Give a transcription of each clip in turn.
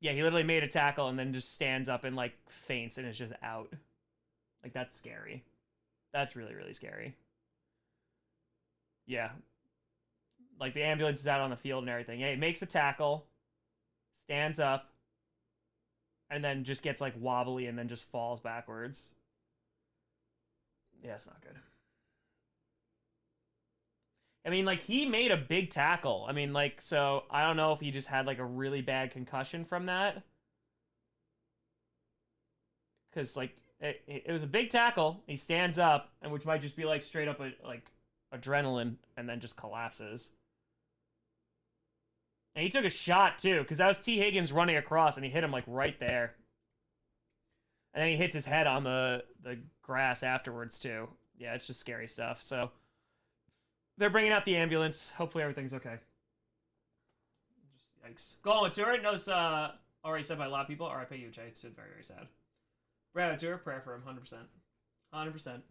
Yeah, he literally made a tackle and then just stands up and like faints and is just out. Like that's scary. That's really, really scary. Yeah. Like the ambulance is out on the field and everything. Yeah, he makes a tackle, stands up, and then just gets like wobbly and then just falls backwards. Yeah, it's not good. I mean, like he made a big tackle. I mean, like, so I don't know if he just had like a really bad concussion from that. Because like it was a big tackle. He stands up, and which might just be like straight up like adrenaline, and then just collapses. And he took a shot too, because that was T. Higgins running across, and he hit him like right there. And then he hits his head on the grass afterwards too. Yeah, it's just scary stuff. So they're bringing out the ambulance. Hopefully everything's okay. Just yikes. Golden Tour knows already said by a lot of people. R.I.P. Uche. It's very, very sad. Brad Tour, prayer for him, 100%. 100%.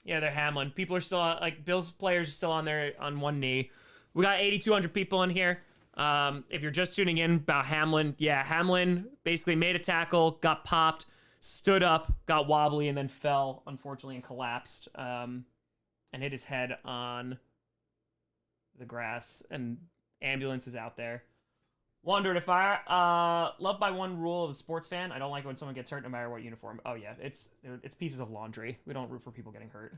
Yeah, they're Hamlin. People are still like Bills players are still on there on one knee. We got 8,200 people in here. If you're just tuning in about Hamlin, yeah, Hamlin basically made a tackle, got popped, stood up, got wobbly, and then fell, unfortunately, and collapsed, and hit his head on the grass, and ambulance is out there. Wondered if I love by one rule of a sports fan. I don't like when someone gets hurt no matter what uniform. Oh yeah, it's pieces of laundry. We don't root for people getting hurt.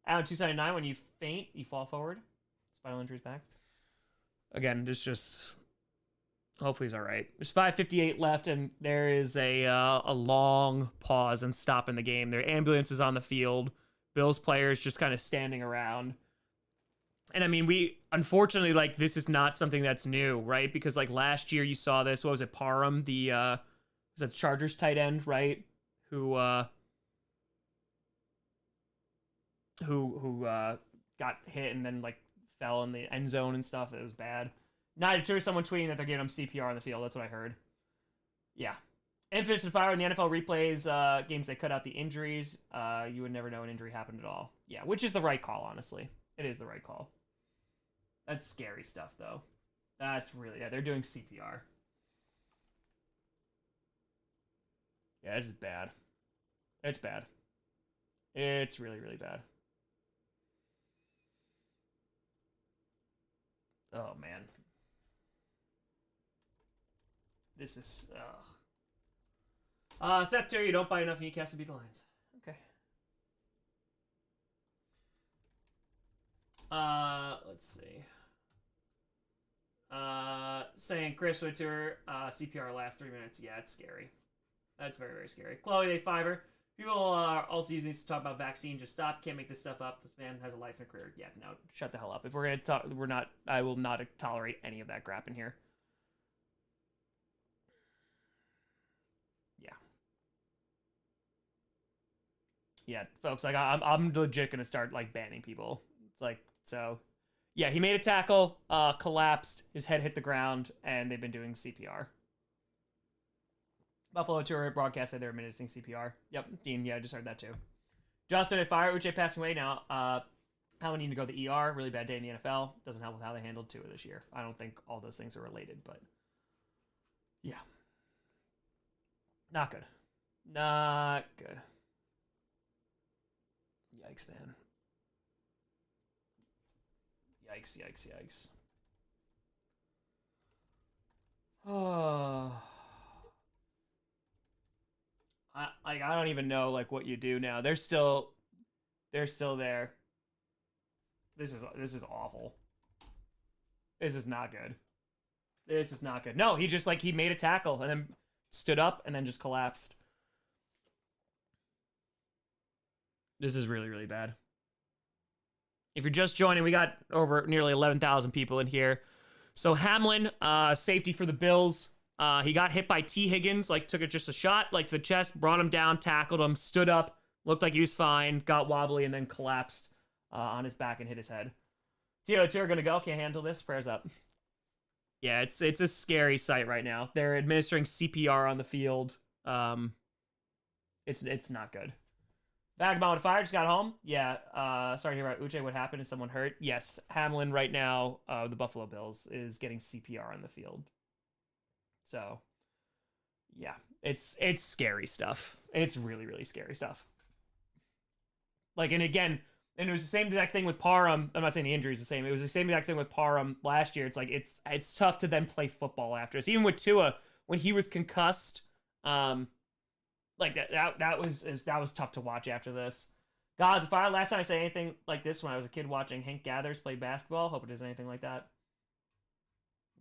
Out 279, when you faint, you fall forward. Spinal injuries back. Again, just hopefully he's all right. There's 5:58 left, and there is a long pause and stop in the game. Their ambulance is on the field. Bills players just kind of standing around. And I mean, we unfortunately like this is not something that's new, right? Because like last year you saw this. What was it? Parham, the was that the Chargers tight end, right? Who got hit and then like fell in the end zone and stuff. It was bad. Not sure someone tweeting that they're giving him CPR on the field. That's what I heard. Yeah. Infamous and Fire in the NFL replays games they cut out the injuries. You would never know an injury happened at all. Yeah, which is the right call, honestly. It is the right call. That's scary stuff, though. That's really... Yeah, they're doing CPR. Yeah, this is bad. It's bad. It's really, really bad. Oh, man. This is... Seth Terry, you don't buy enough Newcastle to beat the Lions. Okay. Let's see. Saying Chris Winter, CPR last 3 minutes. Yeah, it's scary. That's very, very scary. Chloe, they fiver. People are also using this to talk about vaccine. Just stop. Can't make this stuff up. This man has a life and a career. Yeah, no, shut the hell up. If we're gonna talk, we're not. I will not tolerate any of that crap in here. Yeah. Yeah, folks. Like I'm legit gonna start like banning people. It's like so. Yeah, he made a tackle, collapsed, his head hit the ground, and they've been doing CPR. Buffalo Tour broadcast said they're administering CPR. Yep, Dean, yeah, I just heard that too. Justin at Fire, Uche passing away now. How many need to go to the ER? Really bad day in the NFL. Doesn't help with how they handled Tua this year. I don't think all those things are related, but yeah. Not good. Not good. Yikes, man. Yikes, yikes, yikes. Oh. I don't even know like what you do now. They're still there. This is awful. This is not good. This is not good. No, he just like he made a tackle and then stood up and then just collapsed. This is really, really bad. If you're just joining, we got over nearly 11,000 people in here. So Hamlin, safety for the Bills. He got hit by T. Higgins, like took it just a shot, like to the chest, brought him down, tackled him, stood up, looked like he was fine, got wobbly, and then collapsed on his back and hit his head. TO2 gonna go, can't handle this, prayers up. Yeah, it's a scary sight right now. They're administering CPR on the field. It's not good. Vagabond Fire just got home. Yeah, sorry to hear about Uche. What happened? Is someone hurt? Yes, Hamlin right now, the Buffalo Bills, is getting CPR on the field. So yeah, it's scary stuff. It's really, really scary stuff. Like, and again, and it was the same exact thing with Parham. I'm not saying the injury is the same. It was the same exact thing with Parham last year. It's like it's tough to then play football after this. Even with Tua, when he was concussed, like that was tough to watch after this. God's fire. Last time I said anything like this when I was a kid watching Hank Gathers play basketball. Hope it is anything like that.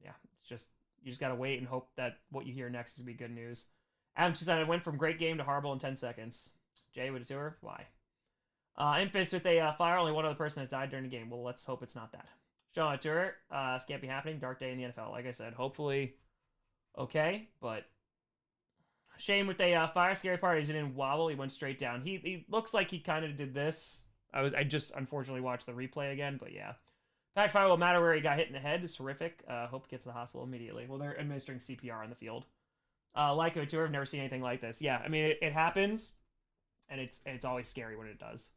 Yeah, it's just you just gotta wait and hope that what you hear next is gonna be good news. Adam said I went from great game to horrible in 10 seconds. Jay with a tour. Why? Infants with a fire. Only one other person has died during the game. Well, let's hope it's not that. Sean a tour. This can't be happening. Dark day in the NFL. Like I said, hopefully okay, but Shane with a fire. Scary part is he didn't wobble. He went straight down. He looks like he kind of did this. I just unfortunately watched the replay again, but yeah. Pack fire will matter where he got hit in the head. It's horrific. Hope he gets to the hospital immediately. Well, they're administering CPR on the field. Like a tour. I've never seen anything like this. Yeah, I mean it happens, and it's always scary when it does.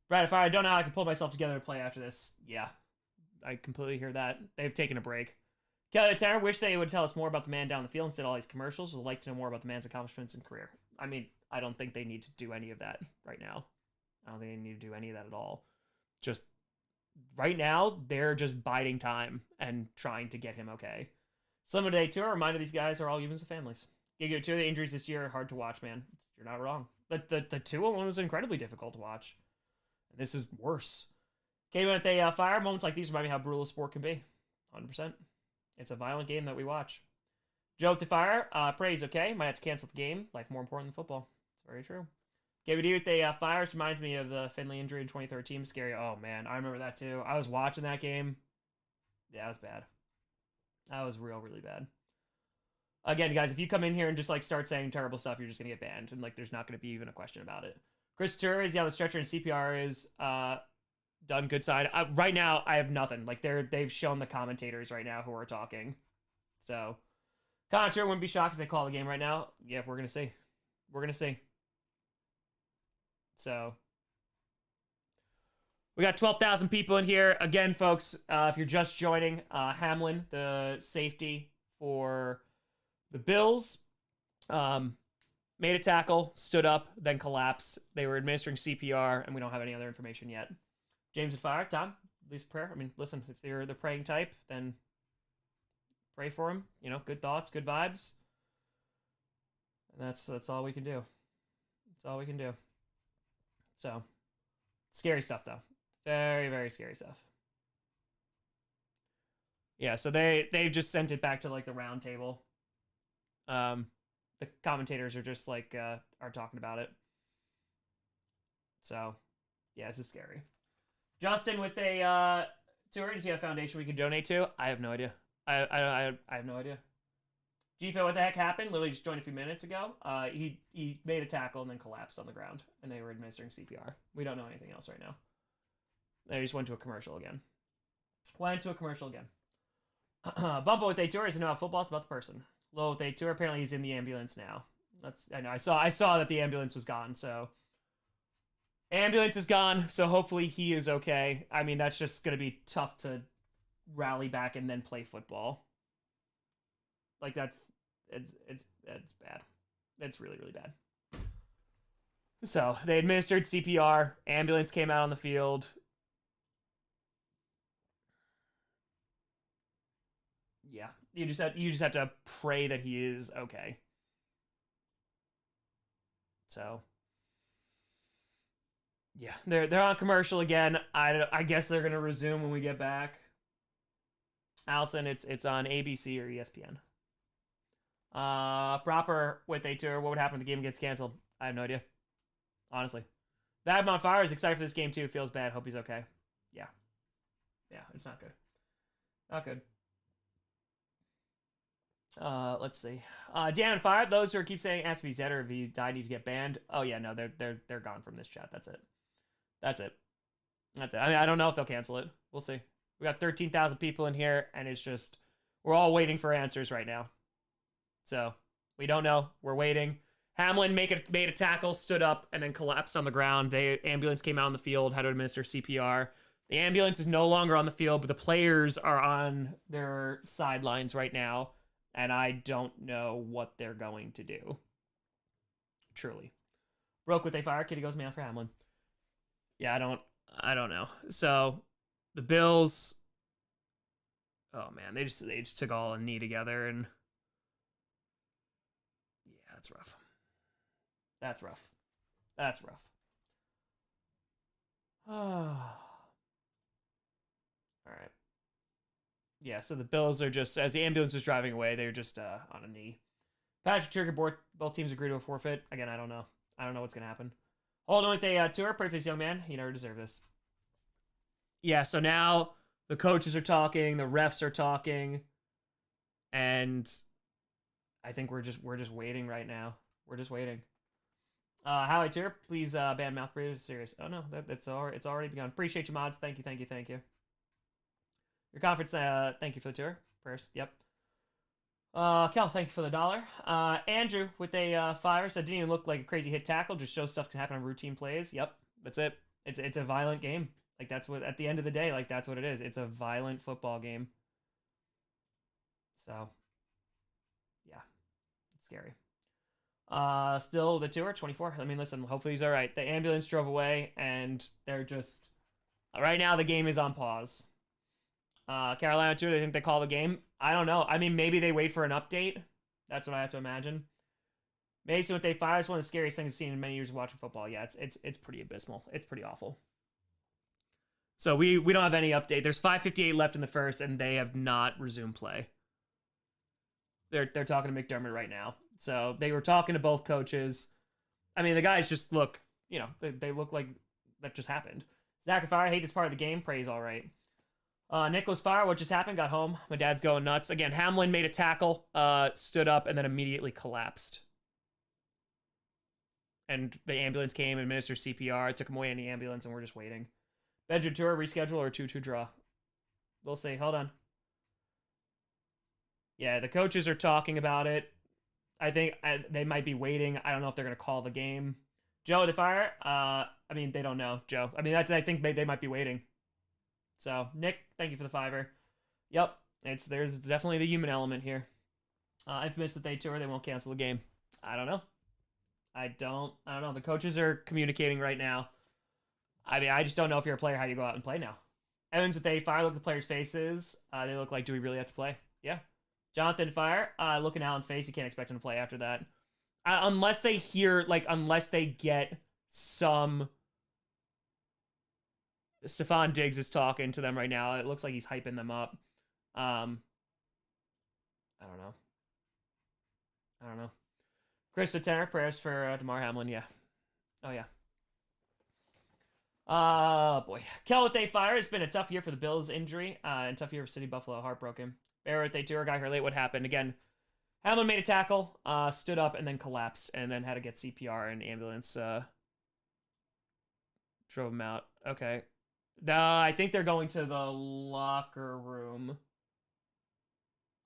Brad, fire. I don't know how I can pull myself together to play after this. Yeah, I completely hear that. They've taken a break. Kelly Tanner, wish they would tell us more about the man down the field instead of all these commercials. Would like to know more about the man's accomplishments and career. I mean, I don't think they need to do any of that right now. I don't think they need to do any of that at all. Just right now, they're just biding time and trying to get him okay. Slim Day Tour, reminder these guys are all humans with families. Giga, two of the injuries this year are hard to watch, man. You're not wrong. But the Tua one was incredibly difficult to watch. And this is worse. Okay, when they fire, moments like these remind me how brutal a sport can be. 100%. It's a violent game that we watch. Joe with the fire, praise, okay. Might have to cancel the game. Life more important than football. It's very true. KBD with the fires reminds me of the Finley injury in 2013. Scary. Oh, man. I remember that, too. I was watching that game. Yeah, it was bad. That was really bad. Again, guys, if you come in here and just, like, start saying terrible stuff, you're just going to get banned. And, like, there's not going to be even a question about it. Chris Tur is, yeah, the stretcher and CPR is done. Good side. Right now, I have nothing. Like, they've shown the commentators right now who are talking. So, Connor wouldn't be shocked if they call the game right now. Yeah, we're going to see. We're going to see. So, we got 12,000 people in here. Again, folks, if you're just joining, Hamlin, the safety for the Bills, made a tackle, stood up, then collapsed. They were administering CPR, and we don't have any other information yet. James and fire. Tom, at least prayer. I mean, listen, if they're the praying type, then pray for him. You know, good thoughts, good vibes. And that's all we can do. That's all we can do. So, scary stuff, though. Very, very scary stuff. Yeah, so they've just sent it back to, like, the round table. The commentators are just, like, are talking about it. So, yeah, this is scary. Justin with a tour. Does he have a foundation we can donate to? I have no idea. I have no idea. GFO, what the heck happened? Literally just joined a few minutes ago. He made a tackle and then collapsed on the ground, and they were administering CPR. We don't know anything else right now. They just went to a commercial again. Bumpo with a tour isn't about football, it's about the person. Low with a tour, apparently he's in the ambulance now. I know. I saw that the ambulance was gone, so ambulance is gone, so hopefully he is okay. I mean, that's just gonna be tough to rally back and then play football. Like it's bad. It's really, really bad. So they administered CPR. Ambulance came out on the field. Yeah, you just have to pray that he is okay. So yeah, they're on commercial again. I guess they're gonna resume when we get back. Allison, it's on ABC or ESPN. Proper with a tour. What would happen if the game gets canceled? I have no idea. Honestly. Bad on Fire is excited for this game too. Feels bad. Hope he's okay. Yeah. Yeah, it's not good. Not good. Let's see. Dan and Fire, those who keep saying ask if he's dead or if he died need to get banned. Oh yeah, no, they're gone from this chat. That's it. That's it. I mean, I don't know if they'll cancel it. We'll see. We got 13,000 people in here, and it's just we're all waiting for answers right now. So we don't know. We're waiting. Hamlin made a tackle, stood up, and then collapsed on the ground. The ambulance came out on the field, had to administer CPR. The ambulance is no longer on the field, but the players are on their sidelines right now. and I don't know what they're going to do. Truly. Broke with a fire. Kitty goes man for Hamlin. Yeah, I don't know. So the Bills, oh man, they just took all a knee together, and yeah, that's rough. That's rough. That's rough. All right. Yeah, so the Bills are just, as the ambulance was driving away, they're just on a knee. Patrick Trigger, both teams agree to a forfeit. Again, I don't know. I don't know what's going to happen. Hold on with a tour. Pray for this young man. He never deserved this. Yeah, so now the coaches are talking, the refs are talking, and I think we're just waiting right now. We're just waiting. Howie Tour, please ban mouth breathers. Serious. Oh no, it's already begun. Appreciate you, mods. Thank you. Your conference, thank you for the tour. Prayers. Yep. Cal, thank you for the $1. Andrew with a fire said didn't even look like a crazy hit tackle. Just shows stuff can happen on routine plays. Yep, that's it. It's a violent game. Like that's what at the end of the day, like that's what it is. It's a violent football game. So, yeah, it's scary. Still the tour 24. I mean, listen. Hopefully he's all right. The ambulance drove away, and they're just right now. The game is on pause. Carolina too. I think they call the game. I don't know. I mean, maybe they wait for an update. That's what I have to imagine. Mason with a fire is one of the scariest things I've seen in many years of watching football. Yeah, it's pretty abysmal. It's pretty awful. So we don't have any update. There's 5:58 left in the first, and they have not resumed play. They're talking to McDermott right now. So they were talking to both coaches. I mean, the guys just look, you know, they look like that just happened. Zach and Fire, hate this part of the game. Praise all right. Nicholas Fire, what just happened? Got home. My dad's going nuts. Again, Hamlin made a tackle, stood up, and then immediately collapsed. And the ambulance came and administered CPR, took him away in the ambulance, and we're just waiting. Bedroom tour, reschedule, or 2-2 draw? We'll see. Hold on. Yeah, the coaches are talking about it. I think they might be waiting. I don't know if they're going to call the game. Joe, the Fire? I mean, they don't know, Joe. I mean, I think they might be waiting. So, Nick, thank you for the $5. Yep, there's definitely the human element here. Infamous that they tour, they won't cancel the game. I don't know. I don't know. The coaches are communicating right now. I mean, I just don't know if you're a player how you go out and play now. Evans with a Fire, look at the players' faces. They look like, do we really have to play? Yeah. Jonathan Fire, look at Allen's face. You can't expect him to play after that. Unless they hear, like, unless they get some... Stephon Diggs is talking to them right now. It looks like he's hyping them up. I don't know. Chris the Tenor, prayers for Damar Hamlin. Yeah. Oh, yeah. Boy. Kel with a Fire. It's been a tough year for the Bills injury. And tough year for City Buffalo. Heartbroken. Bear with a tour. Got here late. What happened? Again, Hamlin made a tackle, stood up, and then collapsed, and then had to get CPR and ambulance. Drove him out. Okay. I think they're going to the locker room.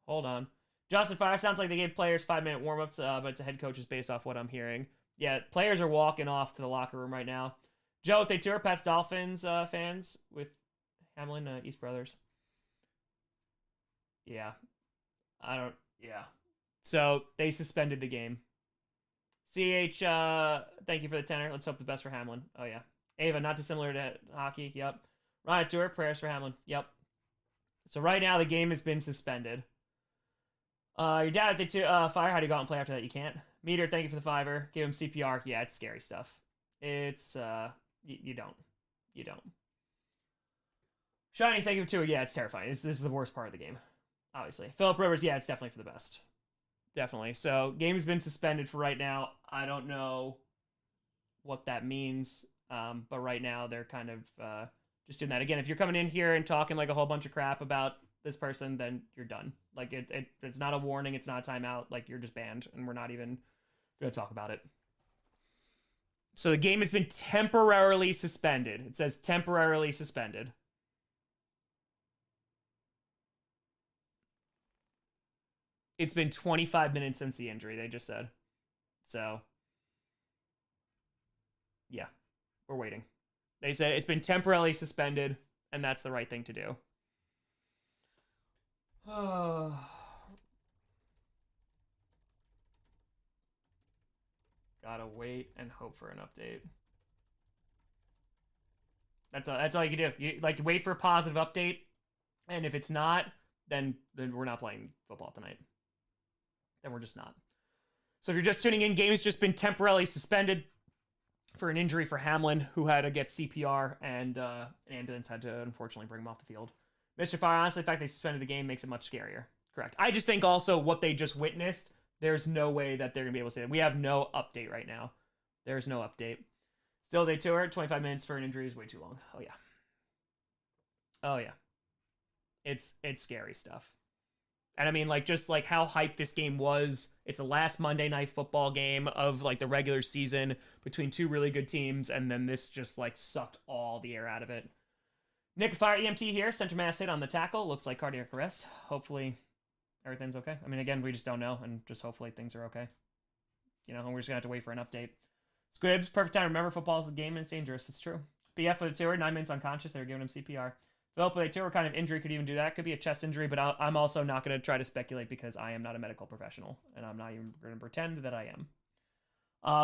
Hold on. Justin Fire, sounds like they gave players 5-minute warm-ups, but it's a head coach is based off what I'm hearing. Yeah, players are walking off to the locker room right now. Joe, they tour Pats Dolphins fans with Hamlin, East Brothers. Yeah. Yeah. So, they suspended the game. CH, thank you for the tenor. Let's hope the best for Hamlin. Oh, yeah. Ava, not dissimilar to hockey. Yep. Ryan Tour, prayers for Hamlin. Yep. So right now the game has been suspended. Your dad at the Fire, how do you go out and play after that? You can't. Meter, thank you for the $5. Give him CPR. Yeah, it's scary stuff. It's you don't. Shiny, thank you too. Yeah, it's terrifying. This is the worst part of the game. Obviously. Philip Rivers, yeah, it's definitely for the best. Definitely. So game has been suspended for right now. I don't know what that means. But right now they're kind of just doing that. Again, if you're coming in here and talking like a whole bunch of crap about this person, then you're done. Like it's not a warning, it's not a timeout. Like you're just banned, and we're not even gonna talk about it. So the game has been temporarily suspended. It says temporarily suspended. It's been 25 minutes since the injury, they just said. So yeah. We're waiting. They said it's been temporarily suspended, and that's the right thing to do. Gotta wait and hope for an update. That's all you can do. You like wait for a positive update, and if it's not, then we're not playing football tonight. Then we're just not. So if you're just tuning in, game's just been temporarily suspended for an injury for Hamlin, who had to get CPR, and an ambulance had to unfortunately bring him off the field. Mr. Fire, honestly, the fact they suspended the game makes it much scarier. Correct. I just think also what they just witnessed, there's no way that they're going to be able to say that. We have no update right now. There's no update. Still, they toured. 25 minutes for an injury is way too long. Oh, yeah. Oh, yeah. It's scary stuff. And I mean, like, just like how hyped this game was. It's the last Monday Night Football game of like the regular season between two really good teams, and then this just like sucked all the air out of it. Nick Fire EMT here. Center mass hit on the tackle. Looks like cardiac arrest. Hopefully everything's okay. I mean, again, we just don't know, and just hopefully things are okay. You know, and we're just gonna have to wait for an update. Squibs, perfect time to remember football is a game and it's dangerous. It's true. BF for the tour, 9 minutes unconscious. They were giving him CPR. Philip, with a tour, what kind of injury could even do that? Could be a chest injury, but I'm also not going to try to speculate because I am not a medical professional, and I'm not even going to pretend that I am.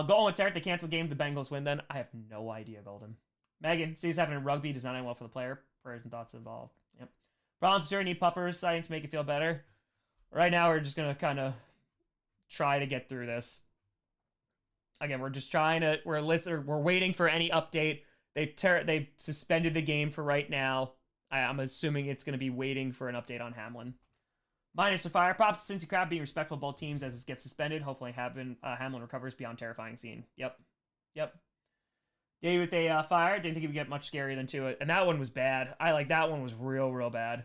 Golden with Tarek, they cancel the game. The Bengals win then. I have no idea, Golden. Megan, sees happening in rugby, does not end well for the player. Prayers and thoughts involved. Yep. Problems, sure, need puppers, citing to make it feel better. Right now, we're just going to kind of try to get through this. Again, we're just trying to, we're waiting for any update. They've suspended the game for right now. I'm assuming it's going to be waiting for an update on Hamlin. Minus the fire. Props to Cincy Crab being respectful of both teams as it gets suspended. Hopefully Hamlin recovers beyond terrifying scene. Yep. Dave with a fire. Didn't think he would get much scarier than to it. And that one was bad. That one was real bad.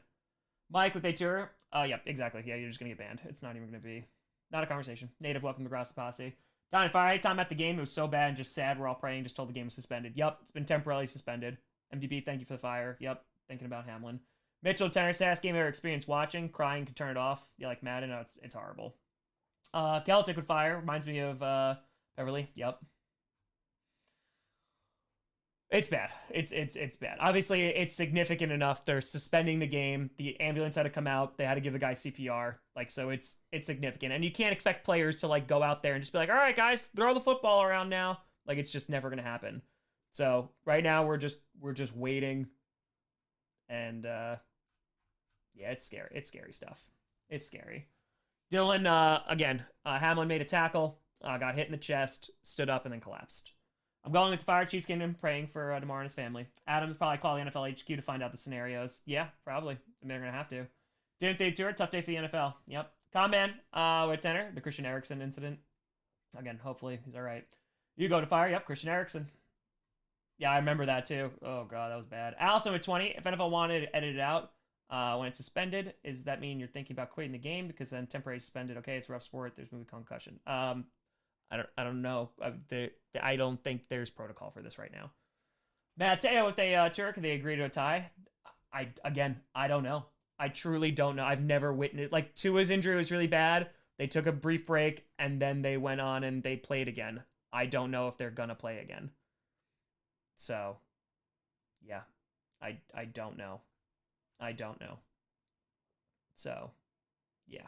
Mike with a tour. Yep, exactly. Yeah, you're just going to get banned. It's not even going to be. Not a conversation. Native, welcome to Grass Posse. Don and Fire. Time at the game. It was so bad and just sad. We're all praying. Just told the game was suspended. Yep, it's been temporarily suspended. MDB, thank you for the fire. Yep. Thinking about Hamlin. Mitchell, tenor sass game ever experience watching. Crying could turn it off. Yeah, like Madden. No, it's horrible. Celtic with fire. Reminds me of Beverly. Yep. It's bad. It's bad. Obviously, it's significant enough. They're suspending the game. The ambulance had to come out. They had to give the guy CPR. Like, so it's significant. And you can't expect players to like go out there and just be like, all right, guys, throw the football around now. Like, it's just never gonna happen. So right now we're just waiting. And, yeah, it's scary. It's scary stuff. It's scary. Dylan, again, Hamlin made a tackle, got hit in the chest, stood up, and then collapsed. I'm going with the Fire Chiefs game and praying for DeMar and his family. Adam's probably call the NFL HQ to find out the scenarios. Yeah, probably. I mean, they're going to have to. Didn't they tour? Tough day for the NFL. Yep. Comban, with tenor, the Christian Eriksen incident. Again, hopefully he's all right. You go to Fire. Yep, Christian Eriksen. Yeah, I remember that too. Oh, God, that was bad. Allison with 20. If NFL wanted to edit it out when it's suspended, does that mean you're thinking about quitting the game? Because then temporary suspended. Okay, it's a rough sport. There's movie concussion. I don't know. I don't think there's protocol for this right now. Mateo with a Turk. They agree to a tie. I don't know. I truly don't know. I've never witnessed. Like, Tua's injury was really bad. They took a brief break, and then they went on and they played again. I don't know if they're going to play again. So, yeah, I don't know. I don't know. So, yeah.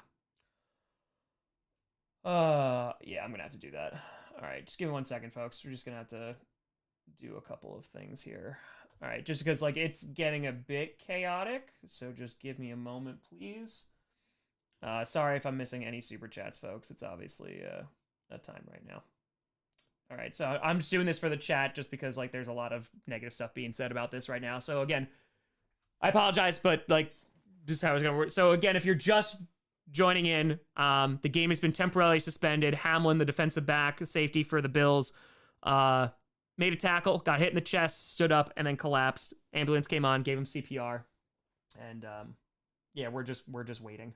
Yeah, I'm going to have to do that. All right, just give me 1 second, folks. We're just going to have to do a couple of things here. All right, just because, like, it's getting a bit chaotic, so just give me a moment, please. Sorry if I'm missing any super chats, folks. It's obviously a time right now. All right, so I'm just doing this for the chat just because, like, there's a lot of negative stuff being said about this right now. So, again, I apologize, but, like, this is how it's going to work. So, again, if you're just joining in, the game has been temporarily suspended. Hamlin, the defensive back, safety for the Bills, made a tackle, got hit in the chest, stood up, and then collapsed. Ambulance came on, gave him CPR. And, yeah, we're just waiting.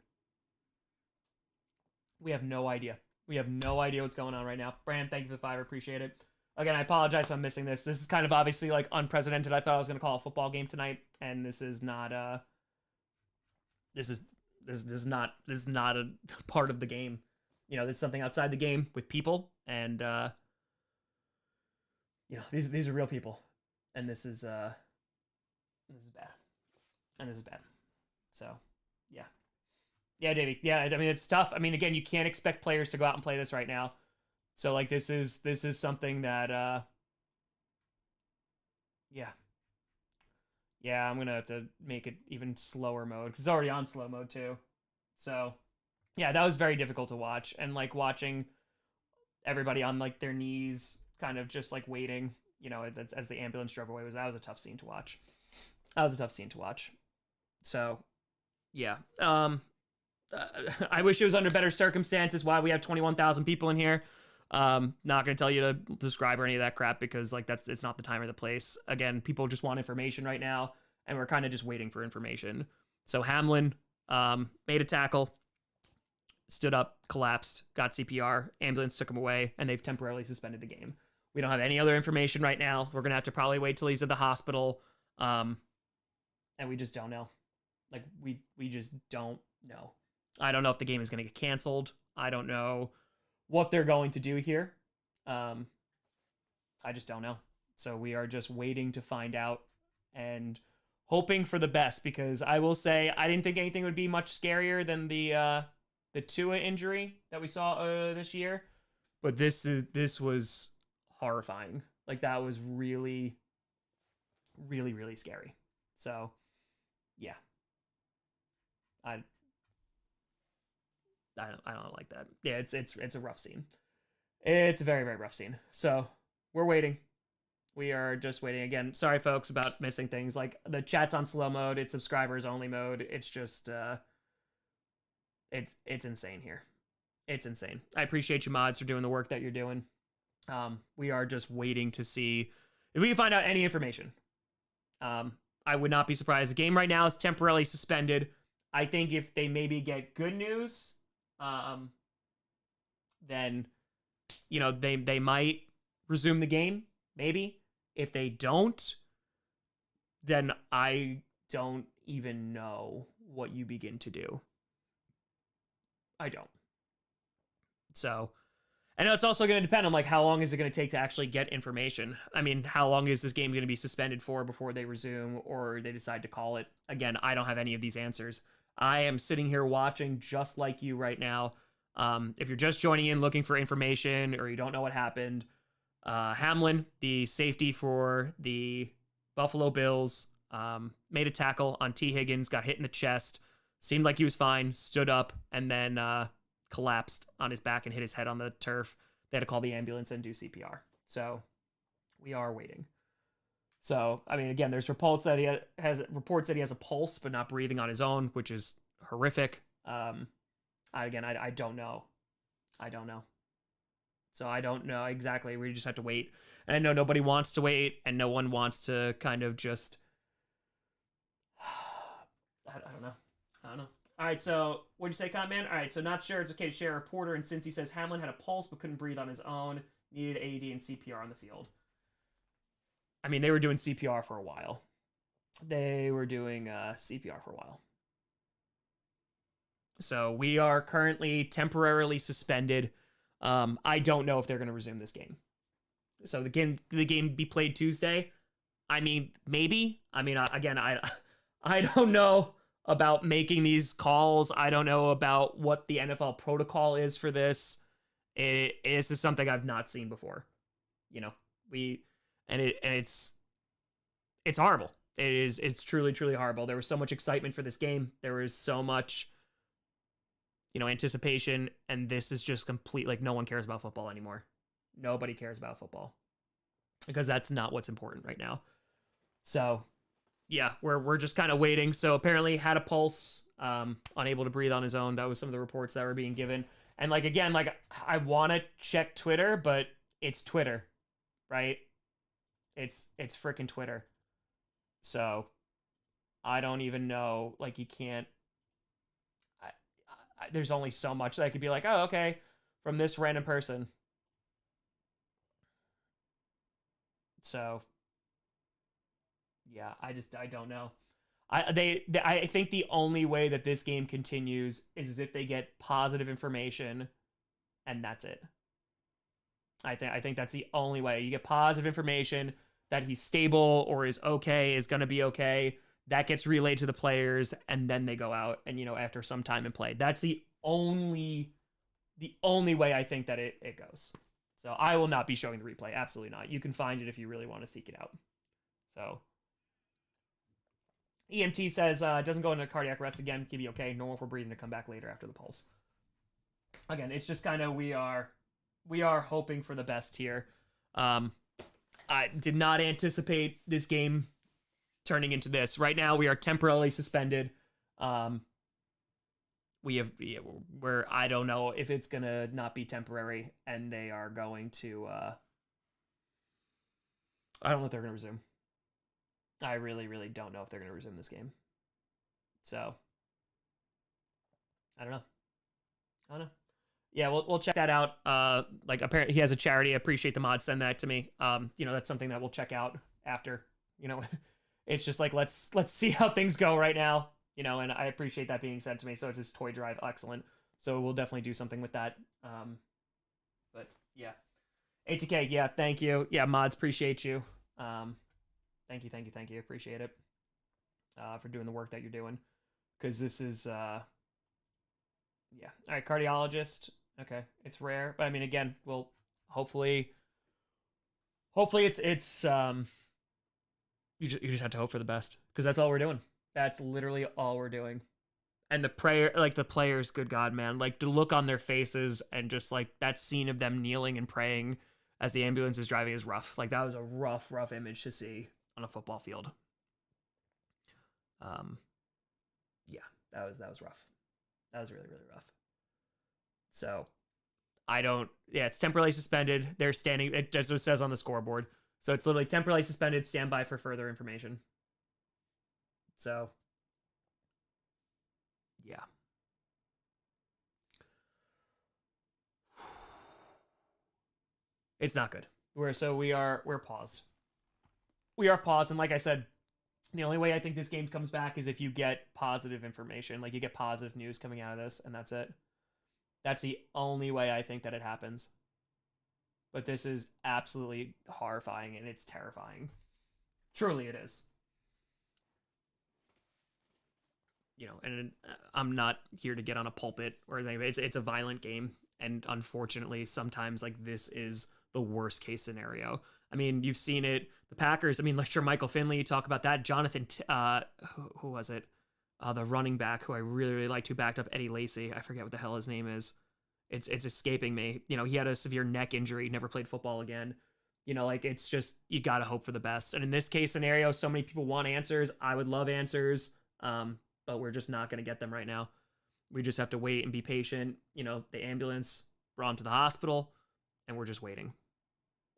We have no idea. We have no idea what's going on right now. Brand, thank you for the fire. Appreciate it. Again, I apologize if I'm missing this. This is kind of obviously like unprecedented. I thought I was going to call a football game tonight, and this is not this is not a part of the game. You know, this is something outside the game with people, and you know, these are real people, and this is bad, and this is bad. So, yeah. Yeah, Davey. Yeah, I mean, it's tough. I mean, again, you can't expect players to go out and play this right now. So like this is something that yeah. Yeah, I'm gonna have to make it even slower mode because it's already on slow mode too. So yeah, that was very difficult to watch, and like watching everybody on like their knees, kind of just like waiting, as the ambulance drove away, that was a tough scene to watch. That was a tough scene to watch. So yeah, I wish it was under better circumstances. Why we have 21,000 people in here. Not gonna tell you to describe or any of that crap because like it's not the time or the place. Again, people just want information right now, and we're kind of just waiting for information. So Hamlin made a tackle, stood up, collapsed, got CPR, ambulance took him away, and they've temporarily suspended the game. We don't have any other information right now. We're gonna have to probably wait till he's at the hospital, and we just don't know. Like we just don't know. I don't know if the game is gonna get canceled. I don't know what they're going to do here. I just don't know. So we are just waiting to find out and hoping for the best, because I will say I didn't think anything would be much scarier than the Tua injury that we saw this year, but this was horrifying. Like that was really, really, really scary. So yeah, I don't like that. Yeah, it's a rough scene. It's a very, very rough scene. So we're waiting. We are just waiting. Again, sorry folks about missing things. Like the chat's on slow mode. It's subscribers only mode. It's just it's insane here. It's insane. I appreciate you mods for doing the work that you're doing. We are just waiting to see if we can find out any information. I would not be surprised. The game right now is temporarily suspended. I think if they maybe get good news, then they might resume the game. Maybe if they don't, then I don't even know what you begin to do. I don't. So, I know it's also going to depend on like how long is it going to take to actually get information. I mean, how long is this game going to be suspended for before they resume or they decide to call it? Again, I don't have any of these answers. I am sitting here watching just like you right now. If you're just joining in looking for information or you don't know what happened, Hamlin, the safety for the Buffalo Bills, made a tackle on T. Higgins, got hit in the chest, seemed like he was fine, stood up, and then collapsed on his back and hit his head on the turf. They had to call the ambulance and do CPR. So we are waiting. So, I mean, again, there's reports that he has a pulse, but not breathing on his own, which is horrific. I don't know. I don't know. So I don't know exactly. We just have to wait. And I know nobody wants to wait, and no one wants to kind of just... I don't know. All right, so what'd you say, Con-Man? All right, so not sure it's okay to share a reporter, and since he says Hamlin had a pulse but couldn't breathe on his own, needed AED and CPR on the field. I mean, they were doing CPR for a while. So we are currently temporarily suspended. I don't know if they're going to resume this game. So the game be played Tuesday. I mean, maybe. I mean, again, I don't know about making these calls. I don't know about what the NFL protocol is for this. This is something I've not seen before. It's horrible. It's truly, truly horrible. There was so much excitement for this game. There was so much, anticipation, and this is just complete, like, no one cares about football anymore. Nobody cares about football because that's not what's important right now. So yeah, we're just kind of waiting. So apparently had a pulse, unable to breathe on his own. That was some of the reports that were being given. And like, again, like I want to check Twitter, but it's Twitter, right? It's freaking Twitter. So I don't even know, like, you can't, there's only so much that I could be like, oh, okay, from this random person. So yeah, I don't know. I think the only way that this game continues is if they get positive information, and that's it. I think that's the only way. You get positive information that he's stable or is okay, is going to be okay. That gets relayed to the players, and then they go out and, after some time and play. That's the only way I think that it goes. So I will not be showing the replay. Absolutely not. You can find it if you really want to seek it out. So EMT says doesn't go into cardiac arrest again. Give you okay. Normal for breathing to come back later after the pulse. Again, it's just kind of we are hoping for the best here. I did not anticipate this game turning into this. Right now, we are temporarily suspended. Where I don't know if it's gonna not be temporary, and they are going to. I don't know if they're gonna resume. I really, really don't know if they're gonna resume this game. So I don't know. Yeah, we'll check that out. Like apparently he has a charity. I appreciate the mod. Send that to me. That's something that we'll check out after. It's just like let's see how things go right now. And I appreciate that being sent to me. So it's his toy drive, excellent. So we'll definitely do something with that. But yeah, ATK, yeah, thank you. Yeah, mods, appreciate you. Thank you. Appreciate it. For doing the work that you're doing, because this is yeah. All right, cardiologist. Okay, it's rare, but I mean, again, we'll hopefully it's you just have to hope for the best, because that's all we're doing. That's literally all we're doing. And the players, good God, man, like the look on their faces and just like that scene of them kneeling and praying as the ambulance is driving is rough. Like that was a rough image to see on a football field. Yeah, that was rough. That was really, really rough. So it's temporarily suspended. They're standing, that's what it says on the scoreboard. So it's literally temporarily suspended, stand by for further information. So, yeah. It's not good. We're paused. We are paused, and like I said, the only way I think this game comes back is if you get positive information, like you get positive news coming out of this, and that's it. That's the only way I think that it happens. But this is absolutely horrifying, and it's terrifying. Truly it is. And I'm not here to get on a pulpit or anything. It's a violent game, and unfortunately, sometimes like this is the worst case scenario. I mean, you've seen it. The Packers. I mean, lecture Michael Finley. You talk about that. Jonathan. Who was it? The running back who I really, really liked, who backed up Eddie Lacy. I forget what the hell his name is. It's escaping me. He had a severe neck injury. Never played football again. It's just you gotta hope for the best. And in this case scenario, so many people want answers. I would love answers. But we're just not going to get them right now. We just have to wait and be patient. The ambulance brought him to the hospital, and we're just waiting.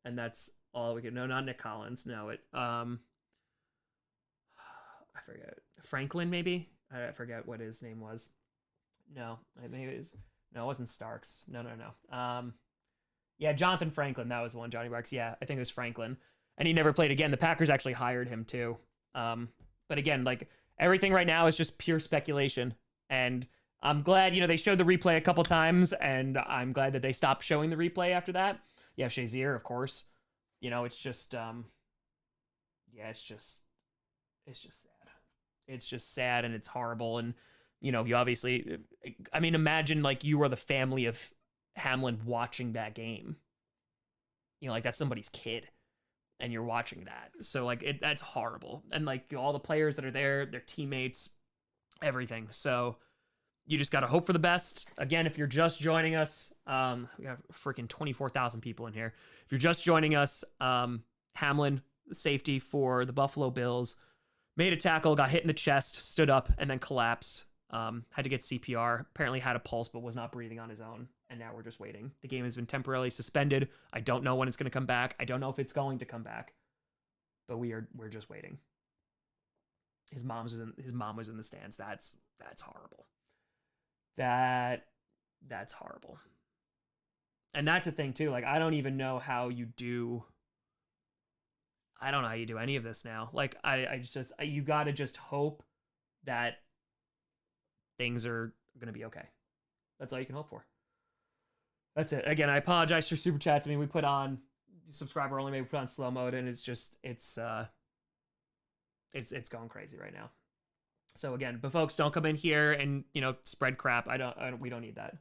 And that's all we can. No, not Nick Collins. No, I forget. Franklin, maybe? I forget what his name was. No, maybe it was. No, it wasn't Starks. No. Yeah, Jonathan Franklin. That was the one. Johnny Barks. Yeah, I think it was Franklin. And he never played again. The Packers actually hired him too. But again, like, everything right now is just pure speculation. And I'm glad, they showed the replay a couple times, and I'm glad that they stopped showing the replay after that. You have Shazier, of course. It's just, it's just sad. It's just sad, and it's horrible. And, you obviously, I mean, imagine like you were the family of Hamlin watching that game. Like that's somebody's kid. And you're watching that. So like that's horrible. And like all the players that are there, their teammates, everything. So you just got to hope for the best. Again, if you're just joining us, we have freaking 24,000 people in here. If you're just joining us, Hamlin, safety for the Buffalo Bills, made a tackle, got hit in the chest, stood up, and then collapsed. Had to get CPR. Apparently had a pulse, but was not breathing on his own. And now we're just waiting. The game has been temporarily suspended. I don't know when it's going to come back. I don't know if it's going to come back. But we're just waiting. His mom was in the stands. That's horrible. That's horrible. And that's the thing too. Like I don't even know how you do. I don't know how you do any of this now. Like you got to just hope that things are going to be okay. That's all you can hope for. That's it. Again, I apologize for super chats. I mean, we put on subscriber only, maybe we put on slow mode, and it's going crazy right now. So again, but folks, don't come in here and spread crap. We don't need that.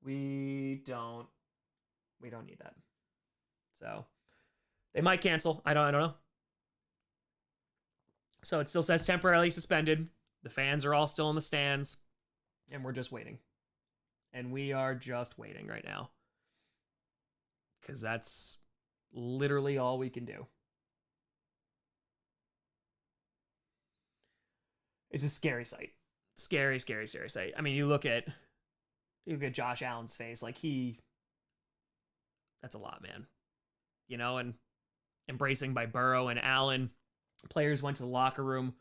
We don't need that. So they might cancel. I don't know. So it still says temporarily suspended. The fans are all still in the stands, and we're just waiting. And we are just waiting right now. Because that's literally all we can do. It's a scary sight. Scary, scary, scary sight. I mean, you look at Josh Allen's face, like that's a lot, man. You know, and embracing by Burrow and Allen. Players went to the locker room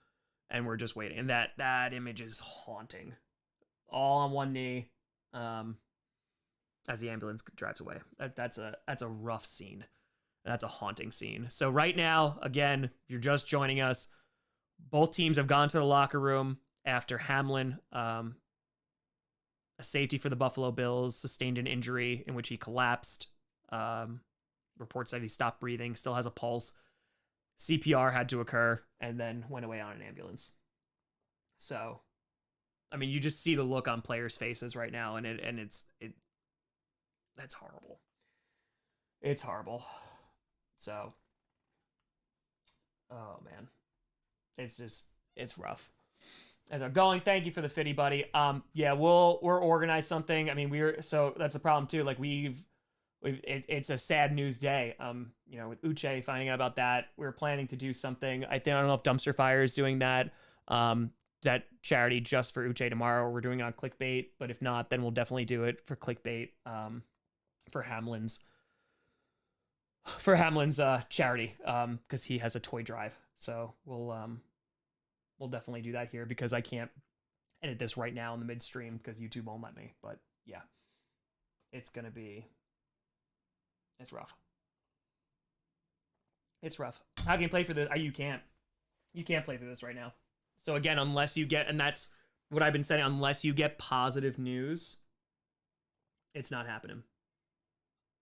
and we're just waiting. And that image is haunting. All on one knee, as the ambulance drives away. That's a rough scene. That's a haunting scene. So right now, again, if you're just joining us, both teams have gone to the locker room after Hamlin, a safety for the Buffalo Bills, sustained an injury in which he collapsed. Reports that he stopped breathing, still has a pulse. CPR had to occur and then went away on an ambulance. So, I mean, you just see the look on players' faces right now, and that's horrible. It's horrible. So, oh man, it's rough. As I'm going, thank you for the fitty, buddy. Yeah, we're organize something. I mean, so that's the problem too. Like it's a sad news day. You know, with Uche finding out about that, we're planning to do something. I don't know if Dumpster Fire is doing that. That charity just for Uche tomorrow. We're doing it on Clickbait, but if not, then we'll definitely do it for Clickbait. For Hamlin's charity. Because he has a toy drive. So we'll definitely do that here because I can't edit this right now in the midstream because YouTube won't let me. But yeah, it's rough. It's rough. How can you play for this? You can't play through this right now. So again, unless you get, and that's what I've been saying, unless you get positive news, it's not happening.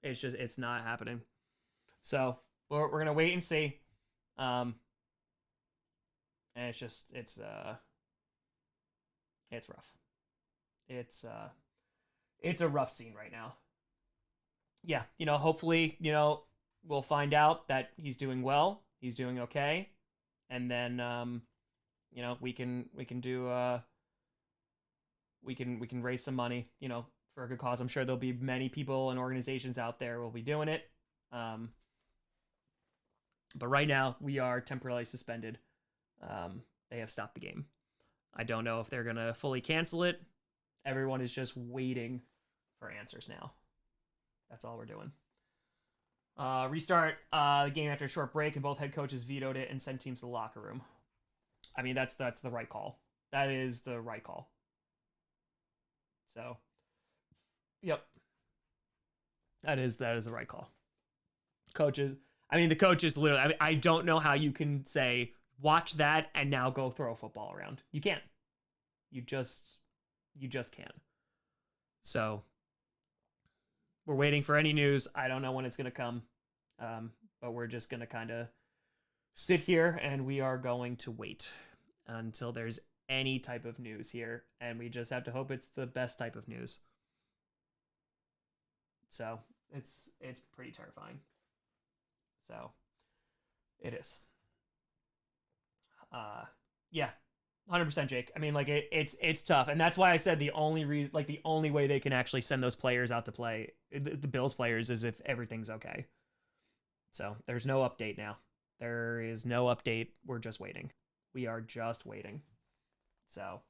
It's not happening. So we're going to wait and see. And it's rough. It's a rough scene right now. Yeah, you know, hopefully, you know, we'll find out that he's doing well, he's doing okay, and then you know, we can raise some money, you know, for a good cause. I'm sure there'll be many people and organizations out there will be doing it. But right now we are temporarily suspended. They have stopped the game. I don't know if they're gonna fully cancel it. Everyone is just waiting for answers now. That's all we're doing. Restart the game after a short break, and both head coaches vetoed it and sent teams to the locker room. I mean, that's the right call. That is the right call. So, yep, that is the right call. Coaches, I mean, the coaches literally. I don't know how you can say watch that and now go throw a football around. You can't. You just can't. So we're waiting for any news. I don't know when it's gonna come, but we're just gonna kind of sit here and we are going to wait until there's any type of news here, and we just have to hope it's the best type of news. So it's pretty terrifying. So it is. Yeah, 100% Jake. I mean, like it's tough, and that's why I said the only reason, like the only way they can actually send those players out to play, the Bills players, is if everything's okay. So there's no update now. There is no update. We're just waiting. We are just waiting. So,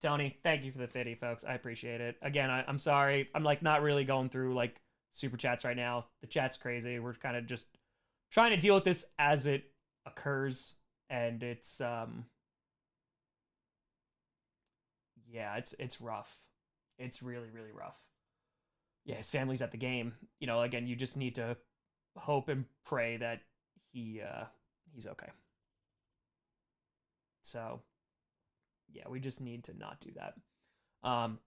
Tony, thank you for the 50, folks. I appreciate it. Again, I'm sorry. I'm like not really going through like super chats right now. The chat's crazy. We're kind of just trying to deal with this as it occurs, and it's yeah, it's rough. It's really, really rough. Yeah, his family's at the game. You know, again, you just need to hope and pray that he's okay. So, yeah, we just need to not do that.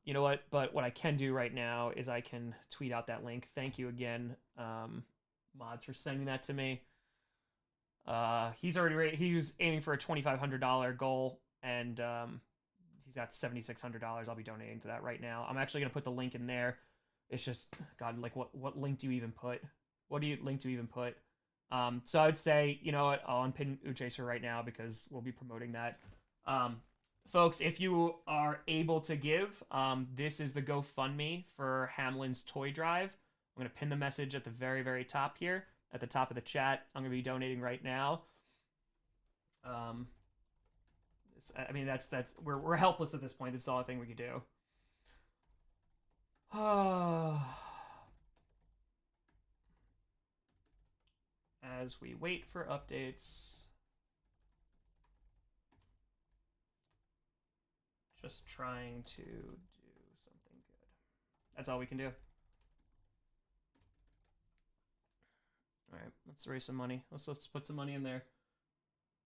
You know what? But what I can do right now is I can tweet out that link. Thank you again, mods, for sending that to me. He's aiming for a $2,500 goal, and he's got $7,600. I'll be donating to that right now. I'm actually gonna put the link in there. It's just, God, like what link do you even put? What do you link to even put? So I would say, you know what, I'll unpin Uchaser right now because we'll be promoting that. Folks, if you are able to give, this is the GoFundMe for Hamlin's Toy Drive. I'm going to pin the message at the very, very top here, at the top of the chat. I'm going to be donating right now. I mean, that's we're helpless at this point. This is the only thing we could do. As we wait for updates, just trying to do something good. That's all we can do. All right, let's raise some money. Let's put some money in there.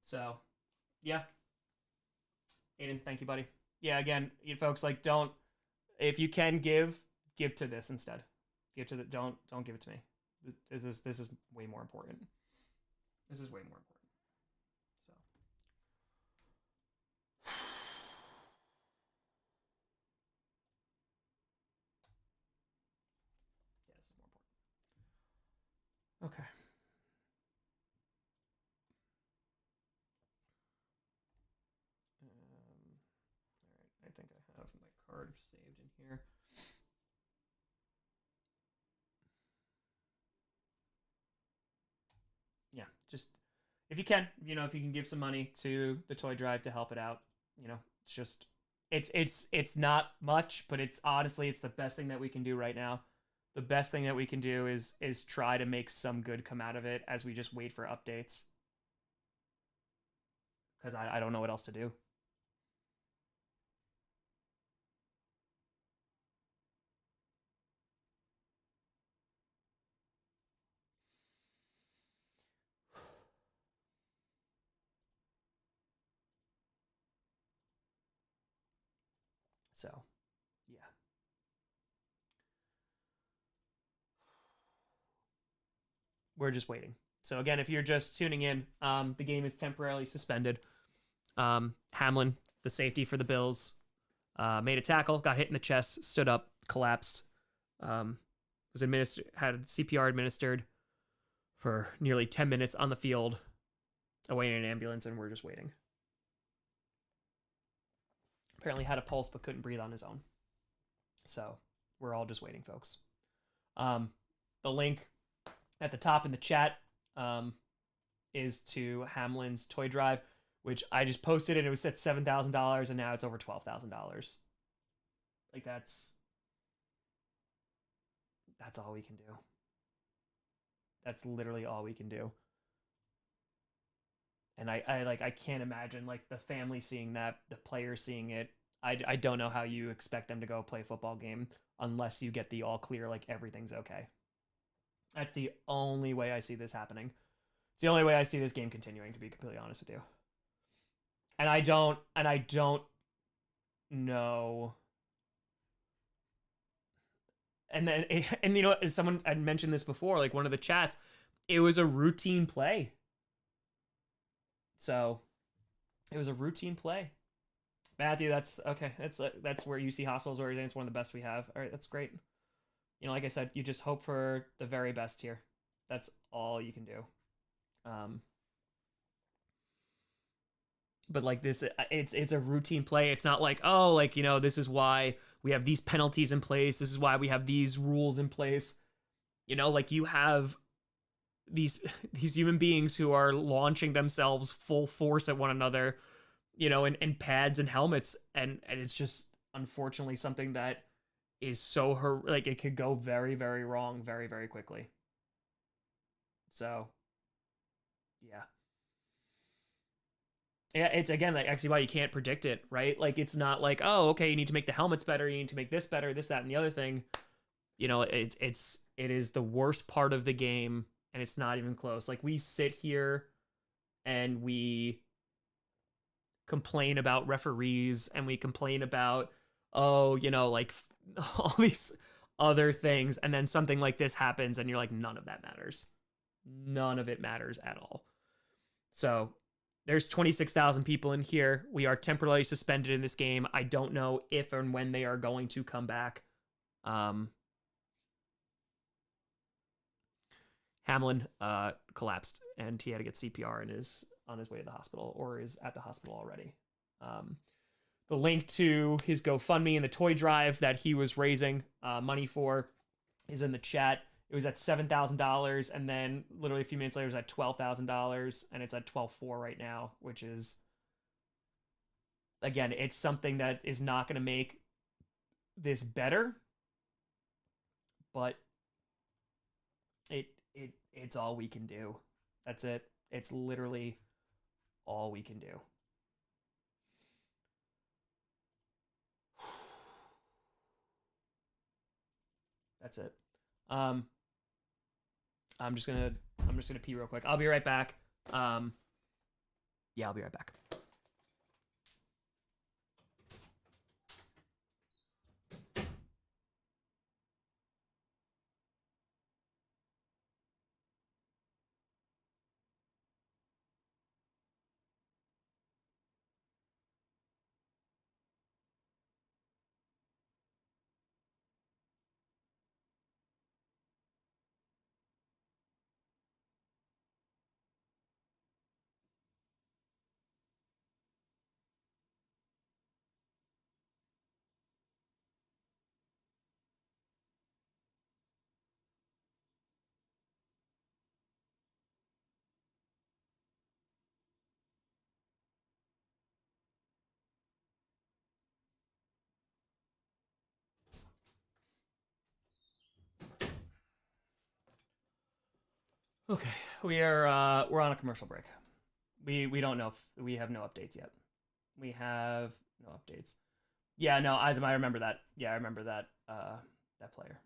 So, yeah. Aiden, thank you, buddy. Yeah, again, you folks, like, don't, if you can give to this instead. Give to the, don't give it to me. This is way more important. This is way more important. So. Yeah, this is more important. Okay. All right, I think I have my card saved in here. Yeah, just if you can, you know, if you can give some money to the toy drive to help it out, you know, it's just it's not much, but it's honestly it's the best thing that we can do right now. The best thing that we can do is try to make some good come out of it as we just wait for updates. Because I don't know what else to do. So, yeah. We're just waiting. So again, if you're just tuning in, the game is temporarily suspended. Hamlin, the safety for the Bills, made a tackle, got hit in the chest, stood up, collapsed. Was administered, had CPR administered for nearly 10 minutes on the field, away in an ambulance, and we're just waiting. Apparently had a pulse but couldn't breathe on his own. So we're all just waiting, folks. The link at the top in the chat is to Hamlin's Toy Drive, which I just posted it. It was at $7,000 and now it's over $12,000. Like that's all we can do. That's literally all we can do. And I can't imagine like the family seeing that, the players seeing it. I don't know how you expect them to go play a football game unless you get the all clear, like everything's okay. That's the only way I see this happening. It's the only way I see this game continuing, to be completely honest with you. And I don't know. And then, and you know, someone had mentioned this before, like one of the chats, it was a routine play. So it was a routine play. Matthew, that's okay. That's where UC Hospitals are. It's one of the best we have. All right, that's great. You know, like I said, you just hope for the very best here. That's all you can do. But like this, it's a routine play. It's not like, oh, like, you know, this is why we have these penalties in place. This is why we have these rules in place. You know, like you have these human beings who are launching themselves full force at one another, you know, in pads and helmets, and it's just unfortunately something that is so like it could go very, very wrong very, very quickly. So yeah. Yeah, it's again like actually why you can't predict it, right? Like it's not like, oh, okay, you need to make the helmets better, you need to make this better, this, that, and the other thing. You know, it is the worst part of the game, and it's not even close. Like we sit here and we complain about referees and we complain about, oh, you know, like all these other things, and then something like this happens and you're like, none of that matters. None of it matters at all. So there's 26,000 people in here. We are temporarily suspended in this game. I don't know if and when they are going to come back. Hamlin collapsed, and he had to get CPR and is on his way to the hospital, or is at the hospital already. The link to his GoFundMe and the toy drive that he was raising money for is in the chat. It was at $7,000, and then literally a few minutes later, it was at $12,000, and it's at 12.4 right now, which is, again, it's something that is not going to make this better, but it's all we can do. That's it. It's literally all we can do. That's it. I'm just gonna pee real quick. I'll be right back. Yeah, I'll be right back. Okay, we're on a commercial break. We don't know if we have no updates yet. We have no updates. Yeah, no, Azim, I remember that. Yeah, I remember that that player.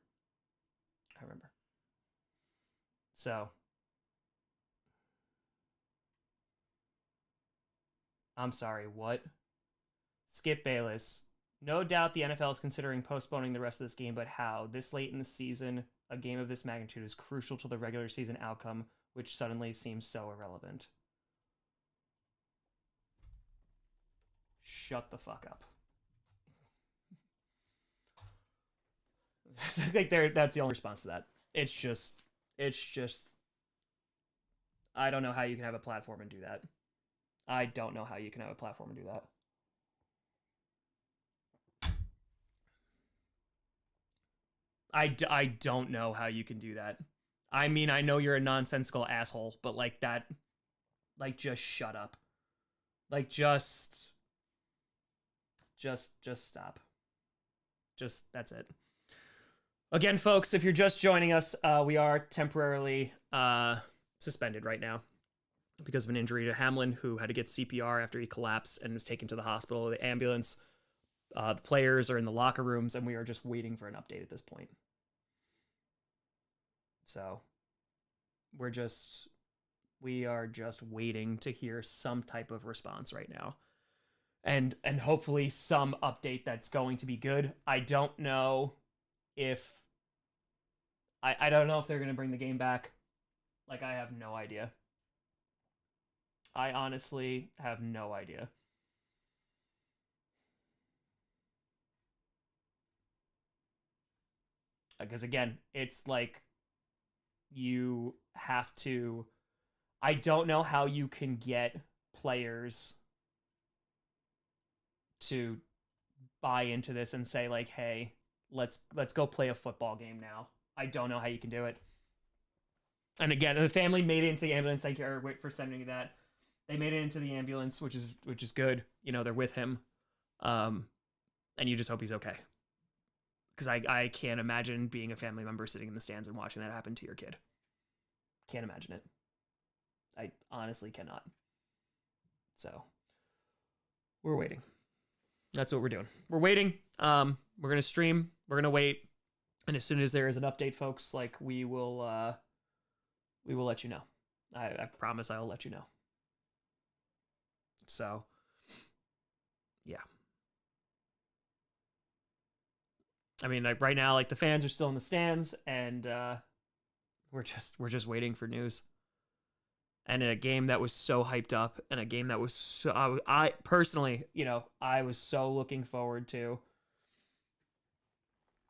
I remember. So I'm sorry, what? Skip Bayless. No doubt the NFL is considering postponing the rest of this game, but how? This late in the season, a game of this magnitude is crucial to the regular season outcome, which suddenly seems so irrelevant. Shut the fuck up. I think that's the only response to that. It's just I don't know how you can have a platform and do that. I don't know how you can have a platform and do that. I don't know how you can do that. I mean, I know you're a nonsensical asshole, but like that, like just shut up. Like just stop. Just that's it. Again, folks, if you're just joining us, we are temporarily suspended right now because of an injury to Hamlin, who had to get CPR after he collapsed and was taken to the hospital. The ambulance, the players are in the locker rooms, and we are just waiting for an update at this point. So we are just waiting to hear some type of response right now. And hopefully some update that's going to be good. I don't know if I don't know if they're going to bring the game back. Like, I have no idea. I honestly have no idea. Because again, it's like you have to, I don't know how you can get players to buy into this and say like, hey, let's go play a football game now. I don't know how you can do it. And again, the family made it into the ambulance. Thank you, Eric, for sending that. They made it into the ambulance, which is good. You know, they're with him, and you just hope he's okay. Because I can't imagine being a family member sitting in the stands and watching that happen to your kid. Can't imagine it. I honestly cannot. So we're waiting. That's what we're doing. We're waiting. We're gonna stream. We're gonna wait, and as soon as there is an update, folks, like we will let you know. I promise I will let you know. So, yeah. I mean, like right now, like the fans are still in the stands, and we're just waiting for news. And in a game that was so hyped up, and a game that was so I personally, you know, I was so looking forward to.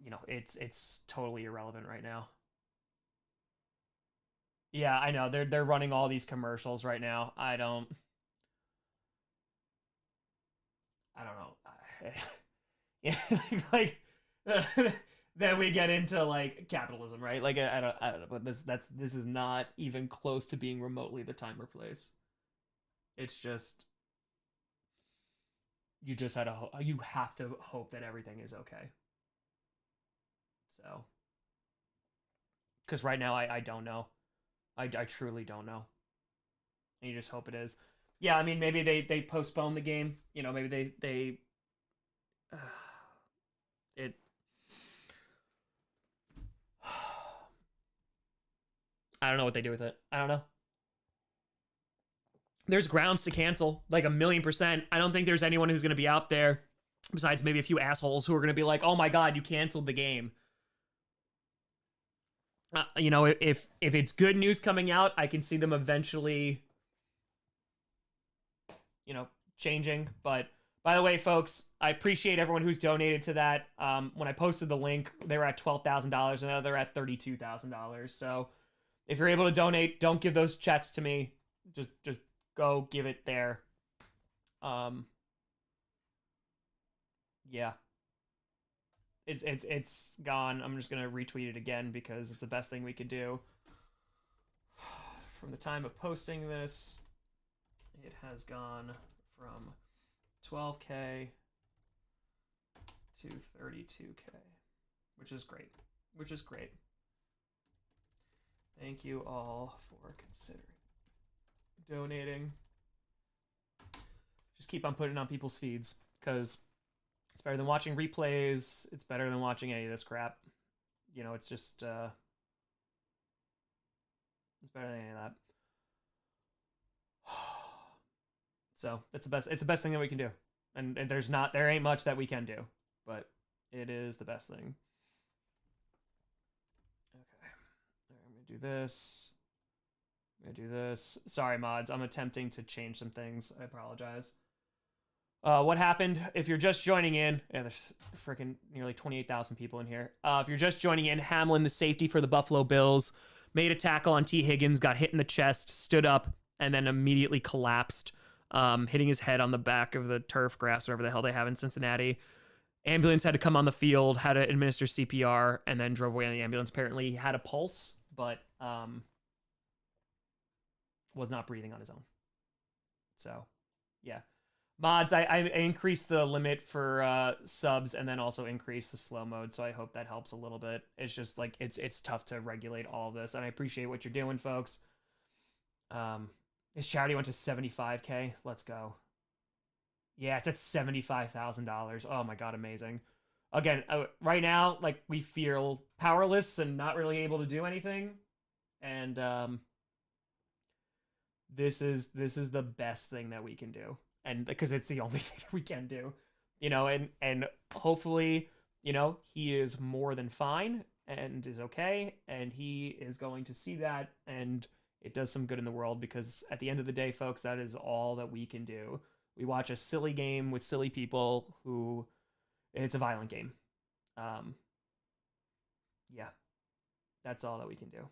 You know, it's totally irrelevant right now. Yeah, I know. They're running all these commercials right now. I don't know. Yeah, like then we get into like capitalism, right? Like I don't know, but this is not even close to being remotely the time or place. It's just you have to hope that everything is okay. So, because right now I don't know. I truly don't know. And you just hope it is. Yeah, I mean maybe they postpone the game. You know, maybe they it I don't know what they do with it. I don't know. There's grounds to cancel, like 1,000,000%. I don't think there's anyone who's going to be out there besides maybe a few assholes who are going to be like, "Oh my god, you canceled the game." You know, if it's good news coming out, I can see them eventually, you know, changing. But by the way, folks, I appreciate everyone who's donated to that. When I posted the link, they were at $12,000, and now they're at $32,000. So if you're able to donate, don't give those chats to me. Just go give it there. Um, yeah, it's gone. I'm just gonna retweet it again because it's the best thing we could do. From the time of posting this, it has gone from 12K to 32K, which is great. Which is great. Thank you all for considering donating. Just keep on putting on people's feeds because it's better than watching replays. It's better than watching any of this crap. You know, it's just it's better than any of that. So it's the best. It's the best thing that we can do, and there ain't much that we can do, but it is the best thing. Okay, I'm gonna do this. I'm gonna do this. Sorry, mods. I'm attempting to change some things. I apologize. What happened? If you're just joining in, yeah, there's freaking nearly 28,000 people in here. If you're just joining in, Hamlin, the safety for the Buffalo Bills, made a tackle on T. Higgins, got hit in the chest, stood up, and then immediately collapsed, hitting his head on the back of the turf grass, whatever the hell they have in Cincinnati. Ambulance had to come on the field, had to administer CPR, and then drove away on the ambulance. Apparently, he had a pulse, but was not breathing on his own. So, yeah. Mods, I increased the limit for subs and then also increased the slow mode, so I hope that helps a little bit. It's just like it's tough to regulate all of this, and I appreciate what you're doing, folks. His charity went to 75K. Let's go. Yeah, it's at $75,000. Oh my god, amazing. Again, right now, like we feel powerless and not really able to do anything, and this is the best thing that we can do, and because it's the only thing that we can do, you know, and hopefully, you know, he is more than fine and is okay, and he is going to see that, and it does some good in the world, because at the end of the day, folks, that is all that we can do. We watch a silly game with silly people who, it's a violent game. Yeah, that's all that we can do.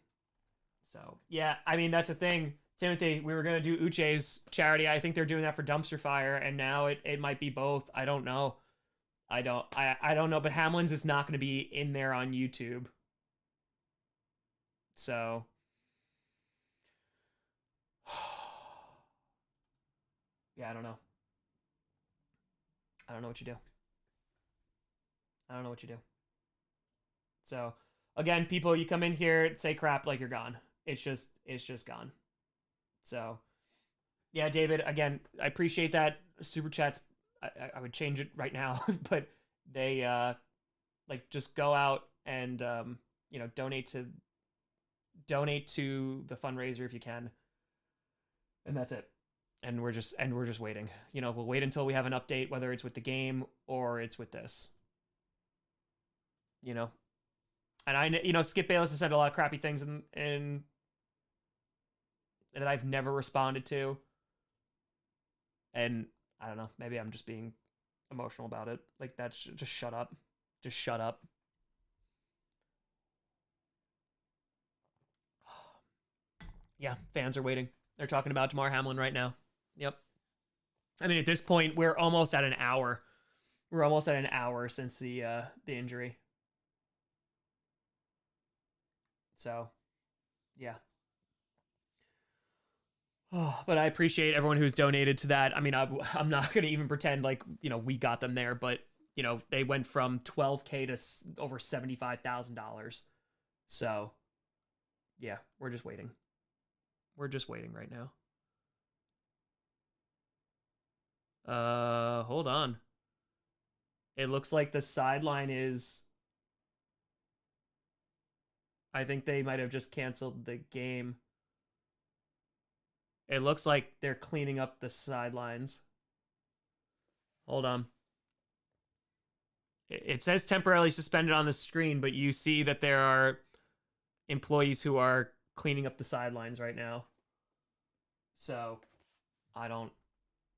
So yeah, I mean that's a thing. Timothy, we were gonna do Uche's charity. I think they're doing that for Dumpster Fire, and now it might be both. I don't know. I don't know. But Hamlin's is not gonna be in there on YouTube. So yeah, I don't know. I don't know what you do. I don't know what you do. So again, people, you come in here, say crap like you're gone. It's just gone. So yeah, David, again, I appreciate that. Super chats, I would change it right now, but they like just go out and you know, donate to the fundraiser if you can. And that's it. And we're just waiting. You know, we'll wait until we have an update, whether it's with the game or it's with this. You know. And you know, Skip Bayless has said a lot of crappy things in that I've never responded to. And I don't know, maybe I'm just being emotional about it. Like that's just shut up. Just shut up. Yeah, fans are waiting. They're talking about Damar Hamlin right now. Yep. I mean, at this point, we're almost at an hour. We're almost at an hour since the injury. So, yeah. Oh, but I appreciate everyone who's donated to that. I mean, I'm not going to even pretend like, we got them there, but, they went from $12K to over $75,000. So, yeah, we're just waiting. We're just waiting right now. Hold on. It looks like the sideline is... I think they might have just canceled the game. It looks like they're cleaning up the sidelines. Hold on. It says temporarily suspended on the screen, but you see that there are employees who are cleaning up the sidelines right now. So, I don't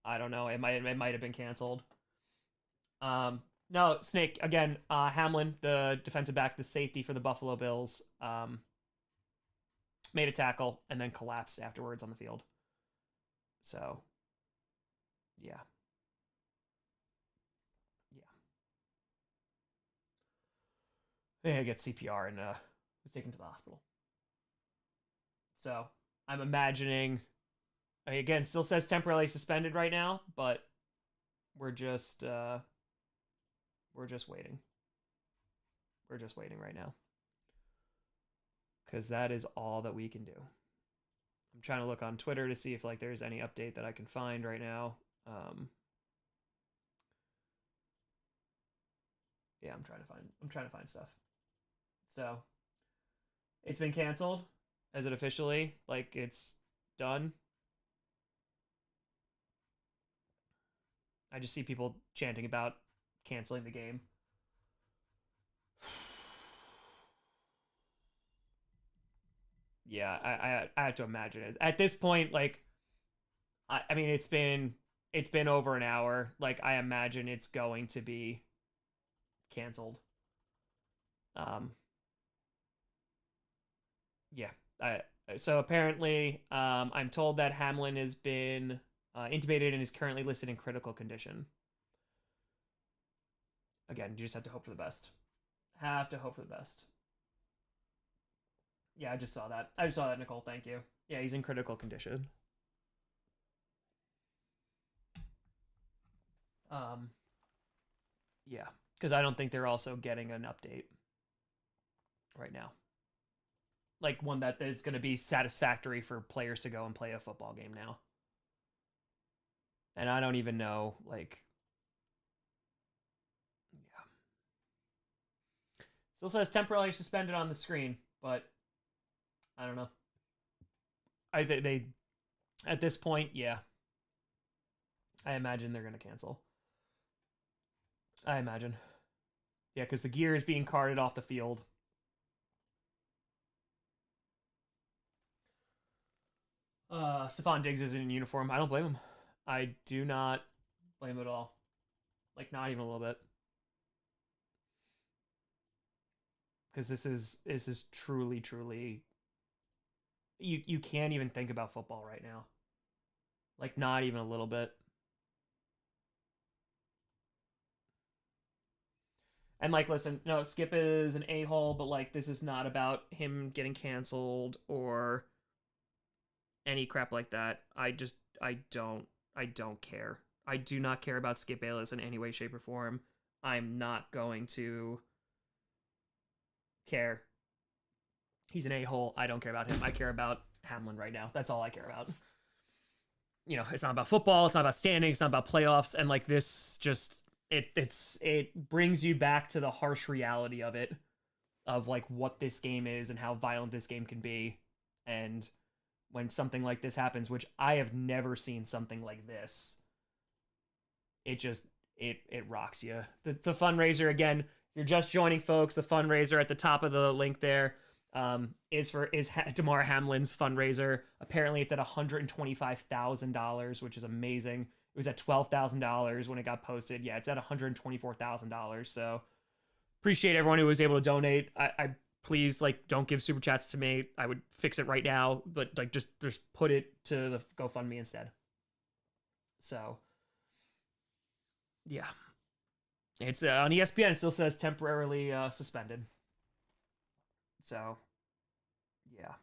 know. It might have been canceled. No, Snake, again, Hamlin, the defensive back, the safety for the Buffalo Bills, made a tackle and then collapsed afterwards on the field. So, yeah. They get CPR and was taken to the hospital. So, I'm imagining... Again, still says temporarily suspended right now, but we're just waiting. We're just waiting right now. Because that is all that we can do. I'm trying to look on Twitter to see if there's any update that I can find right now. Yeah, I'm trying to find stuff. So, it's been canceled. Is it officially? It's done? I just see people chanting about canceling the game. Yeah, I have to imagine it. At this point, I mean, it's been over an hour. I imagine it's going to be canceled. Yeah. So apparently, I'm told that Hamlin has been intubated and is currently listed in critical condition. Again, you just have to hope for the best. Have to hope for the best. Yeah, I just saw that. Nicole. Thank you. Yeah, he's in critical condition. Yeah, because I don't think they're also getting an update right now. One that is going to be satisfactory for players to go and play a football game now. And I don't even know, yeah. Still says temporarily suspended on the screen, but I don't know. I think they, at this point, yeah. I imagine they're going to cancel. I imagine. Yeah, because the gear is being carted off the field. Stephon Diggs isn't in uniform. I don't blame him. I do not blame him at all. Not even a little bit. Because this is truly you can't even think about football right now. Not even a little bit. And listen, no, Skip is an a-hole, but this is not about him getting canceled or any crap like that. I don't care. I do not care about Skip Bayless in any way, shape, or form. I'm not going to care. He's an a-hole. I don't care about him. I care about Hamlin right now. That's all I care about. It's not about football. It's not about standing. It's not about playoffs. And this just it brings you back to the harsh reality of it, of what this game is and how violent this game can be. And when something like this happens, which I have never seen something like this, it just it rocks you. The fundraiser, again, if you're just joining, folks, the fundraiser at the top of the link there is Damar Hamlin's fundraiser. Apparently it's at $125,000, which is amazing. It was at $12,000 when it got posted. Yeah, it's at $124,000. So appreciate everyone who was able to donate. I please, like, don't give super chats to me. I would fix it right now, but like just put it to the GoFundMe instead. So yeah, it's on ESPN. It still says temporarily suspended. So yeah.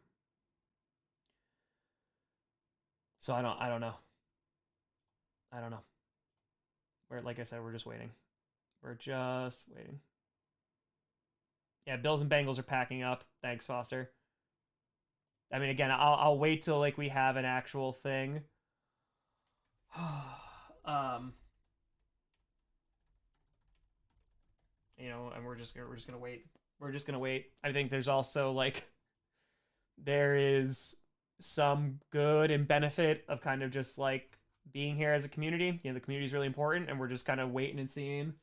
So I don't know. I don't know. We're, like I said, we're just waiting. We're just waiting. Yeah, Bills and Bengals are packing up. Thanks, Foster. I mean, again, I'll wait till like we have an actual thing. You know, and we're just gonna wait. We're just gonna wait. I think there's also like there is some good and benefit of kind of just like being here as a community. You know, the community is really important, and we're just kind of waiting and seeing,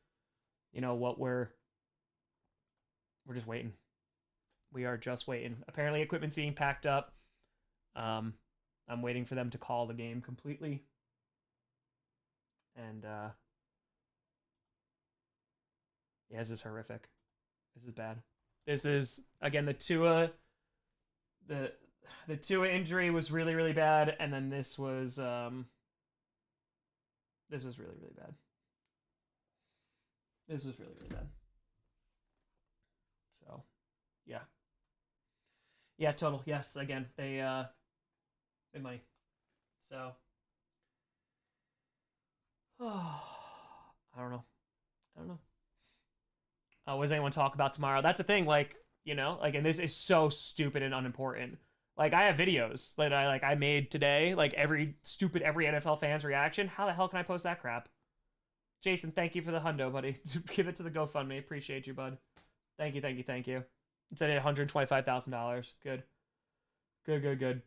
you know, what we're just waiting. We are just waiting. Apparently, equipment's being packed up. I'm waiting for them to call the game completely. And yeah, this is horrific. This is bad. This is again the Tua the Tua injury was really really bad, and then this was really really bad. This was really really bad. So, yeah. Yeah, total. Yes, again, they made money. So, I don't know. I don't know. What does anyone talk about tomorrow? That's a thing. Like, you know, like, and this is so stupid and unimportant. Like, I have videos that I made today. Like every NFL fans reaction. How the hell can I post that crap? Jason, thank you for the hundo, buddy. Give it to the GoFundMe. Appreciate you, bud. Thank you, thank you, thank you. It's at $125,000. Good. Good, good, good.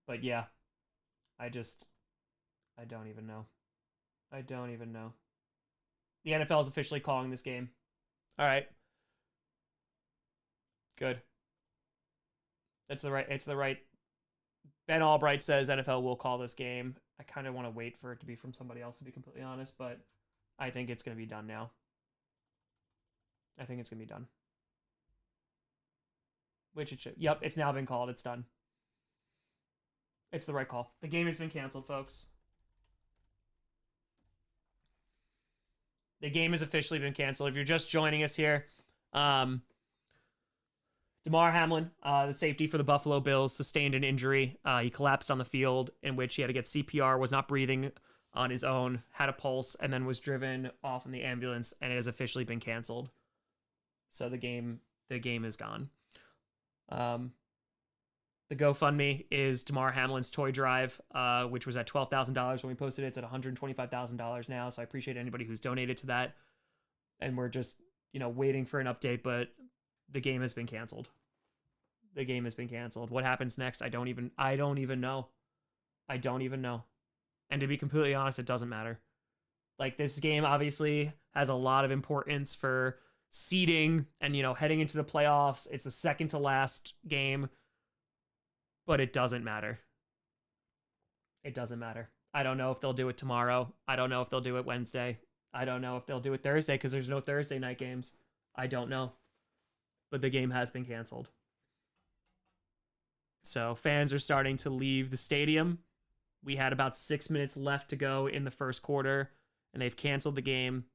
But yeah, I don't even know. I don't even know. The NFL is officially calling this game. All right. Good. It's the right. Ben Albright says NFL will call this game. I kind of want to wait for it to be from somebody else, to be completely honest, but I think it's going to be done now. I think it's going to be done. Which it should. Yep, it's now been called. It's done. It's the right call. The game has been canceled, folks. The game has officially been canceled. If you're just joining us here, Damar Hamlin, the safety for the Buffalo Bills, sustained an injury. He collapsed on the field, in which he had to get CPR, was not breathing on his own, had a pulse, and then was driven off in the ambulance, and it has officially been canceled. So the game is gone. The GoFundMe is Damar Hamlin's toy drive, which was at $12,000 when we posted it. It's at $125,000 now. So I appreciate anybody who's donated to that. And we're just, you know, waiting for an update, but the game has been canceled. The game has been canceled. What happens next? I don't even know. I don't even know. And to be completely honest, it doesn't matter. Like, this game obviously has a lot of importance for seeding and, you know, heading into the playoffs. It's the second to last game. But it doesn't matter. It doesn't matter. I don't know if they'll do it tomorrow. I don't know if they'll do it Wednesday. I don't know if they'll do it Thursday because there's no Thursday night games. I don't know. But the game has been canceled. So fans are starting to leave the stadium. We had about 6 minutes left to go in the first quarter, and they've canceled the game.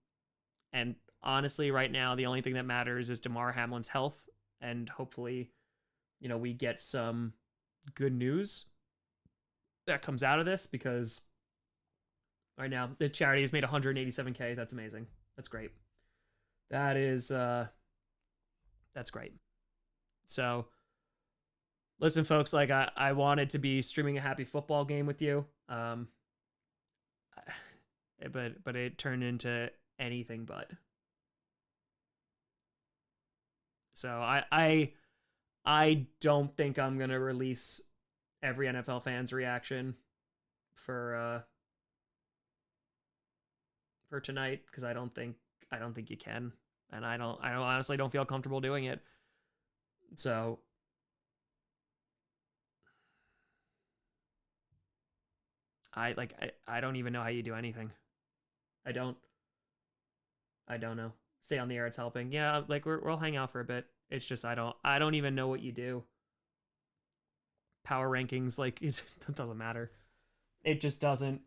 And honestly, right now, the only thing that matters is Damar Hamlin's health. And hopefully, you know, we get some good news that comes out of this, because right now the charity has made 187K. That's amazing. That's great. That is that's great. So listen, folks, like I wanted to be streaming a happy football game with you, but it turned into anything but. So I don't think I'm gonna release every NFL fan's reaction for tonight, because I don't think you can, and I honestly don't feel comfortable doing it. So I don't even know how you do anything. I don't know. stay on the air. It's helping. Yeah, like we'll hang out for a bit. It's just I don't even know what you do. Power rankings, like it doesn't matter. It just doesn't.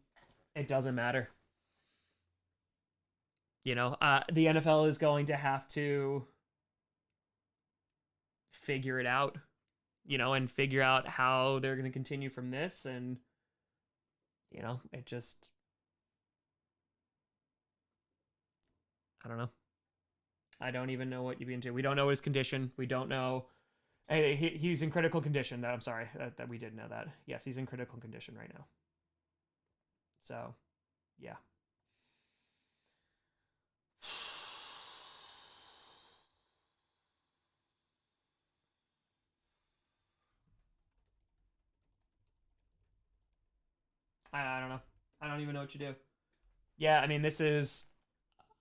It doesn't matter. You know, the NFL is going to have to figure it out, you know, and figure out how they're going to continue from this. And, you know, it just, I don't know. I don't even know what you'd be into. We don't know his condition. We don't know. He's in critical condition. I'm sorry that we did know that. Yes, he's in critical condition right now. So, yeah. I don't know. I don't even know what you do. Yeah, I mean, this is.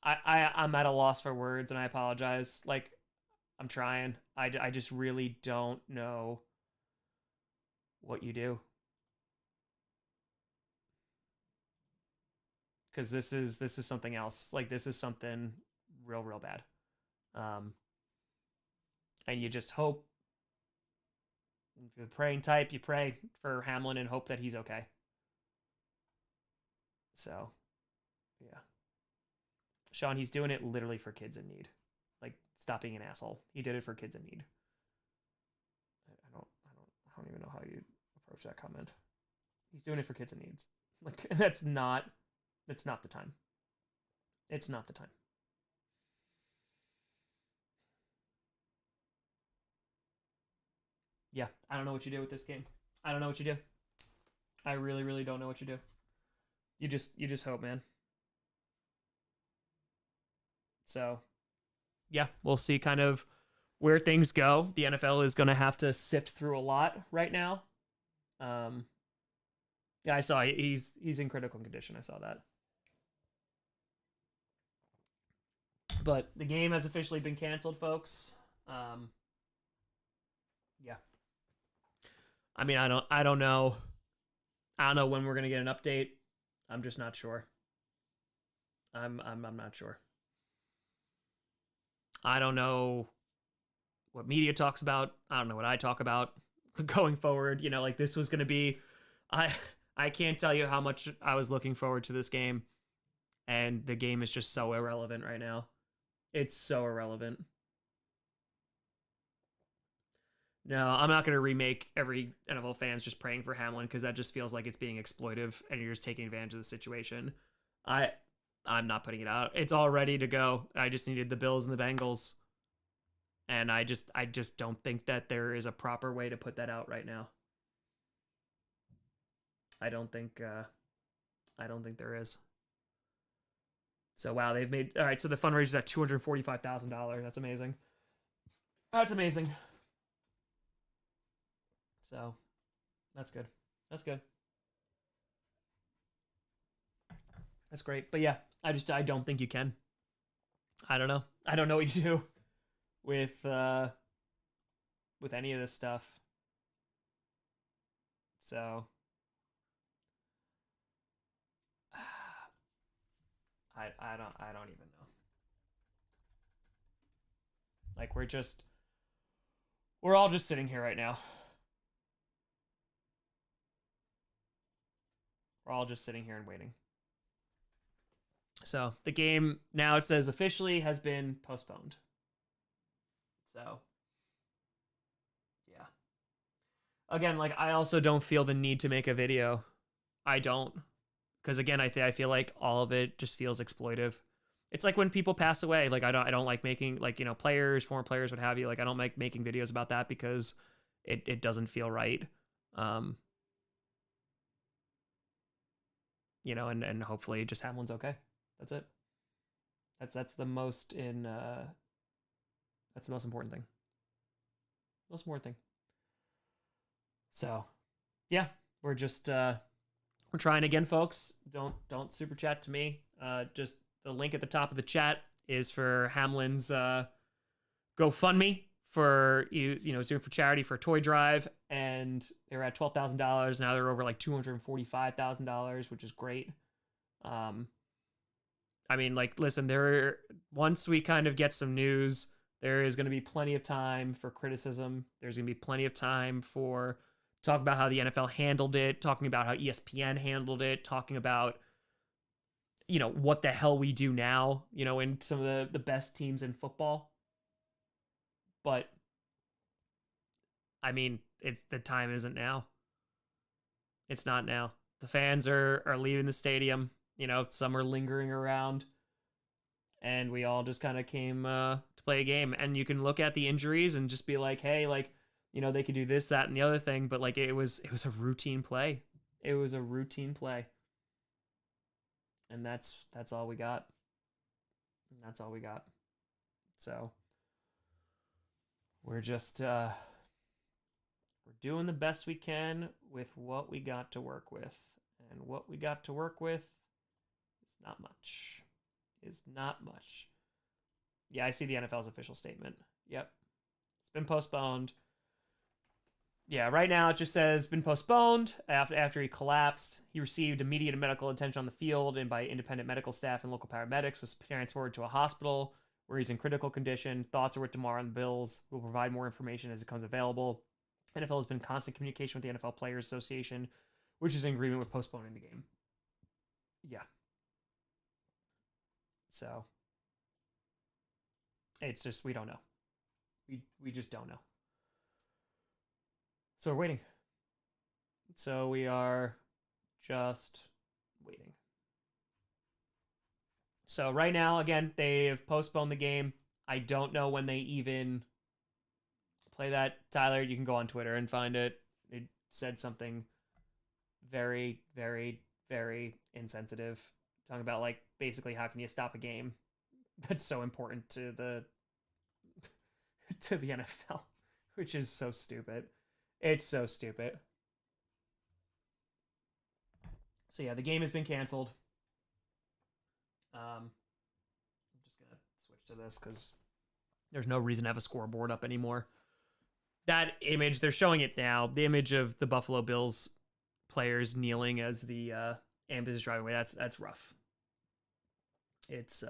I'm at a loss for words, and I apologize. Like, I'm trying. I just really don't know what you do. Because this is something else. Like, this is something real bad. Um, and you just hope. If you're the praying type, you pray for Hamlin and hope that he's okay. So, yeah. Sean, he's doing it literally for kids in need. Like, stop being an asshole. He did it for kids in need. I don't even know how you approach that comment. He's doing it for kids in needs. Like, that's not the time. It's not the time. Yeah, I don't know what you do with this game. I don't know what you do. I really don't know what you do. You just hope, man. So, yeah, we'll see kind of where things go. The NFL is going to have to sift through a lot right now. Yeah, I saw he's in critical condition. I saw that. But the game has officially been canceled, folks. Yeah. I mean, I don't know. I don't know when we're gonna get an update. I'm just not sure. I'm not sure. I don't know what media talks about. I don't know what I talk about going forward. You know, like this was gonna be. I can't tell you how much I was looking forward to this game, and the game is just so irrelevant right now. It's so irrelevant. No, I'm not going to remake every NFL fans just praying for Hamlin because that just feels like it's being exploitive and you're just taking advantage of the situation. I'm not putting it out. It's all ready to go. I just needed the Bills and the Bengals. And I just don't think that there is a proper way to put that out right now. I don't think there is. So wow, they've made all right. So the fundraiser is at $245,000. That's amazing. That's amazing. So that's good. That's good. That's great. But yeah, I don't think you can. I don't know. I don't know what you do with any of this stuff. So I don't even know. Like we're all just sitting here right now. We're all just sitting here and waiting. So the game now, it says officially has been postponed. So yeah. Again, like I also don't feel the need to make a video. I don't. Because again, I feel like all of it just feels exploitive. It's like when people pass away. Like I don't like making, like, you know, players, former players, what have you. Like I don't like making videos about that because it doesn't feel right. You know, and hopefully just Hamlin's okay. That's it. That's the most that's the most important thing. Most important thing. So yeah, we're just we're trying again, folks. Don't super chat to me. Just the link at the top of the chat is for Hamlin's GoFundMe for you know, doing for charity for a toy drive, and they were at $12,000. Now they're over like $245,000, which is great. I mean, like, listen, once we kind of get some news, there is going to be plenty of time for criticism. There's going to be plenty of time for talking about how the NFL handled it, talking about how ESPN handled it, talking about, what the hell we do now, in some of the best teams in football. But I mean, the time isn't now. It's not now. The fans are leaving the stadium. Some are lingering around, and we all just kind of came to play a game. And you can look at the injuries and just be like, hey, like, they could do this, that, and the other thing, but like it was a routine play. It was a routine play, and that's all we got. That's all we got. So we're just we're doing the best we can with what we got to work with, and what we got to work with is not much. Is not much. Yeah, I see the NFL's official statement. Yep, it's been postponed. Yeah, right now it just says been postponed after he collapsed. He received immediate medical attention on the field and by independent medical staff and local paramedics, was transferred to a hospital where he's in critical condition. Thoughts are with Damar on the Bills. We'll provide more information as it comes available. NFL has been in constant communication with the NFL Players Association, which is in agreement with postponing the game. Yeah. So it's just, we don't know. We just don't know. So we're waiting. So we are just waiting. So right now, again, they've postponed the game. I don't know when they even play that. Tyler, you can go on Twitter and find it. It said something very, very, very insensitive. Talking about, like, basically how can you stop a game that's so important to the NFL, which is so stupid. It's so stupid. So yeah, the game has been canceled. I'm just gonna switch to this because there's no reason to have a scoreboard up anymore. That image, they're showing it now. The image of the Buffalo Bills players kneeling as the ambulance is driving away. That's rough. It's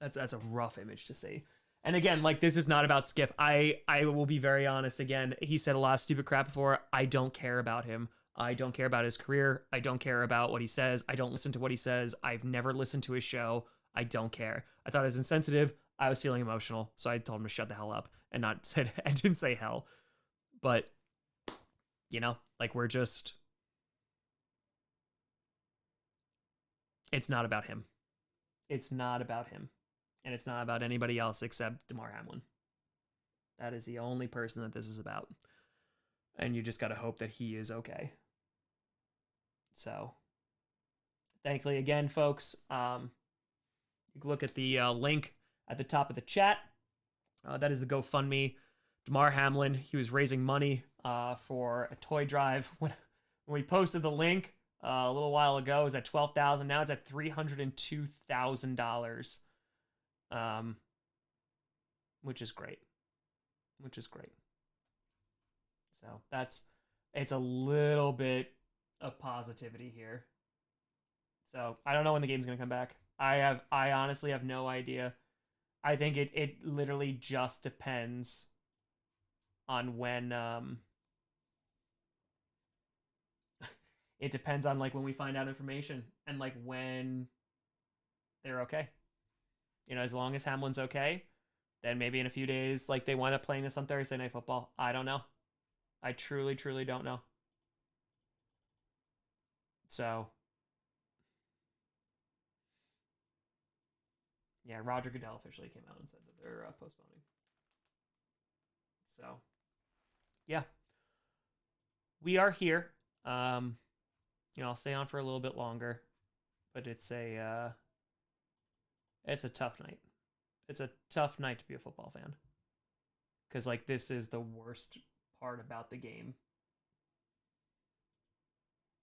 that's a rough image to see. And again, like, this is not about Skip. I will be very honest. Again, he said a lot of stupid crap before. I don't care about him. I don't care about his career. I don't care about what he says. I don't listen to what he says. I've never listened to his show. I don't care. I thought it was insensitive. I was feeling emotional, so I told him to shut the hell up and not said. I didn't say hell, but like, we're just. It's not about him. It's not about him. And it's not about anybody else except Damar Hamlin. That is the only person that this is about. And you just got to hope that he is okay. So, thankfully, again, folks, you can look at the link at the top of the chat. That is the GoFundMe. Damar Hamlin, he was raising money for a toy drive. When we posted the link a little while ago, it was at $12,000. Now it's at $302,000. Which is great. So it's a little bit of positivity here. So I don't know when the game's gonna come back. I honestly have no idea. I think it literally just depends on when it depends on, like, when we find out information and, like, when they're okay. As long as Hamlin's okay, then maybe in a few days, like, they wind up playing this on Thursday Night Football. I don't know. I truly, truly don't know. So, yeah, Roger Goodell officially came out and said that they're postponing. So, yeah. We are here. I'll stay on for a little bit longer, but it's a tough night. It's a tough night to be a football fan. Because, like, this is the worst part about the game.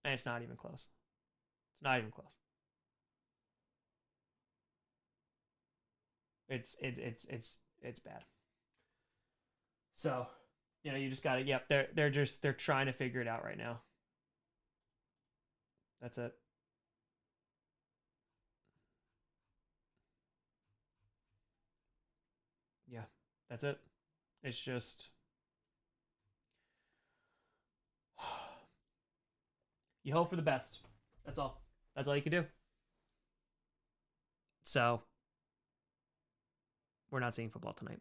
And it's not even close. It's not even close. It's bad. So, you just gotta, yep, they're trying to figure it out right now. That's it. That's it. It's just you hope for the best. That's all. That's all you can do. So we're not seeing football tonight.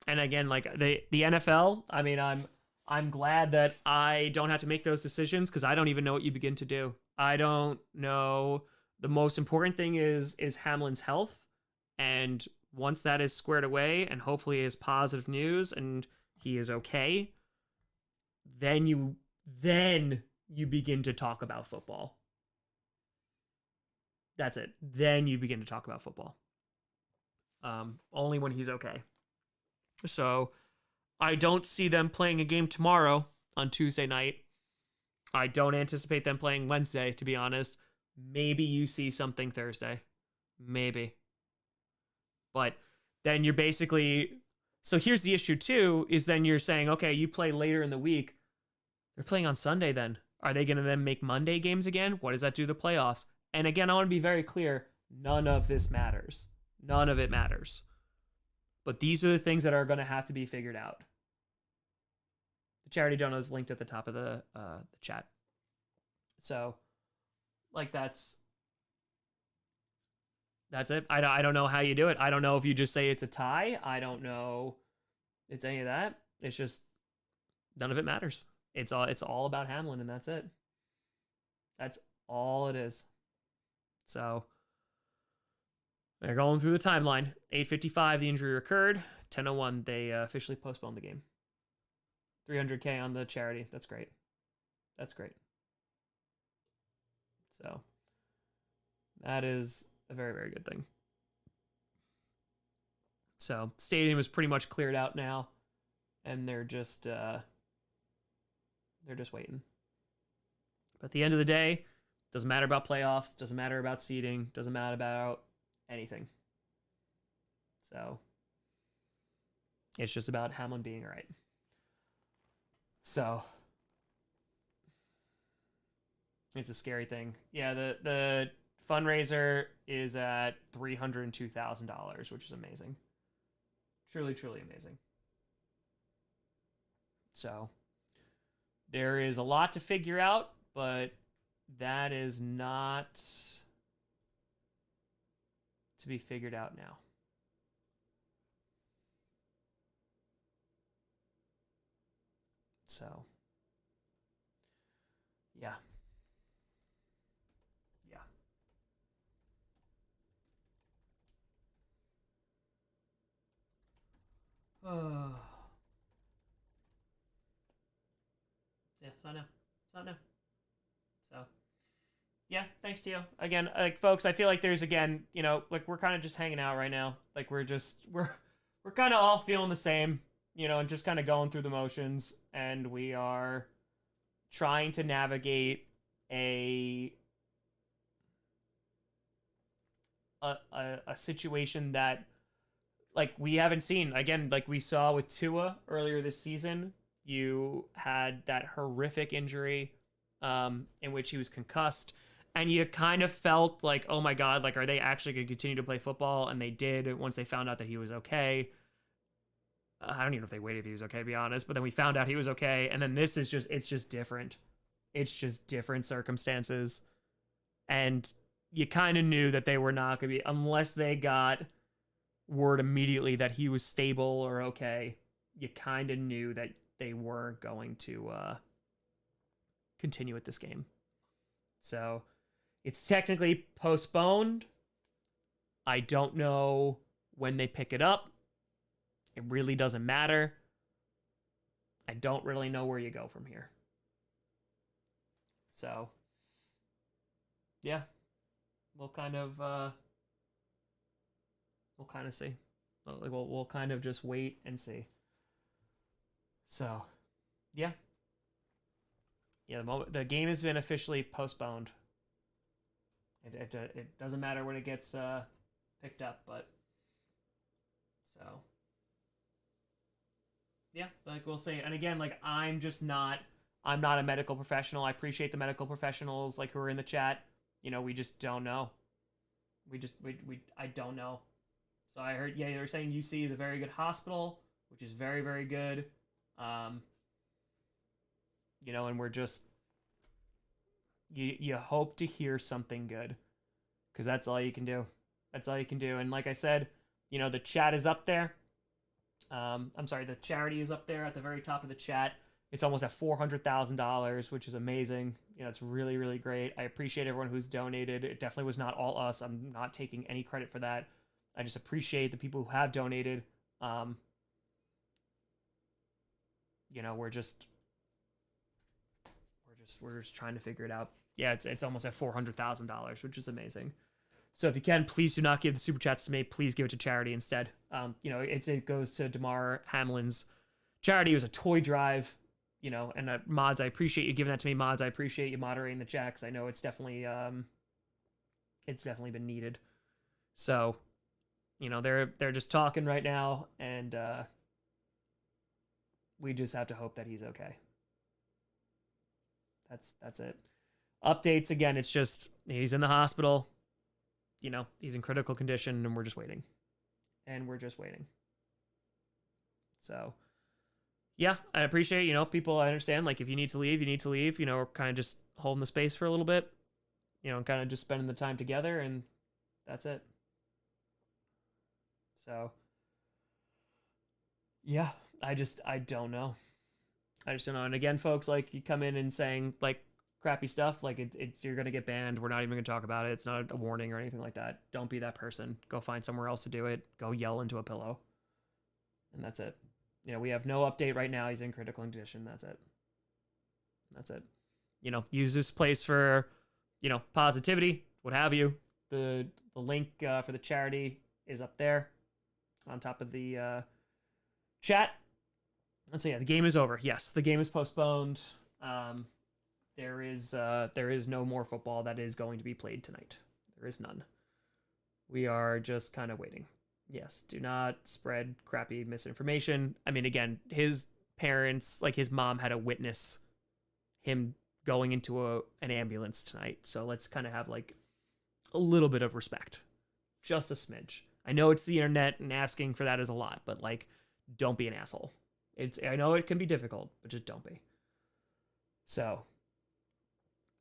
And again, like the NFL, I mean, I'm glad that I don't have to make those decisions because I don't even know what you begin to do. I don't know. The most important thing is Hamlin's health, and once that is squared away, and hopefully is positive news, and he is okay, then you begin to talk about football. That's it. Then you begin to talk about football. Only when he's okay. So I don't see them playing a game tomorrow on Tuesday night. I don't anticipate them playing Wednesday, to be honest. Maybe you see something Thursday. Maybe. But then you're basically... So here's the issue, too, is then you're saying, okay, you play later in the week. They're playing on Sunday then. Are they going to then make Monday games again? What does that do to the playoffs? And again, I want to be very clear. None of this matters. None of it matters. But these are the things that are going to have to be figured out. The charity donut is linked at the top of the chat. So, like, that's it. I don't know how you do it. I don't know if you just say it's a tie. I don't know it's any of that. It's just none of it matters. It's all about Hamlin, and that's it. That's all it is. So they're going through the timeline. 8:55, the injury occurred. 10:01, they officially postponed the game. 300K on the charity. That's great. That's great. So that is a very, very good thing. So stadium is pretty much cleared out now, and they're just waiting. But at the end of the day, doesn't matter about playoffs, doesn't matter about seeding, doesn't matter about anything. So it's just about Hamlin being right. So it's a scary thing. Yeah, the fundraiser is at $302,000, which is amazing. Truly, truly amazing. So there is a lot to figure out, but that is not to be figured out now. So, yeah. Yeah. Yeah, it's not now. It's not now. So, yeah, thanks to you. Again, like, folks, I feel like there's, again, you know, like, we're kind of just hanging out right now. Like, we're kind of all feeling the same, you know, and just kind of going through the motions, and we are trying to navigate a situation that, like, we haven't seen. Again, like we saw with Tua earlier this season, you had that horrific injury in which he was concussed, and you kind of felt like, oh my God, like, are they actually going to continue to play football? And they did once they found out that he was okay. I don't even know if they waited if he was okay, to be honest, but then we found out he was okay, and then this is just, it's just different. It's just different circumstances, and you kind of knew that they were not going to be, unless they got word immediately that he was stable or okay, you kind of knew that they weren't going to continue with this game. So it's technically postponed. I don't know when they pick it up. It really doesn't matter. I don't really know where you go from here. So, yeah, we'll kind of see. We'll kind of just wait and see. So, yeah. Yeah, the game has been officially postponed. It doesn't matter when it gets picked up, but so yeah, like, we'll see. And again, like, I'm not a medical professional. I appreciate the medical professionals, like, who are in the chat. You know, we just don't know. I don't know. So I heard, yeah, they were saying UC is a very good hospital, which is very, very good. Um, and we're just you hope to hear something good, because that's all you can do. That's all you can do. And like I said, the chat is up there. I'm sorry, the charity is up there at the very top of the chat. It's almost at $400,000, which is amazing. It's really, really great. I appreciate everyone who's donated. It definitely was not all us. I'm not taking any credit for that. I just appreciate the people who have donated. We're just trying to figure it out. Yeah, it's almost at $400,000, which is amazing. So if you can, please do not give the super chats to me. Please give it to charity instead. It goes to Damar Hamlin's charity. It was a toy drive. And Mods, I appreciate you giving that to me. Mods, I appreciate you moderating the chat, because I know it's definitely been needed. So, they're just talking right now, and we just have to hope that he's okay. That's it. Updates again. It's just he's in the hospital. He's in critical condition, and we're just waiting. So, yeah, I appreciate, people. I understand, like, if you need to leave, you need to leave. We're kind of just holding the space for a little bit, and kind of just spending the time together, and that's it. So, yeah, I don't know. I just don't know. And again, folks, like, you come in and saying, like, crappy stuff, like, it's you're going to get banned. We're not even going to talk about it. It's not a warning or anything like that. Don't be that person. Go find somewhere else to do it. Go yell into a pillow. And that's it. We have no update right now. He's in critical condition. That's it. Use this place for, positivity, what have you. The link for the charity is up there on top of the chat. And so yeah, the game is over. Yes, the game is postponed. There is no more football that is going to be played tonight. There is none. We are just kind of waiting. Yes, do not spread crappy misinformation. I mean, again, his parents, like his mom, had to witness him going into an ambulance tonight. So let's kind of have like a little bit of respect. Just a smidge. I know it's the internet and asking for that is a lot, but like, don't be an asshole. I know it can be difficult, but just don't be. So,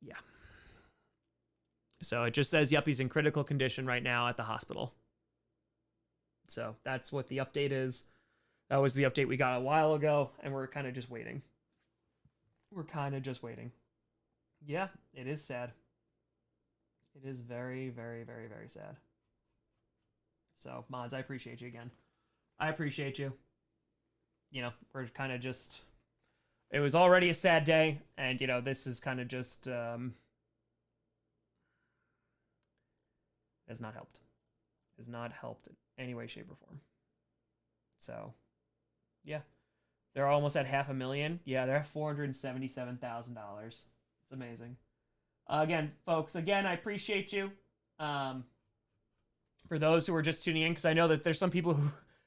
yeah. So it just says, yep, he's in critical condition right now at the hospital. So that's what the update is. That was the update we got a while ago, and we're kind of just waiting. Yeah, it is sad. It is very, very, very, very sad. So, Mods, I appreciate you again. I appreciate you. We're kind of just... It was already a sad day, and, this is kind of just... has not helped. Has not helped in any way, shape, or form. So, yeah. They're almost at 500,000. Yeah, they're at $477,000. It's amazing. Again, folks, I appreciate you. For those who are just tuning in, because I know that there's some people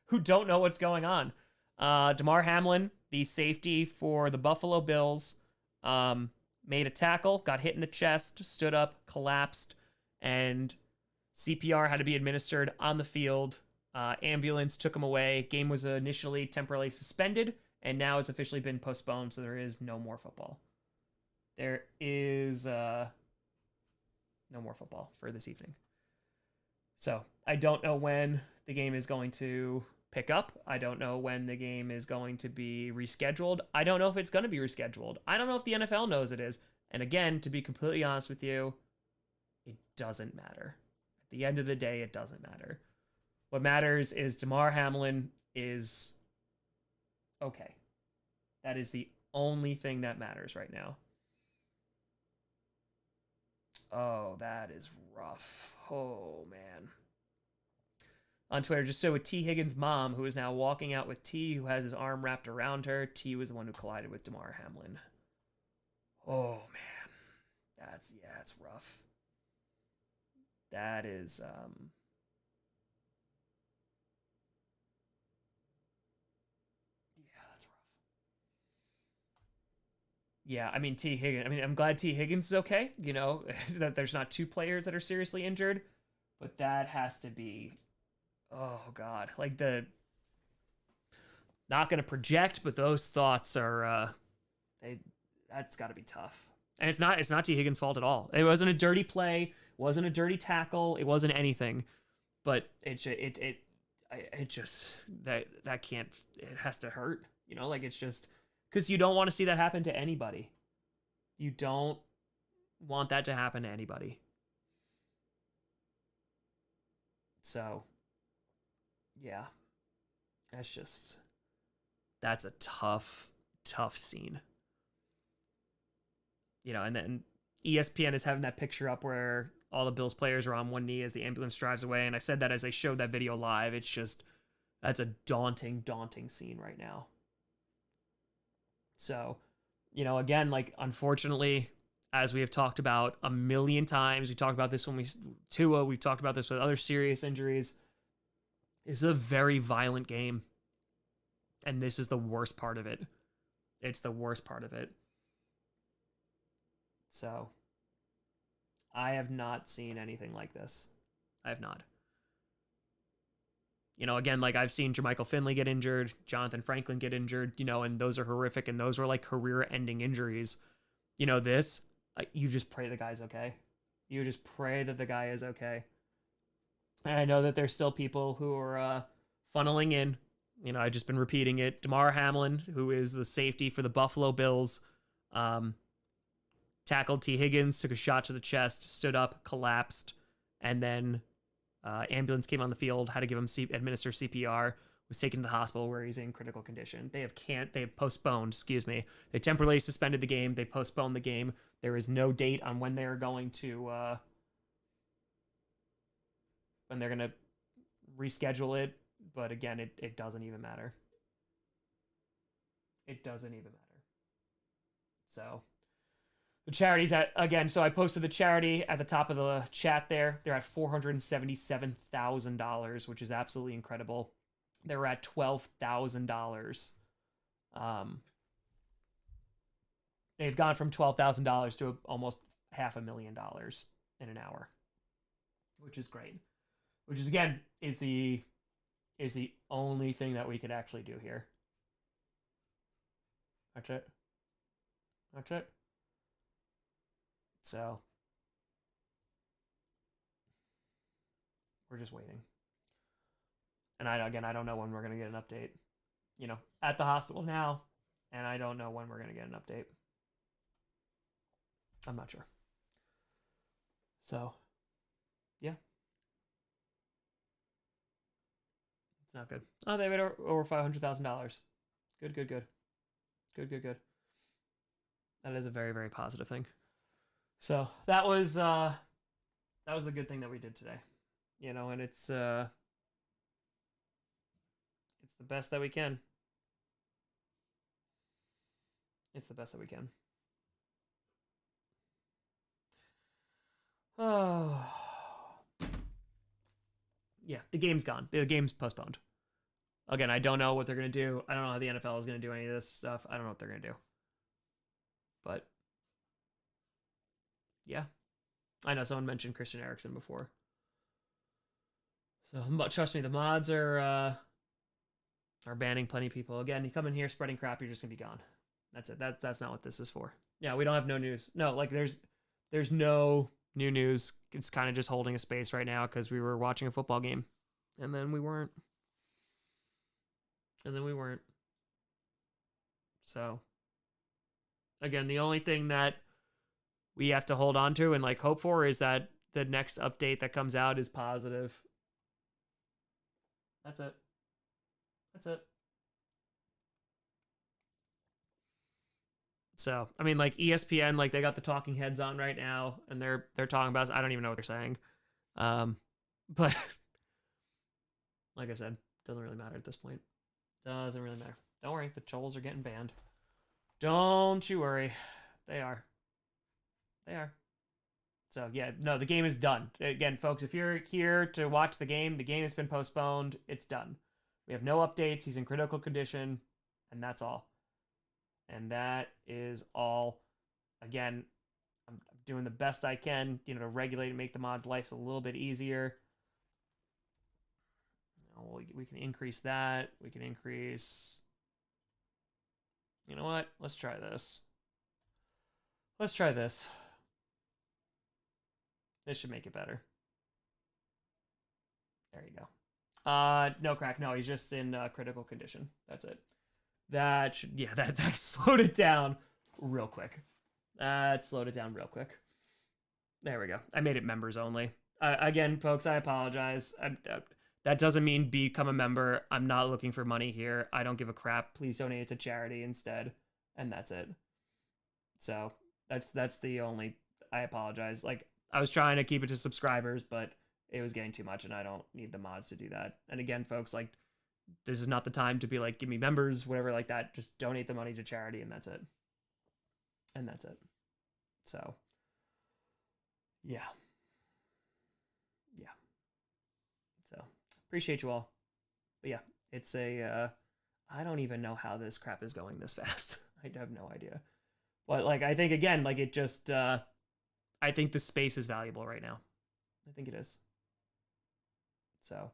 who don't know what's going on. Damar Hamlin, the safety for the Buffalo Bills, made a tackle, got hit in the chest, stood up, collapsed, and CPR had to be administered on the field. Ambulance took him away. Game was initially temporarily suspended, and now it's officially been postponed, so there is no more football. There is no more football for this evening. So I don't know when the game is going to pick up. I don't know when the game is going to be rescheduled. I don't know if it's going to be rescheduled. I don't know if the NFL knows it is. And again, to be completely honest with you, it doesn't matter. At the end of the day, it doesn't matter. What matters is Damar Hamlin is okay. That is the only thing that matters right now. Oh, that is rough. Oh, man. On Twitter, just so with T. Higgins' mom, who is now walking out with T, who has his arm wrapped around her. T was the one who collided with Damar Hamlin. Oh, man. It's rough. That is, that's rough. Yeah, I mean, T. Higgins, I'm glad T. Higgins is okay, that there's not two players that are seriously injured, but that has to be, oh god, like the not going to project, but those thoughts are that's got to be tough. And it's not T Higgins' fault at all. It wasn't a dirty play, wasn't a dirty tackle, it wasn't anything. But it just that can't, it has to hurt, you know, like it's just because you don't want to see that happen to anybody. You don't want that to happen to anybody. So yeah, that's a tough scene. You know, and then ESPN is having that picture up where all the Bills players are on one knee as the ambulance drives away. And I said that as they showed that video live. It's just, that's a daunting scene right now. So, you know, again, like, unfortunately, as we have talked about a million times, we talked about this when Tua, we've talked about this with other serious injuries. This is a very violent game. And this is the worst part of it. It's the worst part of it. So, I have not seen anything like this. I have not. You know, again, like I've seen Jermichael Finley get injured, Jonathan Franklin get injured, you know, and those are horrific, and those were like career-ending injuries. You know, this, you just pray the guy's okay. You just pray that the guy is okay. And I know that there's still people who are funneling in. You know, I've just been repeating it. Damar Hamlin, who is the safety for the Buffalo Bills, tackled T. Higgins, took a shot to the chest, stood up, collapsed, and then ambulance came on the field, had to give him administer CPR, was taken to the hospital where he's in critical condition. They have postponed, they temporarily suspended the game. They postponed the game. There is no date on when they are going to reschedule it. But again, it doesn't even matter. It doesn't even matter. So the charity's at, again, so I posted the charity at the top of the chat there. They're at $477,000, which is absolutely incredible. They were at $12,000. They've gone from $12,000 to almost $500,000 in an hour, which is great. Which is, again, is the only thing that we could actually do here. That's it. That's it. So we're just waiting. And I don't know when we're going to get an update. You know, at the hospital now, and I don't know when we're going to get an update. I'm not sure. So, yeah. It's not good. Oh, they made over $500,000. Good. That is a very, very positive thing. So that was a good thing that we did today, you know, and it's the best that we can. It's the best that we can. Oh, yeah, the game's gone. The game's postponed. Again, I don't know what they're gonna do. I don't know how the NFL is gonna do any of this stuff. I don't know what they're gonna do. But yeah, I know someone mentioned Christian Eriksen before. So, but trust me, the mods are banning plenty of people. Again, you come in here spreading crap, you're just gonna be gone. That's it. That's not what this is for. Yeah, we don't have no news. No, like there's no new news. It's kind of just holding a space right now because we were watching a football game, and then we weren't. So, again, the only thing that we have to hold on to and like hope for is that the next update that comes out is positive. That's it. So, I mean, like ESPN, like they got the talking heads on right now, and they're talking about. I don't even know what they're saying, but like I said, doesn't really matter at this point. Doesn't really matter. Don't worry, the trolls are getting banned. Don't you worry, they are. So yeah, no, the game is done. Again, folks, if you're here to watch the game has been postponed. It's done. We have no updates. He's in critical condition, and that's all. And that is all. Again, I'm doing the best I can, you know, to regulate and make the mods' lives a little bit easier. We can increase that. We can increase. You know what? Let's try this. Let's try this. This should make it better. There you go. No crack. No, he's just in critical condition. That's it. That should, yeah, that slowed it down real quick. That slowed it down real quick. There we go. I made it members only. Again, folks, I apologize. That doesn't mean become a member. I'm not looking for money here. I don't give a crap. Please donate it to charity instead. And that's it. So that's the only, I apologize. Like, I was trying to keep it to subscribers, but it was getting too much and I don't need the mods to do that. And again, folks, like, this is not the time to be like, give me members, whatever like that. Just donate the money to charity and that's it. And that's it. So, yeah. Yeah. So, appreciate you all. But yeah, it's a, I don't even know how this crap is going this fast. I have no idea. But like, I think again, like it just, I think the space is valuable right now. I think it is. So,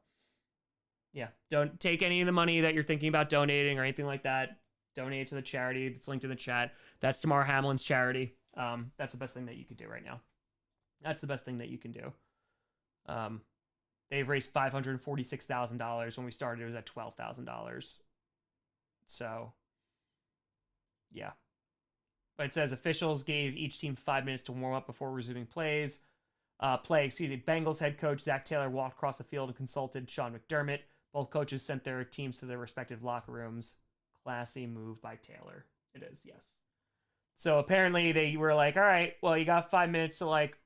yeah, don't take any of the money that you're thinking about donating or anything like that. Donate to the charity that's linked in the chat. That's Damar Hamlin's charity. That's the best thing that you can do right now. That's the best thing that you can do. They've raised $546,000. When we started, it was at $12,000. So, yeah. But it says officials gave each team 5 minutes to warm up before resuming play. Bengals head coach Zac Taylor walked across the field and consulted Sean McDermott. Both coaches sent their teams to their respective locker rooms. Classy move by Taylor. It is, yes. So apparently they were like, all right, well, you got 5 minutes to like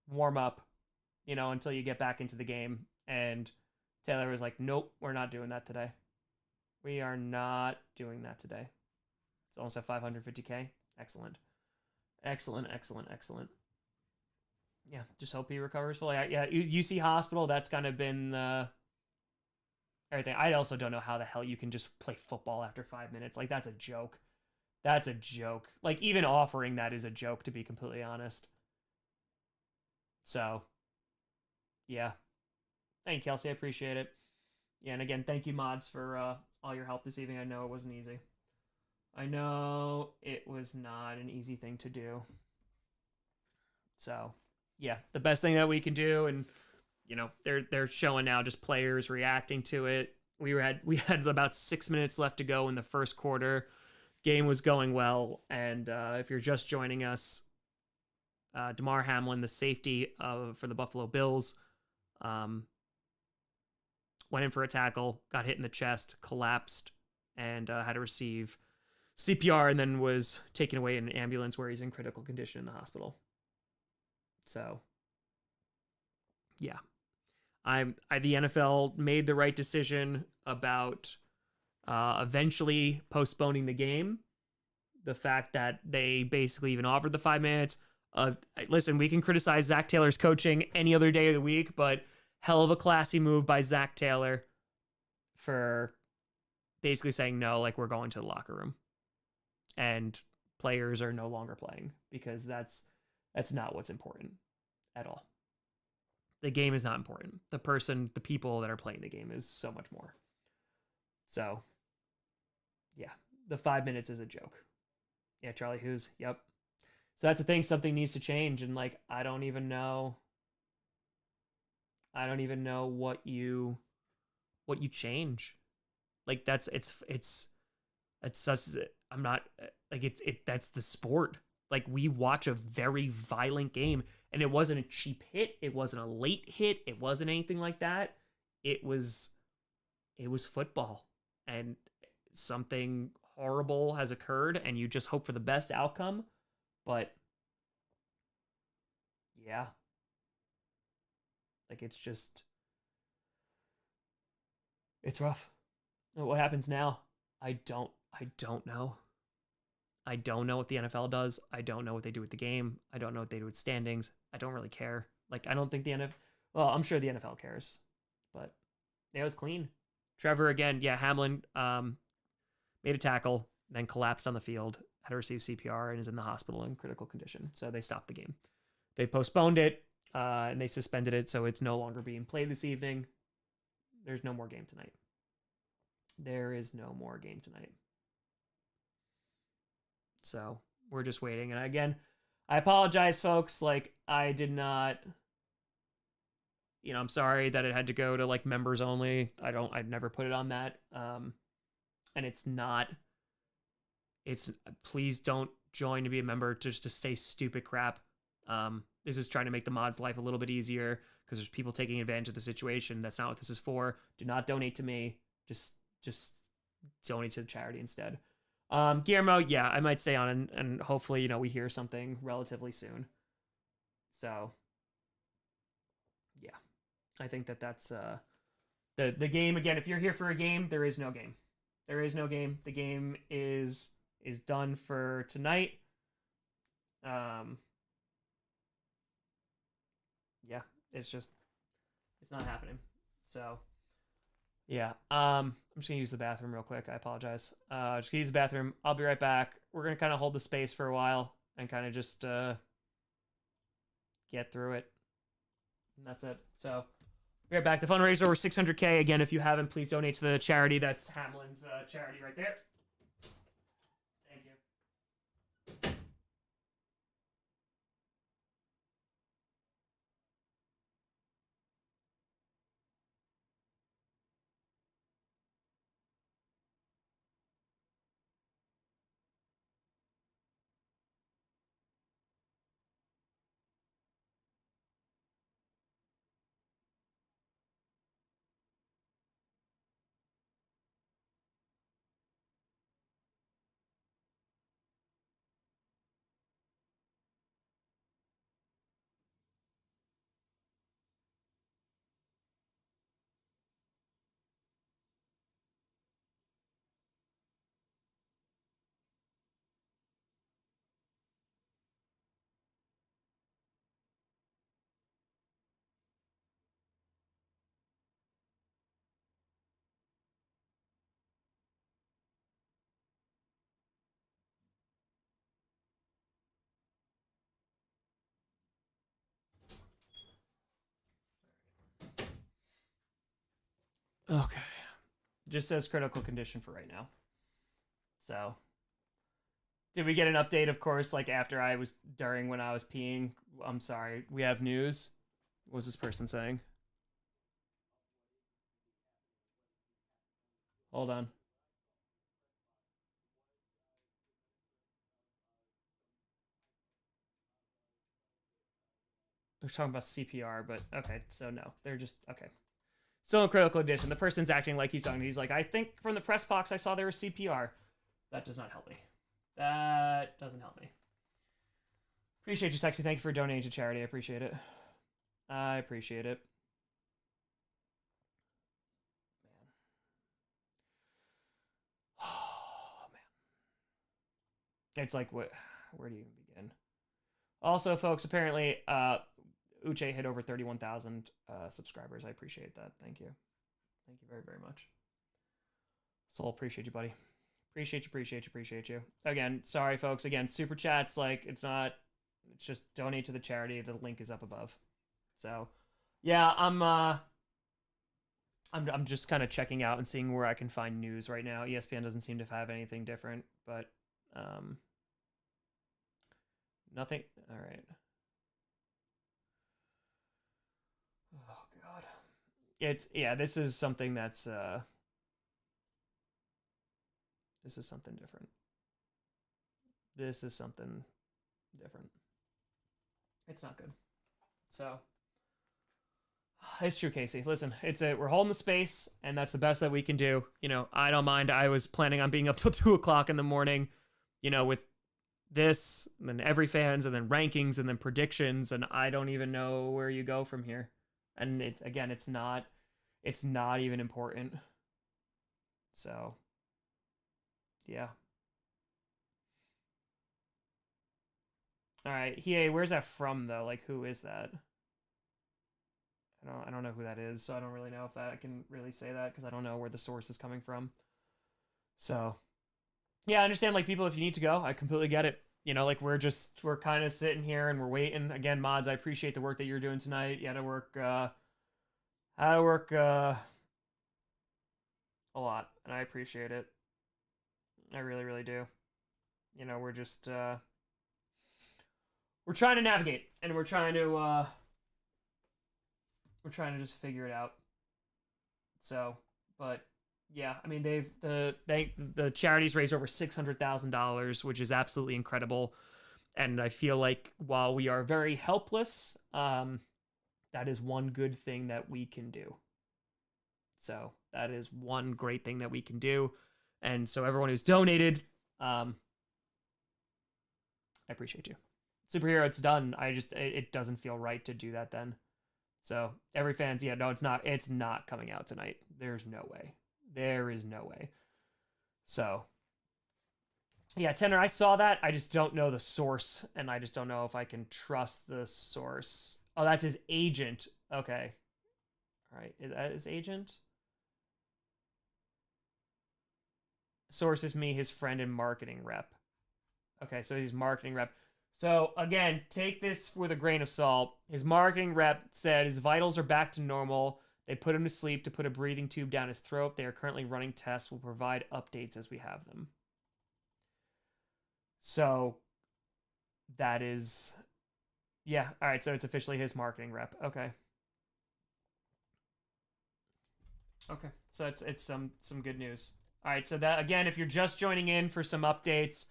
warm up, you know, until you get back into the game. And Taylor was like, nope, we're not doing that today. We are not doing that today. It's almost at 550K. Excellent. Excellent, excellent, excellent. Yeah, just hope he recovers fully. Yeah, UC Hospital, that's kind of been everything. I also don't know how the hell you can just play football after 5 minutes. Like, that's a joke. That's a joke. Like, even offering that is a joke, to be completely honest. So, yeah. Thank you, Kelsey. I appreciate it. Yeah, and again, thank you, mods, for all your help this evening. I know it wasn't easy. I know it was not an easy thing to do. So, yeah, the best thing that we can do, and you know, they're showing now just players reacting to it. We had about 6 minutes left to go in the first quarter. Game was going well, and if you're just joining us, Damar Hamlin, the safety for the Buffalo Bills, went in for a tackle, got hit in the chest, collapsed, and had to receive CPR, and then was taken away in an ambulance where he's in critical condition in the hospital. So, yeah. The NFL made the right decision about eventually postponing the game. The fact that they basically even offered the 5 minutes. Listen, we can criticize Zac Taylor's coaching any other day of the week, but hell of a classy move by Zac Taylor for basically saying no, like we're going to the locker room. And players are no longer playing because that's not what's important at all. The game is not important. The people that are playing the game is so much more. So, yeah, the 5 minutes is a joke. Yeah, Charlie Hughes, yep. So that's the thing, something needs to change, and like I don't even know what you change. Like that's such I'm not like that's the sport. Like we watch a very violent game, and it wasn't a cheap hit, it wasn't a late hit, it wasn't anything like that. It was football, and something horrible has occurred, and you just hope for the best outcome. But yeah, like it's rough. What happens now? I don't know. I don't know what the NFL does. I don't know what they do with the game. I don't know what they do with standings. I don't really care. Like, I don't think the NFL... Well, I'm sure the NFL cares. But it was clean. Trevor, again, yeah, Hamlin made a tackle, then collapsed on the field, had to receive CPR, and is in the hospital in critical condition. So they stopped the game. They postponed it, and they suspended it, so it's no longer being played this evening. There's no more game tonight. There is no more game tonight. So we're just waiting. And again, I apologize, folks. Like, I did not, you know, I'm sorry that it had to go to like members only. I'd never put it on that. And it's not, please don't join to be a member just to stay stupid crap. This is trying to make the mods' life a little bit easier because there's people taking advantage of the situation. That's not what this is for. Do not donate to me. Just donate to the charity instead. Guillermo, yeah, I might stay on and hopefully, you know, we hear something relatively soon. So, yeah, I think that's the game. Again, if you're here for a game, there is no game. There is no game. The game is done for tonight. Yeah, it's not happening. So, yeah. I'm just gonna use the bathroom real quick. I apologize. Just gonna use the bathroom. I'll be right back. We're gonna kind of hold the space for a while and kind of just get through it. And that's it. So, be right back. The fundraiser over 600K. Again, if you haven't, please donate to the charity. That's Hamlin's charity right there. Thank you. Okay. Just says critical condition for right now. So, did we get an update? Of course, like during when I was peeing. I'm sorry. We have news. What was this person saying? Hold on. We're talking about CPR, but okay. So no, they're just okay. Still in critical condition. The person's acting like he's talking. He's like, I think from the press box I saw there was CPR. That does not help me. That doesn't help me. Appreciate you, Sexy. Thank you for donating to charity. I appreciate it. I appreciate it. Man. Oh, man. It's like, where do you even begin? Also, folks, apparently, Uche hit over 31,000 subscribers. I appreciate that. Thank you. Thank you very, very much. Soul, appreciate you, buddy. Appreciate you. Again, sorry, folks. Again, super chats, like, it's just donate to the charity. The link is up above. So, yeah, I'm just kind of checking out and seeing where I can find news right now. ESPN doesn't seem to have anything different, but nothing. All right. Oh God. This is something that's this is something different. This is something different. It's not good. So it's true, Casey. Listen, we're holding the space, and that's the best that we can do. You know, I don't mind. I was planning on being up till 2:00 in the morning, you know, with this, and then every fans, and then rankings, and then predictions, and I don't even know where you go from here. And it's not even important. So, yeah. All right, Hiei, where's that from though? Like, who is that? I don't know who that is, so I don't really know if I can really say that because I don't know where the source is coming from. So, yeah, I understand. Like, people, if you need to go, I completely get it. You know, like, we're kind of sitting here and we're waiting. Again, mods, I appreciate the work that you're doing tonight. You had to work a lot, and I appreciate it. I really, really do. You know, we're just we're trying to navigate, and we're trying to just figure it out. So, but yeah, I mean, the charities raised over $600,000, which is absolutely incredible. And I feel like while we are very helpless, that is one good thing that we can do. So that is one great thing that we can do. And so everyone who's donated, I appreciate you. Superhero, it's done. It doesn't feel right to do that then. So every fan's, yeah, no, it's not coming out tonight. There's no way. There is no way. So yeah, Tenor, I saw that. I just don't know the source, and I just don't know if I can trust the source. Oh, that's his agent. Okay. All right, is that his agent? Source is me, his friend and marketing rep. Okay, so he's marketing rep. So again, take this with a grain of salt. His marketing rep said his vitals are back to normal. They put him to sleep to put a breathing tube down his throat. They are currently running tests. We'll provide updates as we have them. So that is, yeah. All right, so it's officially his marketing rep. Okay. Okay, so it's some good news. All right, so that again, if you're just joining in for some updates,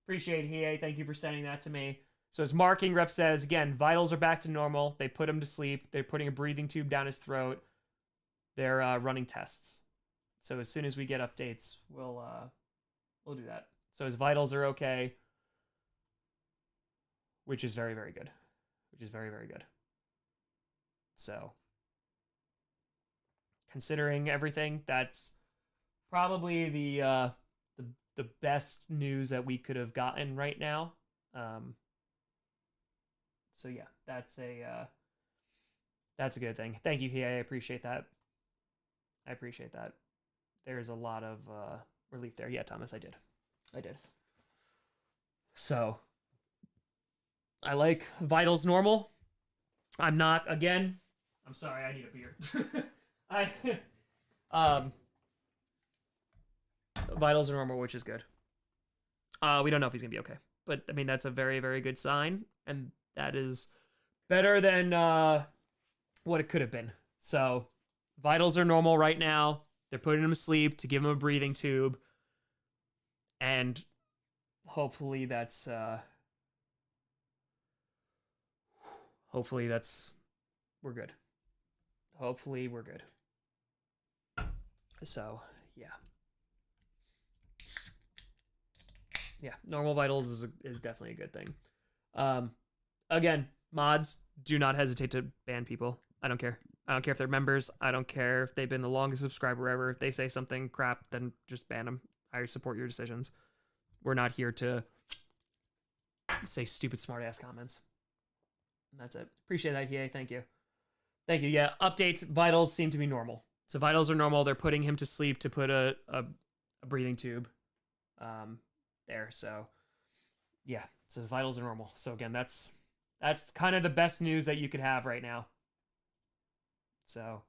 appreciate it, Hiei. Thank you for sending that to me. So his marketing rep says again, vitals are back to normal. They put him to sleep. They're putting a breathing tube down his throat. They're running tests. So as soon as we get updates, we'll do that. So his vitals are okay, which is very, very good. Which is very, very good. So considering everything, that's probably the best news that we could have gotten right now. So yeah, that's a good thing. Thank you, Hiei. I appreciate that. I appreciate that. There's a lot of relief there. Yeah, Thomas, I did. So I like vitals normal. I'm not, again, I'm sorry, I need a beer. Vitals are normal, which is good. We don't know if he's gonna be okay, but I mean that's a very, very good sign, and that is better than what it could have been. So vitals are normal right now. They're putting him to sleep to give him a breathing tube, and hopefully that's we're good. Hopefully we're good. So yeah, normal vitals is definitely a good thing. Again, mods, do not hesitate to ban people. I don't care. I don't care if they're members. I don't care if they've been the longest subscriber ever. If they say something crap, then just ban them. I support your decisions. We're not here to say stupid smart-ass comments. That's it. Appreciate that, Hiei. Thank you. Thank you. Yeah, updates. Vitals seem to be normal. So vitals are normal. They're putting him to sleep to put a breathing tube there. So yeah, it says vitals are normal. So again, that's kind of the best news that you could have right now. So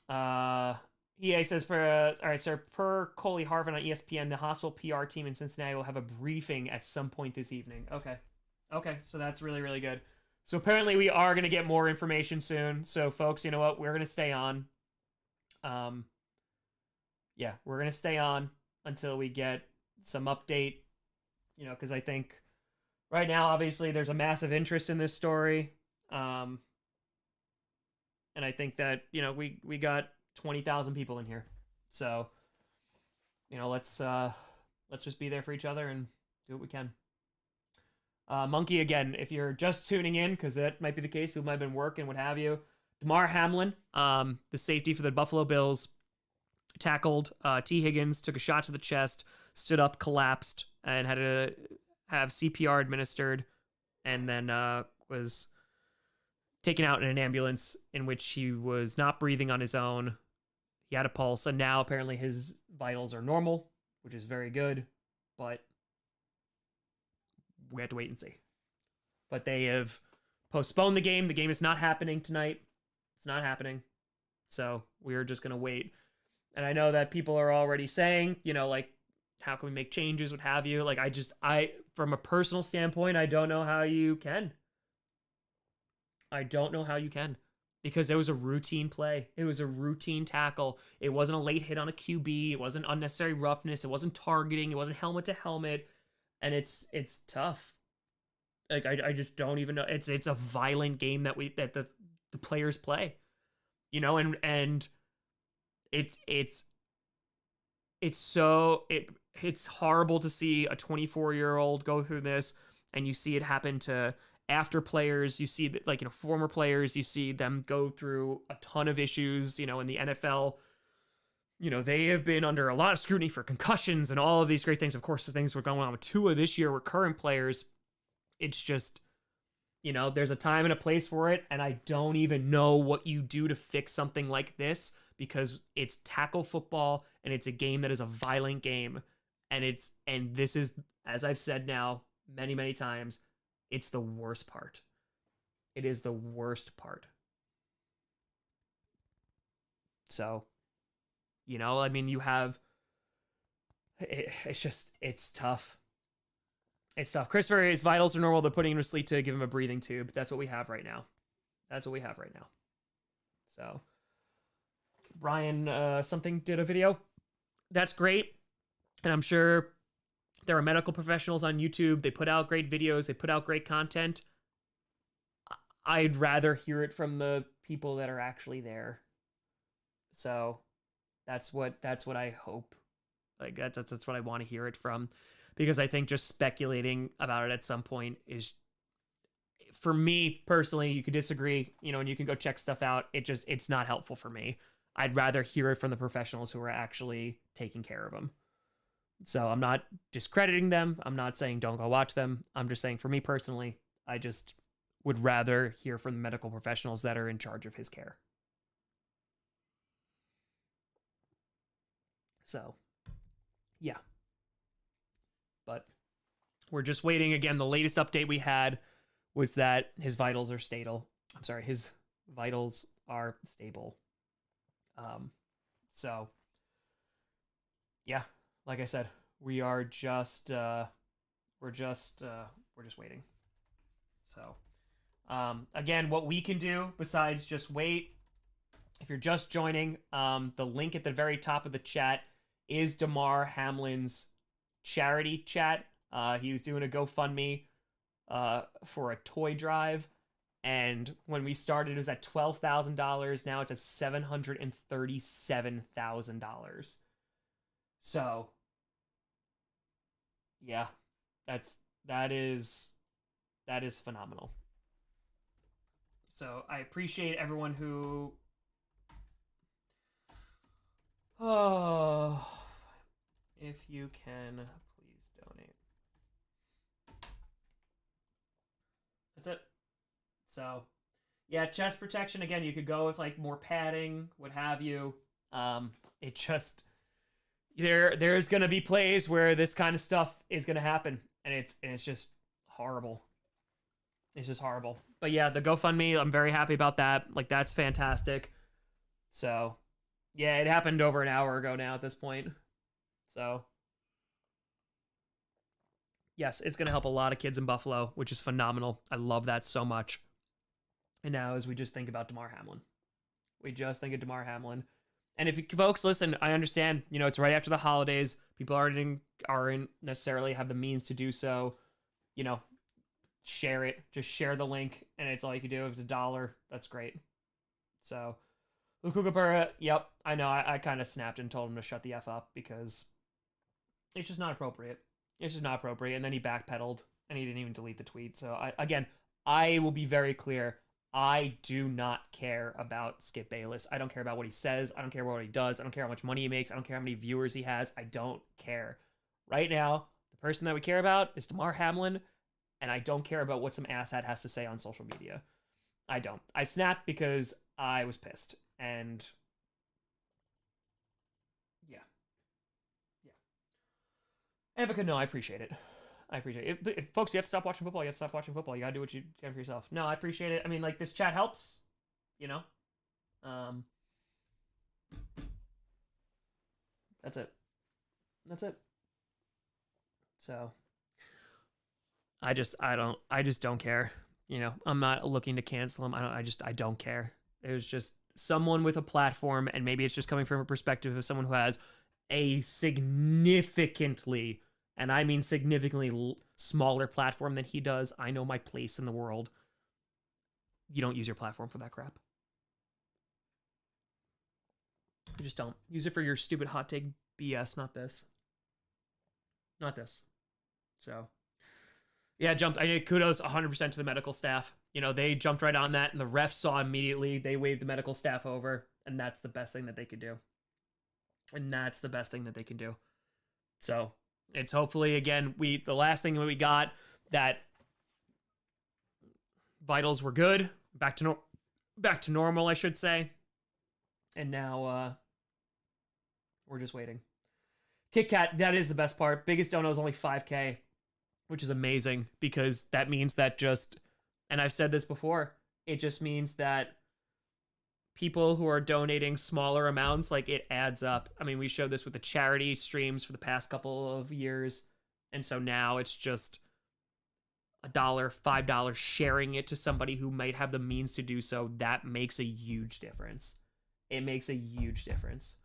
yeah. EA says all right, sir, per Coley Harvin on ESPN, the hospital PR team in Cincinnati will have a briefing at some point this evening. Okay, so that's really, really good. So apparently we are going to get more information soon. So folks, you know what? We're going to stay on. Yeah, we're going to stay on until we get some update, you know, because I think right now, obviously, there's a massive interest in this story. And I think that, you know, we got 20,000 people in here. So, you know, let's just be there for each other and do what we can. Monkey, again, if you're just tuning in, because that might be the case, people might have been working, what have you. Damar Hamlin, the safety for the Buffalo Bills, tackled T. Higgins, took a shot to the chest, stood up, collapsed, and had to have CPR administered, and then was taken out in an ambulance in which he was not breathing on his own. He had a pulse, and now apparently his vitals are normal, which is very good, but we have to wait and see. But they have postponed the game. The game is not happening tonight. It's not happening. So we're just gonna wait. And I know that people are already saying, like, how can we make changes, what have you? Like, I from a personal standpoint, I don't know how you can. I don't know how you can. Because it was a routine play. It was a routine tackle. It wasn't a late hit on a QB. It wasn't unnecessary roughness. It wasn't targeting. It wasn't helmet to helmet. And it's tough. Like I just don't even know. It's a violent game that the players play. And it's horrible to see a 24-year-old go through this, and you see it happen to after players. You see that, like, former players, you see them go through a ton of issues, in the NFL. They have been under a lot of scrutiny for concussions and all of these great things. Of course, the things were going on with Tua this year were current players. It's just, there's a time and a place for it, and I don't even know what you do to fix something like this, because it's tackle football and it's a game that is a violent game, and this is, as I've said now many, many times, it's the worst part. It is the worst part. So, I mean, you have it's tough. It's tough. Christopher, his vitals are normal. They're putting him to sleep to give him a breathing tube. That's what we have right now. So, Brian, something did a video. That's great. And I'm sure there are medical professionals on YouTube. They put out great videos. They put out great content. I'd rather hear it from the people that are actually there. So that's what I hope. Like, that's what I want to hear it from. Because I think just speculating about it at some point is, for me personally, you could disagree, and you can go check stuff out. It's not helpful for me. I'd rather hear it from the professionals who are actually taking care of them. So I'm not discrediting them. I'm not saying don't go watch them. I'm just saying, for me personally, I just would rather hear from the medical professionals that are in charge of his care. So, yeah. But we're just waiting. Again, the latest update we had was that his vitals are stable. I'm sorry, his vitals are stable. So, yeah, like I said, we are just we're just waiting. So, again, what we can do besides just wait, if you're just joining, the link at the very top of the chat is Damar Hamlin's charity chat. He was doing a GoFundMe for a toy drive, and when we started, it was at $12,000. Now it's at $737,000. So, yeah, that is phenomenal. So I appreciate everyone who. Oh, if you can, please donate. That's it. So, yeah, chest protection, again, you could go with, like, more padding, what have you. It just, there's gonna be plays where this kind of stuff is gonna happen, and it's just horrible. It's just horrible. But yeah, the GoFundMe, I'm very happy about that. Like, that's fantastic. So, yeah, it happened over an hour ago now at this point. So, yes, it's going to help a lot of kids in Buffalo, which is phenomenal. I love that so much. And now, as we just think about Damar Hamlin, we just think of Damar Hamlin. And if you folks listen, I understand, it's right after the holidays. People aren't necessarily have the means to do so. Share it. Just share the link, and it's all you can do. If it's $1, that's great. So, Lukugabura, yep, I know. I kind of snapped and told him to shut the F up, because it's just not appropriate. It's just not appropriate. And then he backpedaled, and he didn't even delete the tweet. So, I will be very clear. I do not care about Skip Bayless. I don't care about what he says. I don't care what he does. I don't care how much money he makes. I don't care how many viewers he has. I don't care. Right now, the person that we care about is Damar Hamlin, and I don't care about what some asshat has to say on social media. I don't. I snapped because I was pissed. And yeah. Abica, no, I appreciate it. But folks, you have to stop watching football. You gotta do what you can for yourself. No, I appreciate it. I mean, like, this chat helps, That's it. That's it. So I just don't care. You know, I'm not looking to cancel him. I don't care. There's just someone with a platform, and maybe it's just coming from a perspective of someone who has a significantly, and I mean significantly smaller platform than he does. I know my place in the world. You don't use your platform for that crap. You just don't. Use it for your stupid hot take BS, not this. Not this. So, yeah, jumped. I need kudos 100% to the medical staff. You know, they jumped right on that, and the refs saw immediately. They waved the medical staff over, and that's the best thing that they could do. And that's the best thing that they can do. So, it's hopefully, again, the last thing that we got, that vitals were good. Back to normal, I should say. And now, we're just waiting. Kit Kat, that is the best part. Biggest dono is only 5K, which is amazing, because that means that just, and I've said this before, it just means that people who are donating smaller amounts, like, it adds up. I mean, we showed this with the charity streams for the past couple of years, and so now it's just $1, $5, sharing it to somebody who might have the means to do so. That makes a huge difference. It makes a huge difference.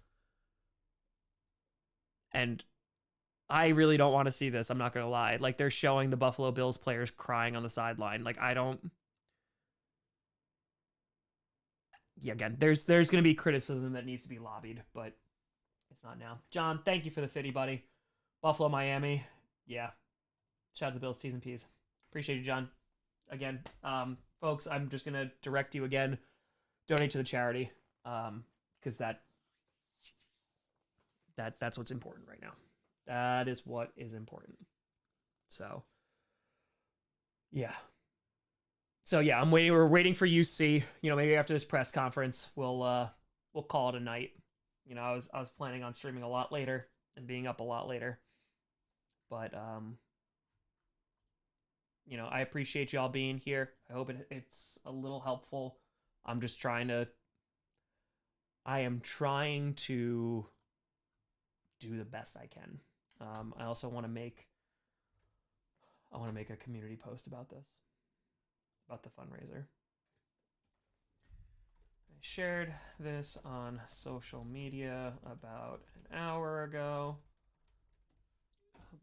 And I really don't want to see this. I'm not going to lie. Like, they're showing the Buffalo Bills players crying on the sideline. Like, I don't. Yeah, again, there's going to be criticism that needs to be lobbied, but it's not now. John, thank you for the 50, buddy. Buffalo, Miami. Yeah. Shout out to the Bills, T's and P's. Appreciate you, John. Again, folks, I'm just going to direct you again. Donate to the charity, because that's what's important right now. That is what is important. So, yeah. So yeah, we're waiting for UC. You know, maybe after this press conference, we'll call it a night. You know, I was planning on streaming a lot later and being up a lot later. But you know, I appreciate y'all being here. I hope it's a little helpful. I am trying to do the best I can. I also want to make a community post about this, about the fundraiser. I shared this on social media about an hour ago,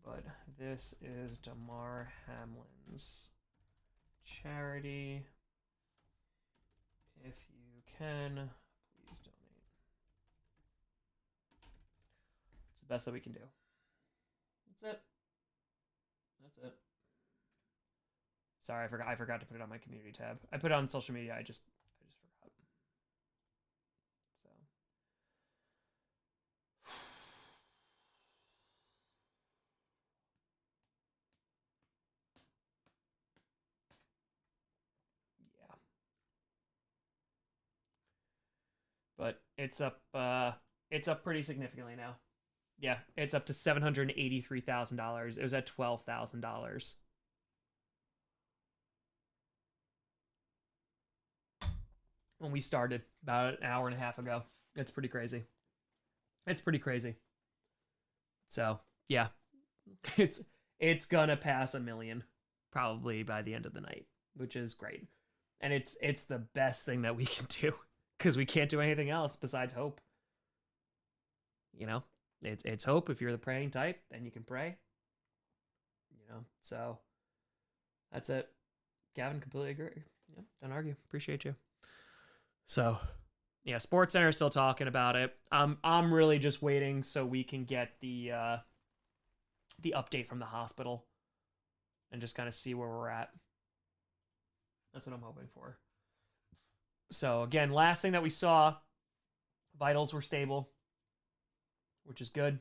but this is Damar Hamlin's charity. If you can, please donate. It's the best that we can do. That's it. That's it. Sorry, I forgot to put it on my community tab. I put it on social media. I just forgot. So yeah. But it's up pretty significantly now. Yeah, it's up to $783,000. It was at $12,000 when we started about an hour and a half ago. It's pretty crazy. It's pretty crazy. So yeah, it's gonna pass 1 million probably by the end of the night, which is great. And it's the best thing that we can do, because we can't do anything else besides hope. You know, it's hope. If you're the praying type, then you can pray. You know, so that's it. Gavin, completely agree. Yeah, don't argue. Appreciate you. So, yeah, SportsCenter is still talking about it. I'm really just waiting so we can get the update from the hospital and just kind of see where we're at. That's what I'm hoping for. So again, last thing that we saw, vitals were stable, which is good.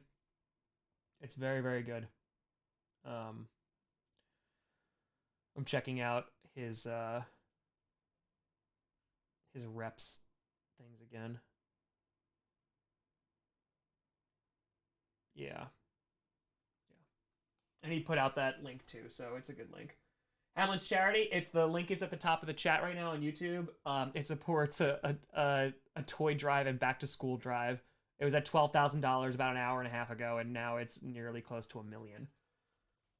It's very, very good. I'm checking out his reps things again. Yeah. And he put out that link too, so it's a good link. Hamlin's charity. The link is at the top of the chat right now on YouTube. It supports a toy drive and back to school drive It was at $12,000 about an hour and a half ago, and now it's nearly close to $1 million.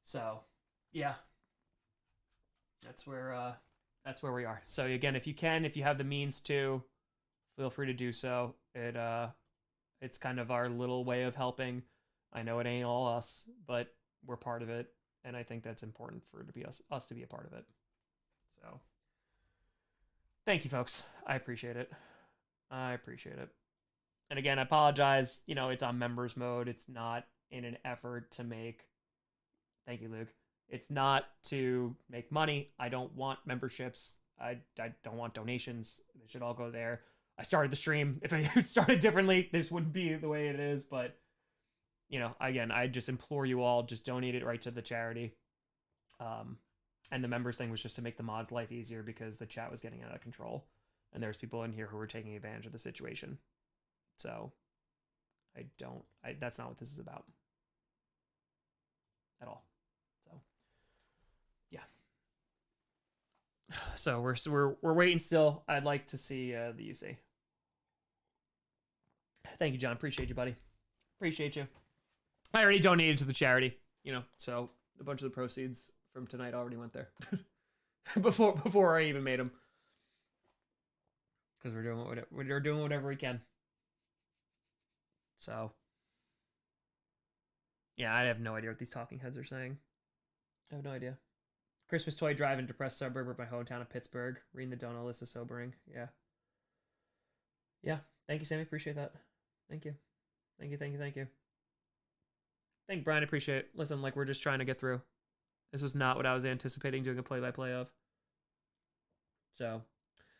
So, yeah, that's where we are. So again, if you have the means to, feel free to do so. It's kind of our little way of helping. I know it ain't all us, but we're part of it, and I think that's important for it to be us to be a part of it. So, thank you, folks. I appreciate it. And again, I apologize. It's on members mode. It's not in an effort to make. Thank you, Luke. It's not to make money. I don't want memberships. I don't want donations. They should all go there. I started the stream. If I started differently, this wouldn't be the way it is. But, again, I just implore you all, just donate it right to the charity. And the members thing was just to make the mods' life easier because the chat was getting out of control. And there's people in here who were taking advantage of the situation. So, that's not what this is about. At all. So, yeah. So we're waiting still. I'd like to see the UC. Thank you, John. Appreciate you, buddy. Appreciate you. I already donated to the charity, so a bunch of the proceeds from tonight already went there before I even made them. Because we're doing whatever we can. So, yeah, I have no idea what these talking heads are saying. I have no idea. Christmas toy drive in a depressed suburb of my hometown of Pittsburgh. Reading the donut list is sobering. Yeah. Yeah. Thank you, Sammy. Appreciate that. Thank you. Thank you. Thank you, Brian. Appreciate it. Listen, we're just trying to get through. This was not what I was anticipating doing a play-by-play of. So,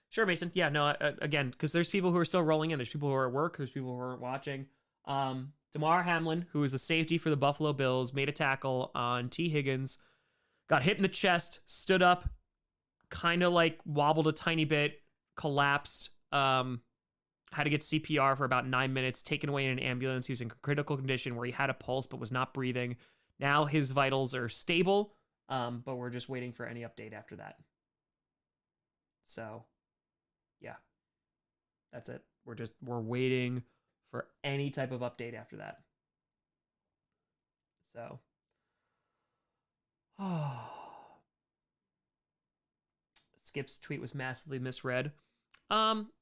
sure, Mason. Yeah, no, again, because there's people who are still rolling in. There's people who are at work. There's people who aren't watching. Damar Hamlin, who is a safety for the Buffalo Bills, made a tackle on T. Higgins, got hit in the chest, stood up, kind of wobbled a tiny bit, collapsed, had to get CPR for about 9 minutes, taken away in an ambulance. He was in critical condition where he had a pulse but was not breathing. Now his vitals are stable, but we're just waiting for any update after that. So, yeah, that's it. We're waiting for any type of update after that. So, Skip's tweet was massively misread.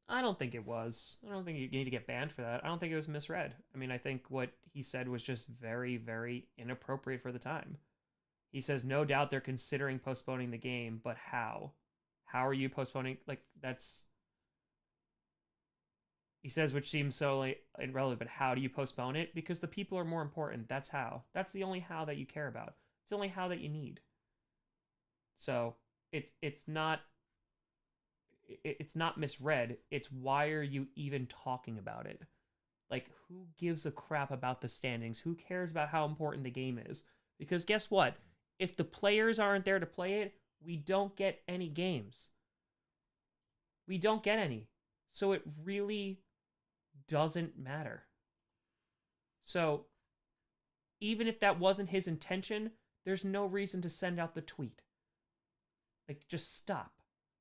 I don't think it was. I don't think you need to get banned for that. I don't think it was misread. I mean, I think what he said was just very, very inappropriate for the time. He says, no doubt they're considering postponing the game, but how? How are you postponing? That's... He says, which seems so irrelevant, but how do you postpone it? Because the people are more important. That's how. That's the only how that you care about. It's the only how that you need. So, it's not misread. It's why are you even talking about it? Who gives a crap about the standings? Who cares about how important the game is? Because guess what? If the players aren't there to play it, we don't get any games. We don't get any. So it really doesn't matter. So even if that wasn't his intention, there's no reason to send out the tweet. Just stop.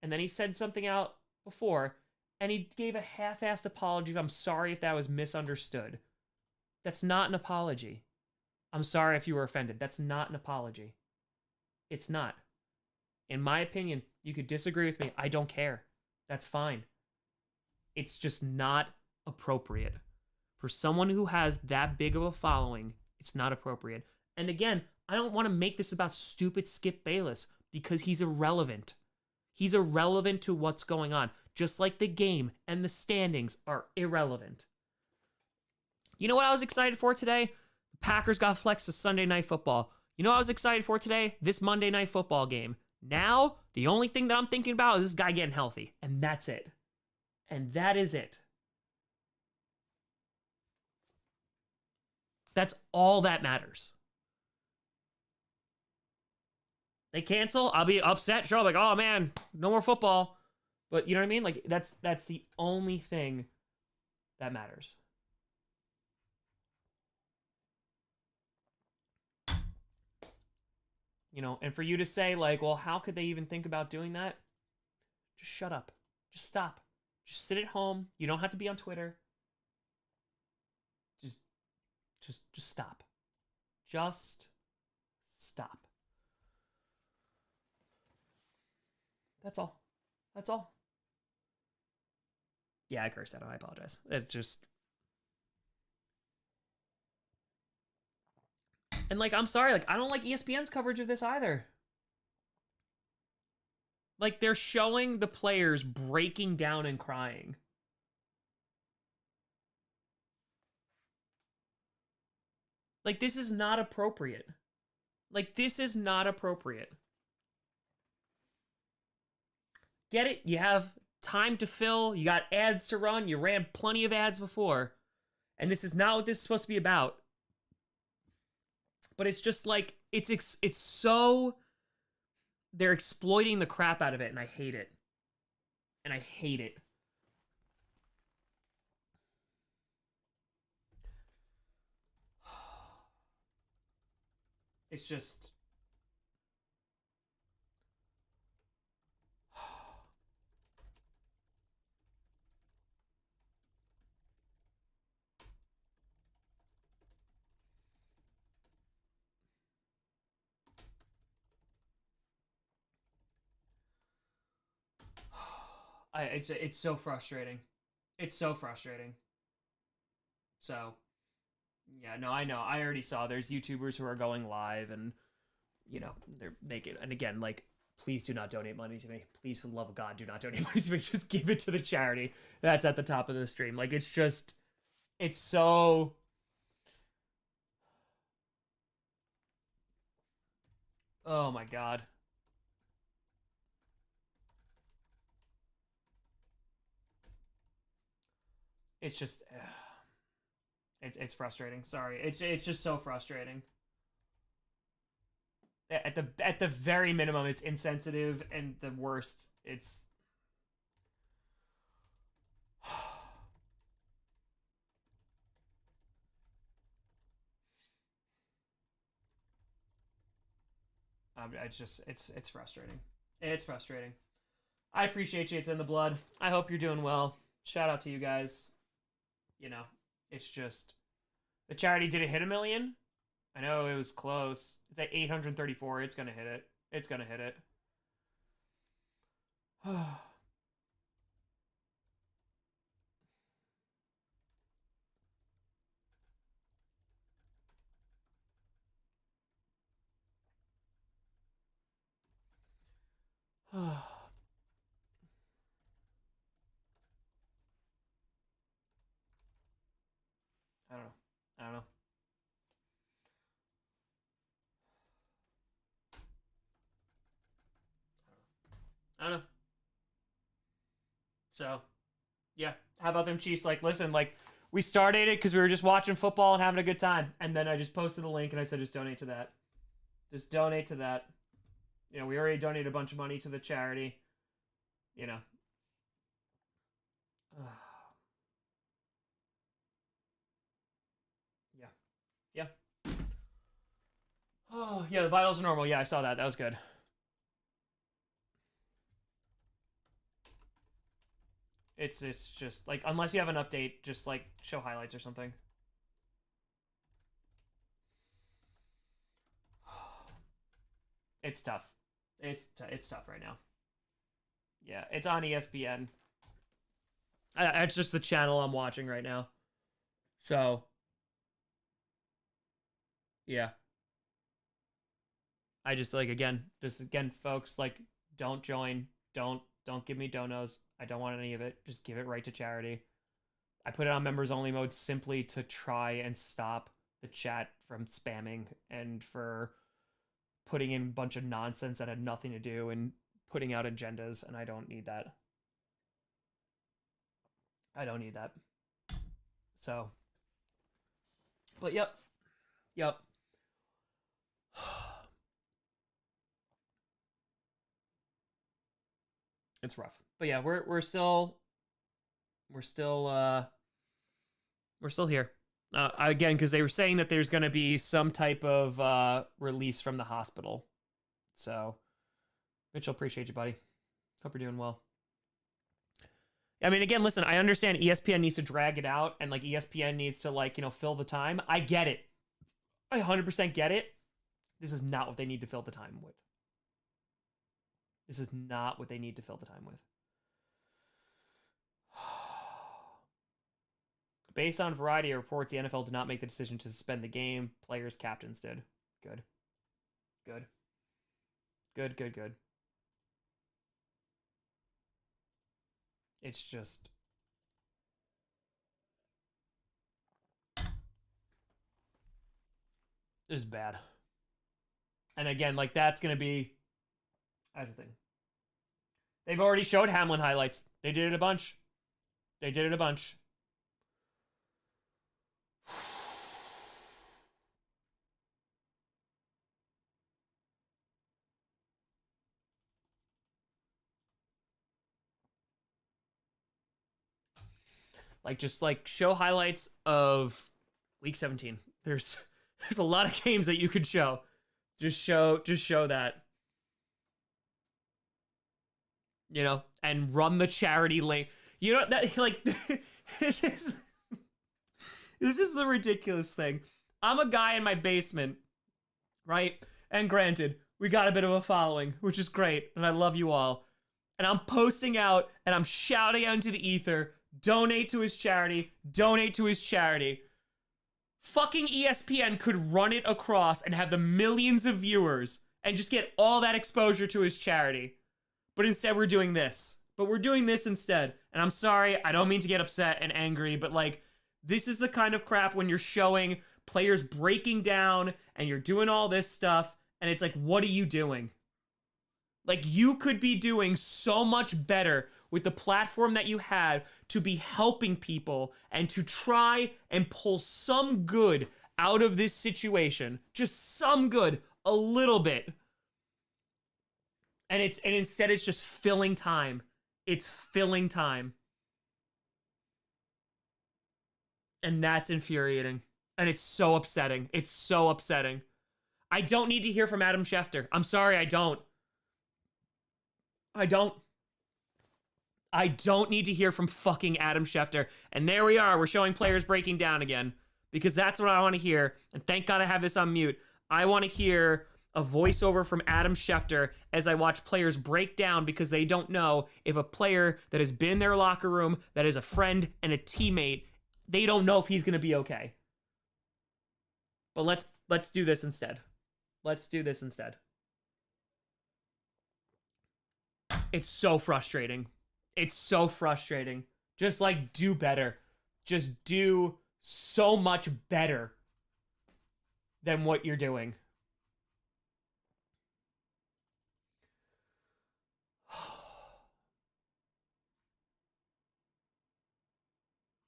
And then he said something out before, and he gave a half-assed apology. I'm sorry if that was misunderstood. That's not an apology. I'm sorry if you were offended. That's not an apology. It's not. In my opinion, you could disagree with me. I don't care. That's fine. It's just not appropriate. For someone who has that big of a following, it's not appropriate. And again, I don't want to make this about stupid Skip Bayless because he's irrelevant. He's irrelevant to what's going on, just like the game and the standings are irrelevant. You know what I was excited for today? The Packers got flexed to Sunday Night Football. You know what I was excited for today? This Monday Night Football game. Now, the only thing that I'm thinking about is this guy getting healthy, and that's it. And that is it. That's all that matters. They cancel, I'll be upset. Sure, oh man, no more football. But you know what I mean? That's the only thing that matters. And for you to say well, how could they even think about doing that? Just shut up. Just stop. Just sit at home. You don't have to be on Twitter. just stop. Just stop. That's all. That's all. Yeah, I cursed at him. I apologize. It just... And, like, I'm sorry. Like, I don't like ESPN's coverage of this either. Like, they're showing the players breaking down and crying. Like, this is not appropriate. Like, this is not appropriate. Get it? You have time to fill. You got ads to run. You ran plenty of ads before. And this is not what this is supposed to be about. But it's just like, it's so... They're exploiting the crap out of it, and I hate it. And I hate it. It's just... it's so frustrating. It's so frustrating. So, yeah, no, I know. I already saw there's YouTubers who are going live and, you know, they're making... And again, like, please do not donate money to me. Please, for the love of God, do not donate money to me. Just give it to the charity that's at the top of the stream. Like, it's just... It's so... Oh, my God. It's just... It's frustrating. Sorry. It's just so frustrating. At the very minimum, it's insensitive, and the worst, it's... it's frustrating. It's frustrating. I appreciate you. It's in the blood. I hope you're doing well. Shout out to you guys. You know, it's just... The charity did it hit 1 million? I know it was close. It's at 834. It's gonna hit it. It's gonna hit it. I don't know. I don't know. I don't know. So, yeah. How about them Chiefs? Like, listen, like, we started it because we were just watching football and having a good time. And then I just posted the link and I said, just donate to that. Just donate to that. You know, we already donated a bunch of money to the charity. You know. Yeah. Yeah. Oh, yeah, the vitals are normal. Yeah, I saw that. That was good. It's just, like, unless you have an update, just, like, show highlights or something. It's tough. It's tough right now. Yeah, it's on ESPN. It's just the channel I'm watching right now. So, yeah. I just, like, again, folks, like, don't join. Don't give me donos. I don't want any of it. Just give it right to charity. I put it on members only mode simply to try and stop the chat from spamming and for putting in a bunch of nonsense that had nothing to do and putting out agendas, and I don't need that. I don't need that. So, but yep. It's rough. But yeah, we're still here. Again, because they were saying that there's going to be some type of release from the hospital. So, Mitchell, appreciate you, buddy. Hope you're doing well. I mean, again, listen, I understand ESPN needs to drag it out and like ESPN needs to like, fill the time. I get it. I 100% get it. This is not what they need to fill the time with. This is not what they need to fill the time with. Based on a variety of reports, the NFL did not make the decision to suspend the game. Players' captains did. Good. Good. Good, good, good. It's just... This is bad. And again, like, that's going to be... That's the thing. They've already showed Hamlin highlights. They did it a bunch. They did it a bunch. Like, just, like, show highlights of Week 17. There's a lot of games that you could show. Just show that. And run the charity link. That, like, this is the ridiculous thing. I'm a guy in my basement, right? And granted, we got a bit of a following, which is great, and I love you all. And I'm posting out, and I'm shouting out into the ether, donate to his charity, donate to his charity. Fucking ESPN could run it across and have the millions of viewers and just get all that exposure to his charity. But instead, we're doing this. But we're doing this instead. And I'm sorry, I don't mean to get upset and angry, but like, this is the kind of crap when you're showing players breaking down and you're doing all this stuff, and it's like, what are you doing? Like, you could be doing so much better with the platform that you had to be helping people and to try and pull some good out of this situation. Just some good, a little bit. And instead it's just filling time. It's filling time. And that's infuriating. And it's so upsetting. It's so upsetting. I don't need to hear from Adam Schefter. I'm sorry, I don't. I don't need to hear from fucking Adam Schefter. And there we are. We're showing players breaking down again. Because that's what I want to hear. And thank God I have this on mute. I want to hear a voiceover from Adam Schefter as I watch players break down because they don't know if a player that has been in their locker room, that is a friend and a teammate, they don't know if he's going to be okay. But let's do this instead. Let's do this instead. It's so frustrating. It's so frustrating. Just like, do better. Just do so much better than what you're doing.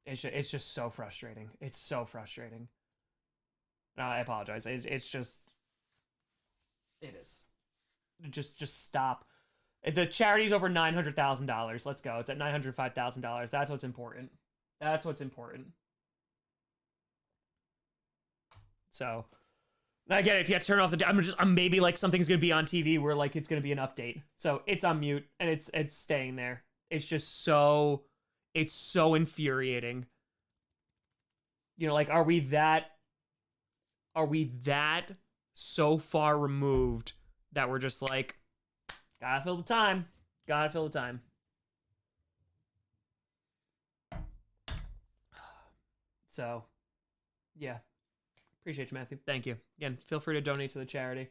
It's just so frustrating. It's so frustrating. I apologize. It's just... It is. Just stop. The charity's over $900,000. Let's go. It's at $905,000. That's what's important. That's what's important. So, again, if you have to turn off the... I'm maybe like something's going to be on TV where like it's going to be an update. So it's on mute and it's staying there. It's just so... It's so infuriating. Like, are we that so far removed that we're just like, gotta fill the time. Gotta fill the time. So, yeah. Appreciate you, Matthew. Thank you. Again, feel free to donate to the charity.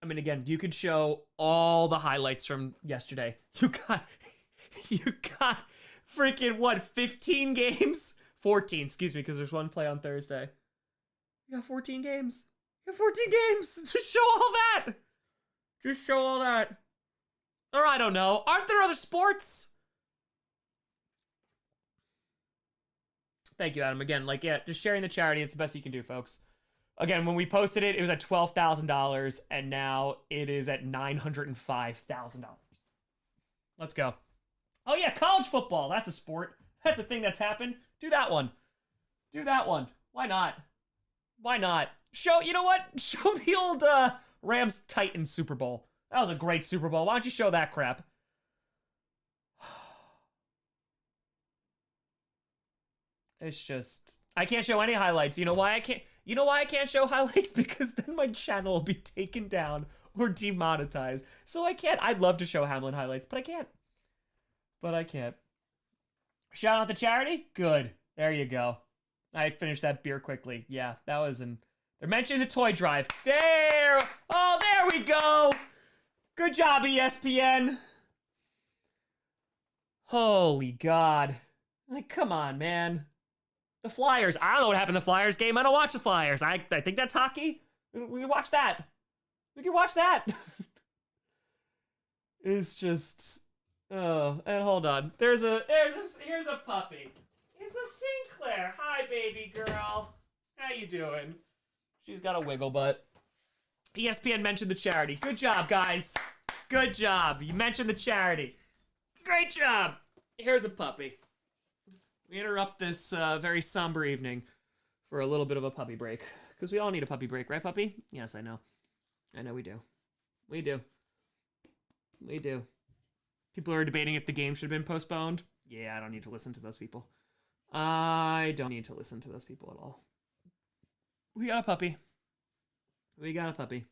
I mean, again, you could show all the highlights from yesterday. You got freaking, what, 15 games? 14, excuse me, because there's one play on Thursday. You got 14 games. You got 14 games. Just show all that. Just show all that. Or I don't know. Aren't there other sports? Thank you, Adam. Again, like, yeah, just sharing the charity. It's the best you can do, folks. Again, when we posted it, it was at $12,000, and now it is at $905,000. Let's go. Oh, yeah, college football. That's a sport. That's a thing that's happened. Do that one. Do that one. Why not? Why not? You know what? Show the old Rams-Titans Super Bowl. That was a great Super Bowl. Why don't you show that crap? It's just... I can't show any highlights. You know why I can't? You know why I can't show highlights? Because then my channel will be taken down or demonetized. So I can't. I'd love to show Hamlin highlights, but I can't. But I can't. Shout out to charity? Good. There you go. I finished that beer quickly. Yeah, that was an... They're mentioning the toy drive. There! Oh, there we go! Good job, ESPN. Holy God. Like, come on, man. The Flyers. I don't know what happened in the Flyers game. I don't watch the Flyers. I think that's hockey. We can watch that. We can watch that. It's just... Oh, and hold on. Here's a puppy. It's a Sinclair. Hi, baby girl. How you doing? She's got a wiggle butt. ESPN mentioned the charity. Good job, guys. Good job. You mentioned the charity. Great job. Here's a puppy. We interrupt this very somber evening for a little bit of a puppy break. Because we all need a puppy break, right, puppy? Yes, I know. I know we do. We do. We do. People are debating if the game should have been postponed. Yeah, I don't need to listen to those people. I don't need to listen to those people at all. We got a puppy. We got a puppy.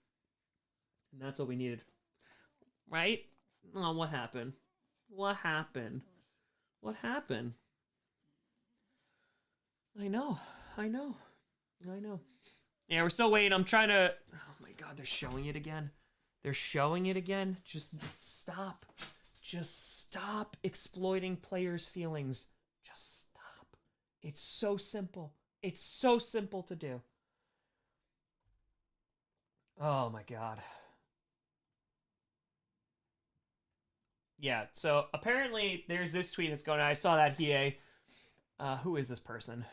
And that's what we needed. Right? Oh, what happened? What happened? What happened? I know. Yeah, we're still waiting. I'm trying to... Oh my God, they're showing it again. They're showing it again. Just stop. Just stop exploiting players' feelings. Just stop. It's so simple. It's so simple to do. Oh my God. Yeah, so apparently there's this tweet that's going on. I saw that here. Who is this person?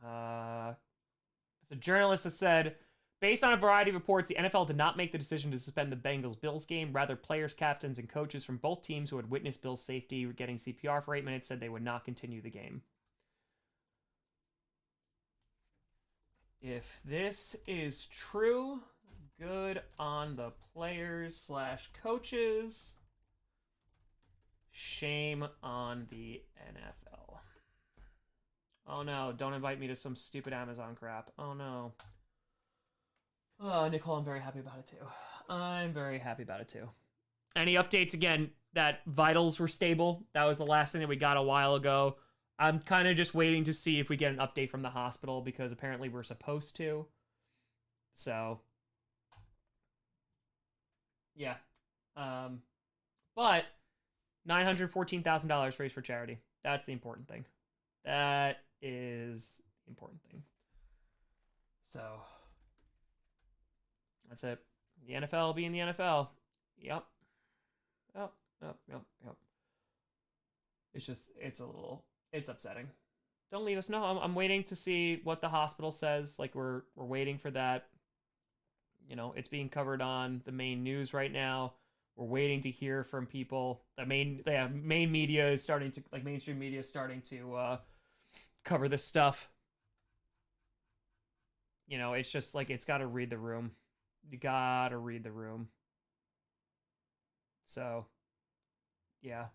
It's a journalist that said, based on a variety of reports, the NFL did not make the decision to suspend the Bengals-Bills game. Rather, players, captains, and coaches from both teams who had witnessed Bills' safety getting CPR for 8 minutes said they would not continue the game. If this is true, good on the players / coaches. Shame on the NFL. Oh no, don't invite me to some stupid Amazon crap. Oh no. Oh, Nicole, I'm very happy about it too. I'm very happy about it too. Any updates again that vitals were stable? That was the last thing that we got a while ago. I'm kind of just waiting to see if we get an update from the hospital because apparently we're supposed to. So, yeah. But $914,000 raised for charity. That's the important thing. That is the important thing. So, that's it. The NFL being the NFL. Yep. Yep. It's upsetting. Don't leave us. No, I'm waiting to see what the hospital says. Like, we're waiting for that. You know, it's being covered on the main news right now. We're waiting to hear from people. The main media is starting to, like, mainstream media is starting to cover this stuff. You know, it's just like, it's got to read the room. You gotta read the room. So, yeah.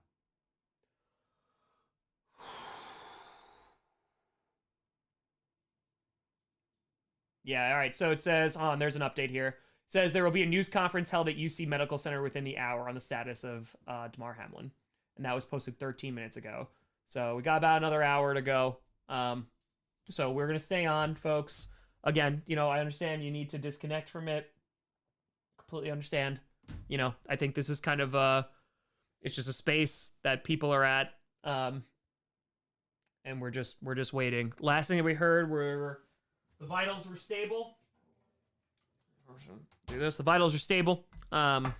Yeah, all right. So it says, there's an update here. It says there will be a news conference held at UC Medical Center within the hour on the status of Damar Hamlin. And that was posted 13 minutes ago. So we got about another hour to go. So we're going to stay on, folks. Again, you know, I understand you need to disconnect from it. Completely understand. You know, I think this is kind of it's just a space that people are at. And we're just waiting. Last thing that we heard were the vitals were stable. Do this. The vitals are stable. And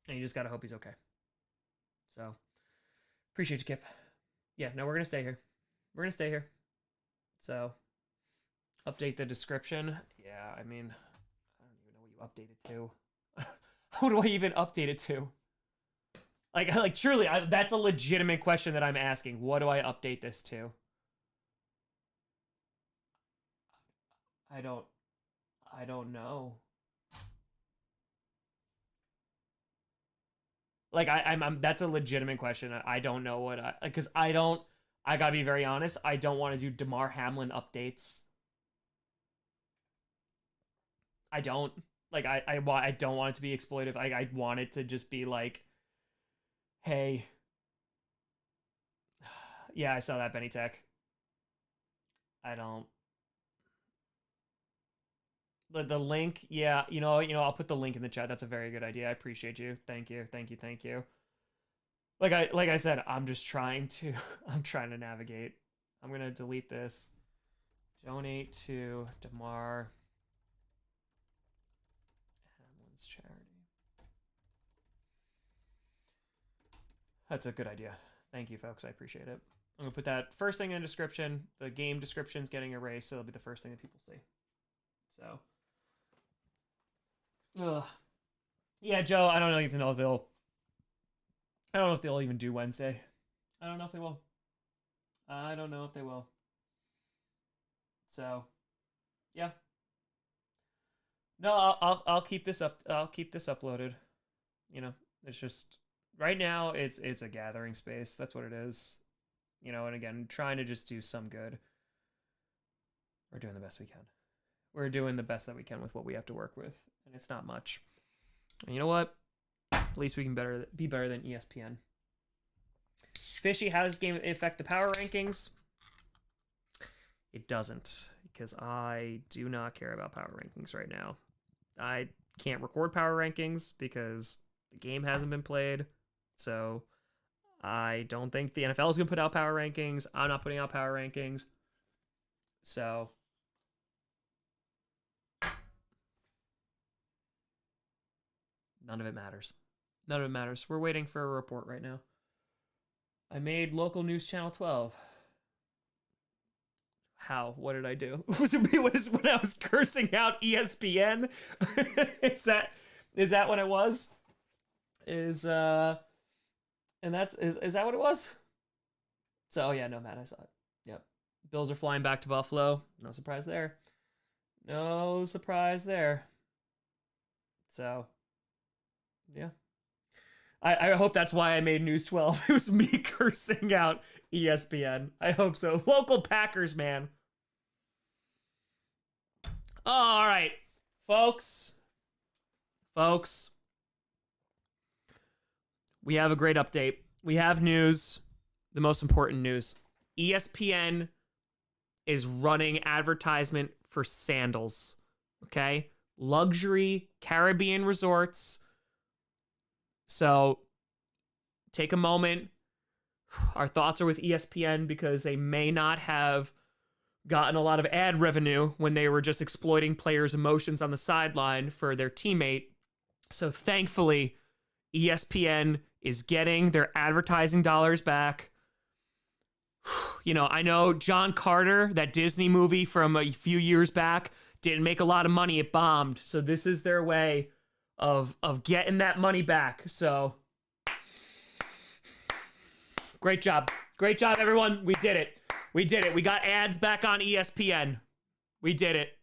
you just gotta hope he's okay. So, appreciate you, Kip. Yeah, no, we're gonna stay here. We're gonna stay here. So, update the description. Yeah, I mean, I don't even know what you update it to. How do I even update it to? Like truly, that's a legitimate question that I'm asking. What do I update this to? I don't know. Like I'm that's a legitimate question. I don't know what because I gotta be very honest. I don't want to do Damar Hamlin updates. I don't like I don't want it to be exploitive. I want it to just be like, hey, yeah, I saw that Benny Tech. I don't. The link, yeah, I'll put the link in the chat. That's a very good idea. I appreciate you. Thank you, thank you, thank you. Like I said, I'm just trying to I'm trying to navigate. I'm gonna delete this. Donate to Damar Hamlin's charity. That's a good idea. Thank you, folks. I appreciate it. I'm gonna put that first thing in the description. The game description's getting erased, so it'll be the first thing that people see. So, yeah, Joe. I don't know even know if they'll. I don't know if they'll even do Wednesday. I don't know if they will. I don't know if they will. So, yeah. No, I'll keep this up. I'll keep this uploaded. It's just right now it's a gathering space. That's what it is. And again, trying to just do some good. We're doing the best we can. We're doing the best that we can with what we have to work with, and it's not much. And you know what? At least we can be better than ESPN. Fishy, how does this game affect the power rankings? It doesn't, because I do not care about power rankings right now. I can't record power rankings because the game hasn't been played. So I don't think the NFL is going to put out power rankings. I'm not putting out power rankings. So none of it matters. None of it matters. We're waiting for a report right now. I made local news channel 12. How? What did I do? Was it me when I was cursing out ESPN? Is that what it was? Is that what it was? So yeah, no, Matt, I saw it. Yep. Bills are flying back to Buffalo. No surprise there. No surprise there. So yeah. I hope that's why I made News 12. It was me cursing out ESPN. I hope so. Local Packers, man. All right, folks. We have a great update. We have news. The most important news. ESPN is running advertisement for sandals. Okay? Luxury Caribbean resorts. So take a moment. Our thoughts are with ESPN because they may not have gotten a lot of ad revenue when they were just exploiting players' emotions on the sideline for their teammate. So thankfully, ESPN is getting their advertising dollars back. I know John Carter, that Disney movie from a few years back, didn't make a lot of money. It bombed. So this is their way of getting that money back. So great job. Great job, everyone. We did it. We did it. We got ads back on ESPN. We did it.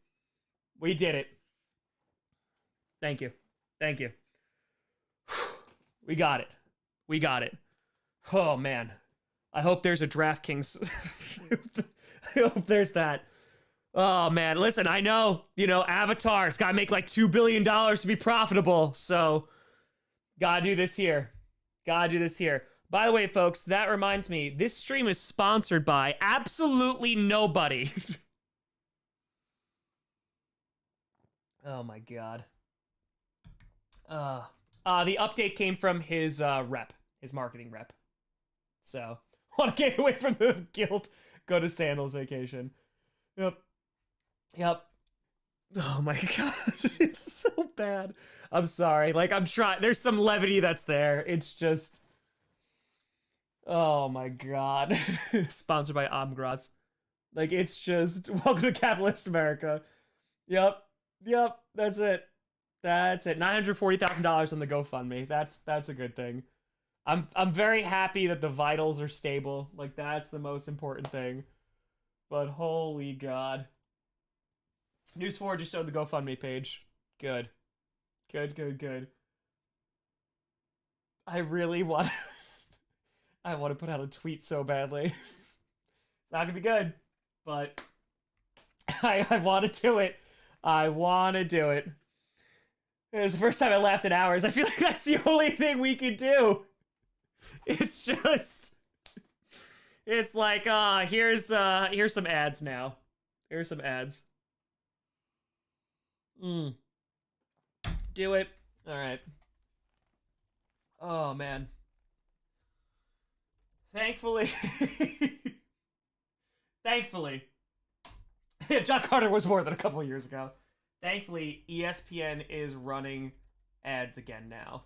We did it. Thank you. Thank you. We got it. We got it. Oh, man. I hope there's a DraftKings. I hope there's that. Oh, man. Listen, I know, Avatar's got to make like $2 billion to be profitable. So, gotta do this here. Gotta do this here. By the way, folks, that reminds me, this stream is sponsored by absolutely nobody. Oh, my God. The update came from his rep, his marketing rep. So, want to get away from the guilt, go to Sandals vacation. Yep. Oh my God, it's so bad. I'm sorry. I'm trying. There's some levity that's there. It's just, oh my God. Sponsored by Amgras. It's just, welcome to capitalist America. Yep. That's it. $940,000 on the GoFundMe. That's a good thing. I'm very happy that the vitals are stable. That's the most important thing. But holy God. News 4 just showed the GoFundMe page. Good. I really want. I want to put out a tweet so badly. It's not gonna be good, but I want to do it. I want to do it. It was the first time I laughed in hours. I feel like that's the only thing we could do. It's just. It's like, here's some ads now. Here's some ads. Do it. All right. Oh man. Thankfully. Thankfully. John Carter was more than a couple of years ago. Thankfully, ESPN is running ads again now.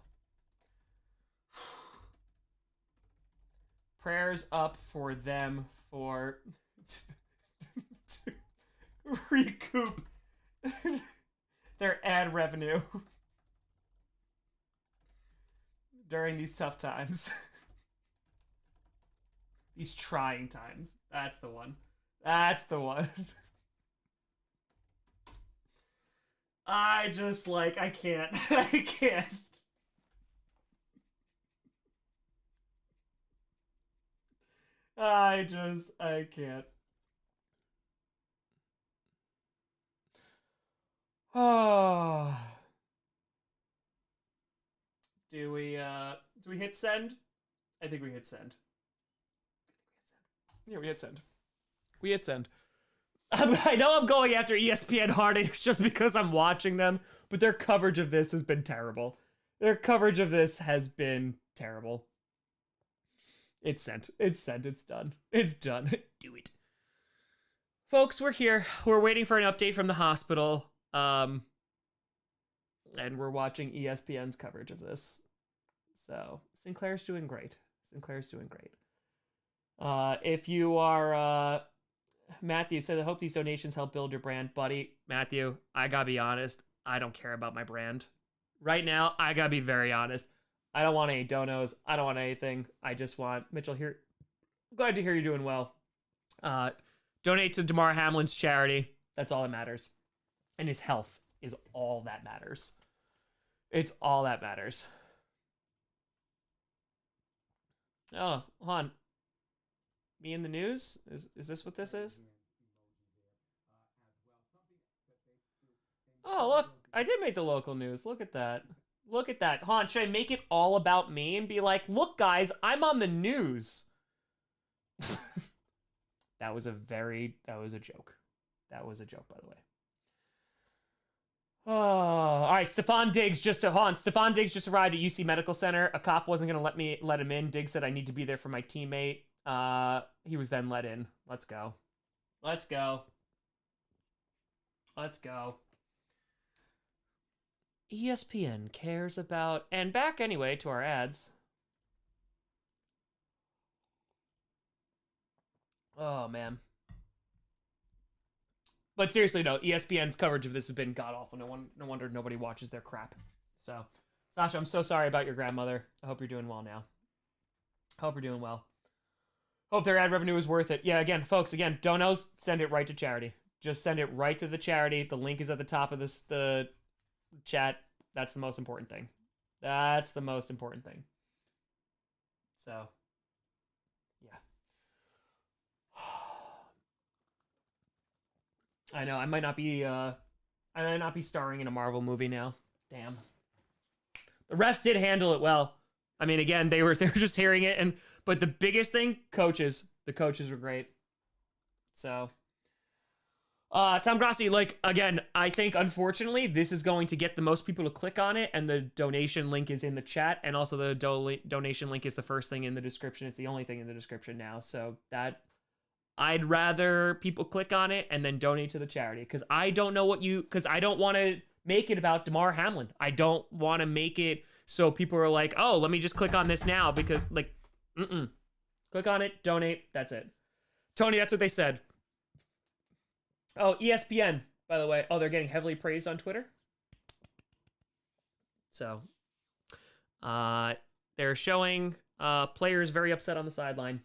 Prayers up for them for to recoup their ad revenue during these tough times. These trying times. That's the one. That's the one. I just, like, I can't. I can't. I can't. Oh. Do we hit send? I think we hit send. Yeah, we hit send. We hit send. I know I'm going after ESPN hard just because I'm watching them, but their coverage of this has been terrible. Their coverage of this has been terrible. It's sent. It's sent. It's done. It's done. Do it. Folks, we're here. We're waiting for an update from the hospital. And we're watching ESPN's coverage of this. So, Sinclair's doing great. Sinclair's doing great. If you are, Matthew said, I hope these donations help build your brand. Buddy, Matthew, I gotta be honest. I don't care about my brand. Right now, I gotta be very honest. I don't want any donos. I don't want anything. I just want Mitchell here. Glad to hear you're doing well. Donate to Damar Hamlin's charity. That's all that matters. And his health is all that matters. It's all that matters. Oh, hold on. Me in the news? Is this what this is? Oh, look. I did make the local news. Look at that. Look at that. Han, should I make it all about me and be like, look, guys, I'm on the news? That was a joke. That was a joke, by the way. Oh, all right. Stefan Diggs just arrived at UC Medical Center. A cop wasn't going to let him in. Diggs said, I need to be there for my teammate. He was then let in. Let's go. Let's go. Let's go. ESPN cares about... And back anyway to our ads. Oh, man. But seriously, no, ESPN's coverage of this has been god-awful. No wonder nobody watches their crap. So, Sasha, I'm so sorry about your grandmother. I hope you're doing well now. Hope you're doing well. Hope their ad revenue is worth it. Yeah, again, folks, donos, send it right to charity. Just send it right to the charity. The link is at the top of the chat. That's the most important thing. That's the most important thing. So, yeah. I know, I might not be starring in a Marvel movie now. Damn. The refs did handle it well. I mean, again, they were just hearing it, but the biggest thing, coaches. The coaches were great. So, Tom Grassi, again, I think unfortunately this is going to get the most people to click on it, and the donation link is in the chat, and also the donation link is the first thing in the description. It's the only thing in the description now. So that I'd rather people click on it and then donate to the charity, because I don't want to make it about Damar Hamlin. I don't want to make it so people are like, oh, let me just click on this now, because click on it, donate, that's it. Tony, that's what they said. Oh, ESPN, by the way. Oh, they're getting heavily praised on Twitter. So, they're showing players very upset on the sideline.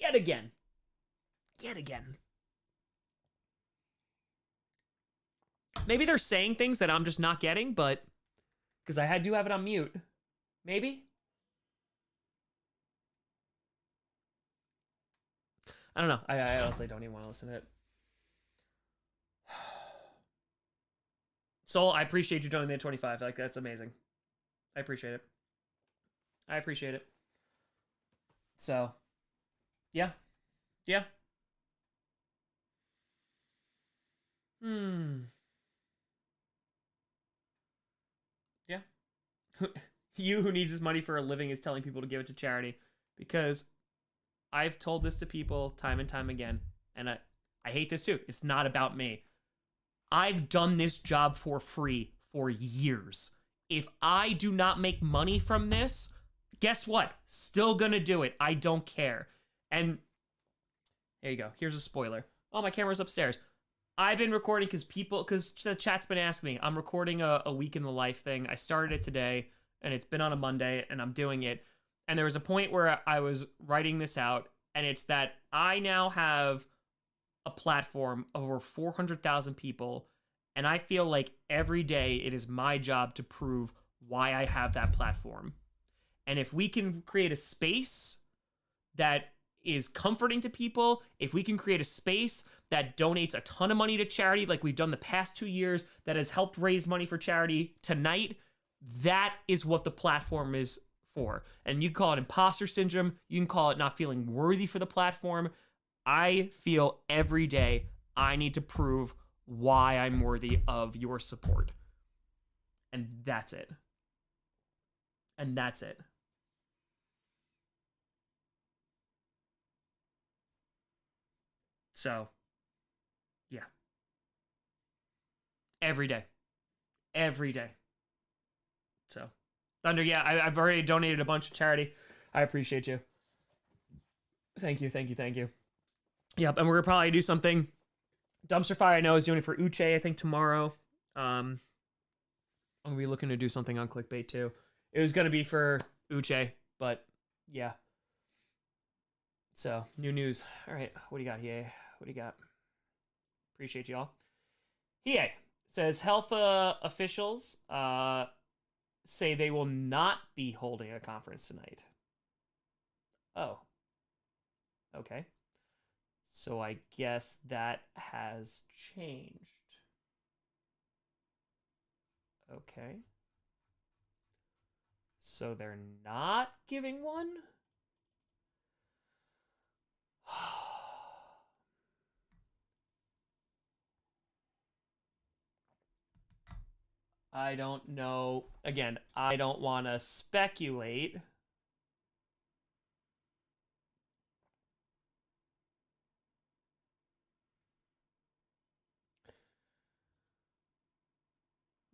Yet again. Maybe they're saying things that I'm just not getting, but because I do have it on mute. Maybe. I don't know. I honestly don't even want to listen to it. Soul, I appreciate you doing the 25. Like, that's amazing. I appreciate it. I appreciate it. So, yeah. Yeah. Hmm. Yeah. You who needs this money for a living is telling people to give it to charity, because I've told this to people time and time again, and I hate this too. It's not about me. I've done this job for free for years. If I do not make money from this, guess what? Still gonna do it. I don't care. And here you go. Here's a spoiler. Oh, my camera's upstairs. I've been recording because the chat's been asking me. I'm recording a week in the life thing. I started it today, and it's been on a Monday, and I'm doing it. And there was a point where I was writing this out, and it's that I now have a platform of over 400,000 people, and I feel like every day it is my job to prove why I have that platform. And if we can create a space that is comforting to people, if we can create a space that donates a ton of money to charity, like we've done the past 2 years, that has helped raise money for charity tonight, that is what the platform is for. And you can call it imposter syndrome, you can call it not feeling worthy for the platform. I feel every day I need to prove why I'm worthy of your support. And that's it. And that's it. So, yeah. Every day. Every day. So, Thunder, yeah, I've already donated a bunch of charity. I appreciate you. Thank you, thank you, thank you. Yep, and we're gonna probably do something. Dumpster Fire, I know, is doing it for Uche, I think, tomorrow. I'm gonna be looking to do something on Clickbait too. It was gonna be for Uche, but yeah. So, new news. All right, what do you got here? What do you got? Appreciate y'all. Hie says health officials say they will not be holding a conference tonight. Oh, okay. So I guess that has changed. Okay. So they're not giving one? I don't know. Again, I don't want to speculate.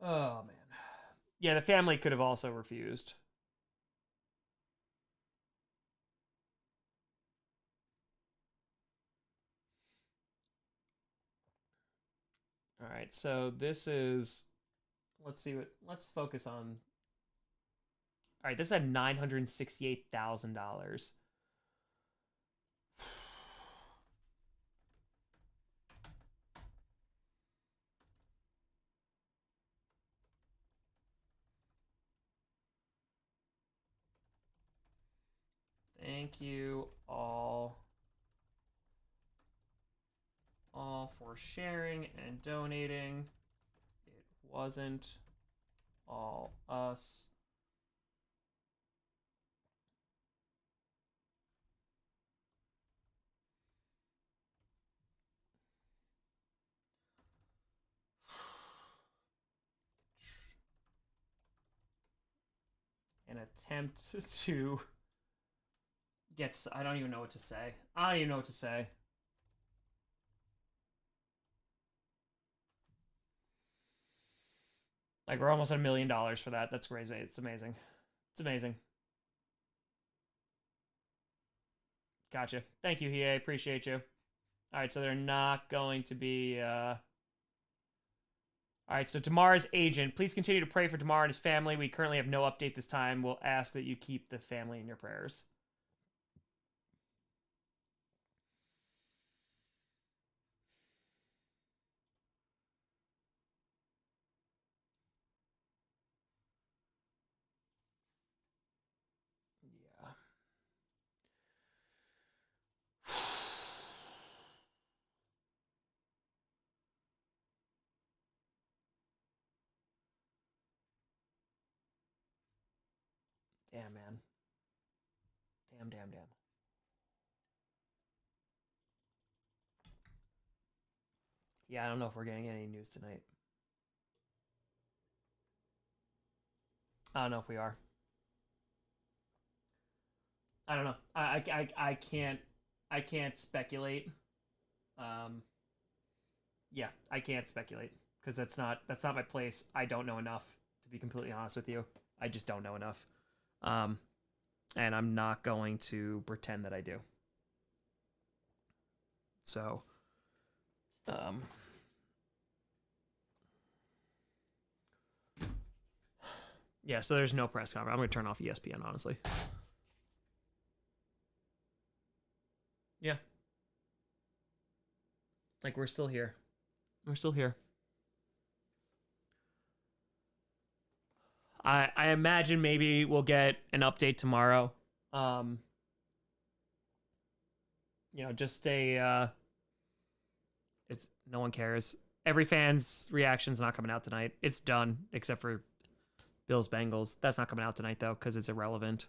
Oh, man. Yeah, the family could have also refused. All right, so this is. Let's see what. Let's focus on. All right, this had $968,000. Thank you all for sharing and donating. It wasn't all us. An attempt to get. I don't even know what to say. I don't even know what to say. Like, we're almost at $1 million for that. That's crazy. It's amazing. It's amazing. Gotcha. Thank you, Hie. Appreciate you. All right, so they're not going to be. All right, so Tamar's agent. Please continue to pray for Tamar and his family. We currently have no update this time. We'll ask that you keep the family in your prayers. Yeah. Damn, man. Damn. Yeah, I don't know if we're getting any news tonight. I don't know if we are. I don't know. I can't speculate. Um, yeah, I can't speculate because that's not my place. I don't know enough to be completely honest with you. I just don't know enough. Um, and I'm not going to pretend that I do. So, um, yeah, so there's no press conference. I'm going to turn off ESPN, honestly. Yeah. Like, we're still here. We're still here. I imagine maybe we'll get an update tomorrow. Just it's no one cares. Every fan's reaction's not coming out tonight. It's done, except for Bills Bengals. That's not coming out tonight though, because it's irrelevant.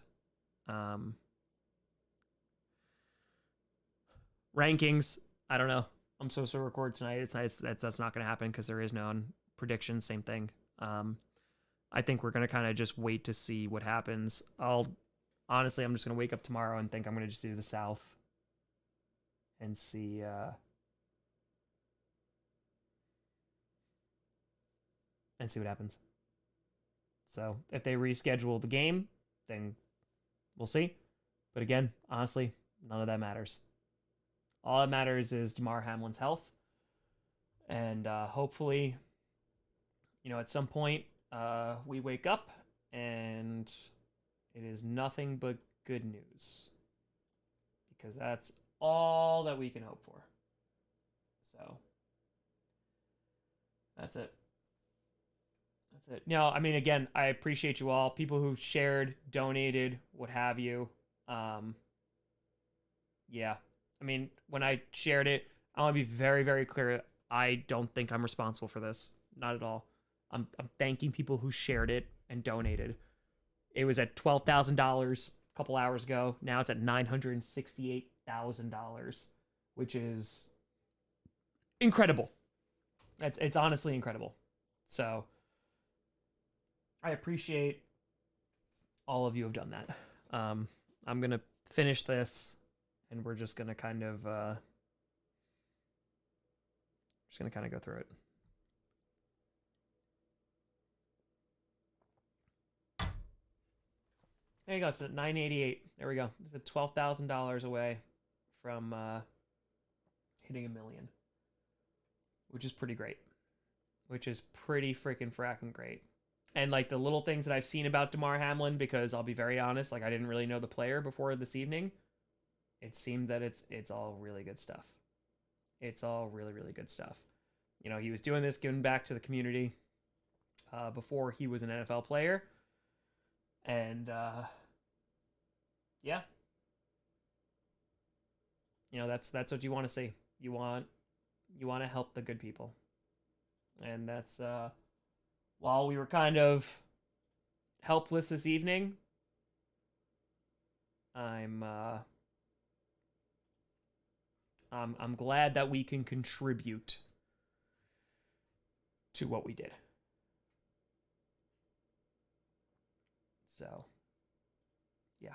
Rankings, I don't know. I'm supposed to record tonight. That's not going to happen because there is no prediction. Same thing. I think we're going to kind of just wait to see what happens. I'm just going to wake up tomorrow and think I'm going to just do the South and see what happens. So if they reschedule the game, then we'll see. But again, honestly, none of that matters. All that matters is Damar Hamlin's health. And hopefully, at some point, we wake up and it is nothing but good news. Because that's all that we can hope for. So, that's it. That's it. No, I mean, again, I appreciate you all. People who shared, donated, what have you. Yeah. I mean, when I shared it, I want to be very, very clear. I don't think I'm responsible for this. Not at all. I'm thanking people who shared it and donated. It was at $12,000 a couple hours ago. Now it's at $968,000, which is incredible. It's honestly incredible. So I appreciate all of you have done that. I'm gonna finish this, and we're just gonna kind of go through it. There you go. It's at 988. There we go. It's at $12,000 away from hitting $1 million, which is pretty great. Which is pretty freaking fracking great. And like the little things that I've seen about Damar Hamlin, because I'll be very honest, like I didn't really know the player before this evening. It seemed that it's all really good stuff. It's all really, really good stuff. He was doing this, giving back to the community before he was an NFL player. And yeah. That's what you want to see. You want to help the good people. And that's while we were kind of helpless this evening, I'm glad that we can contribute to what we did. So, yeah.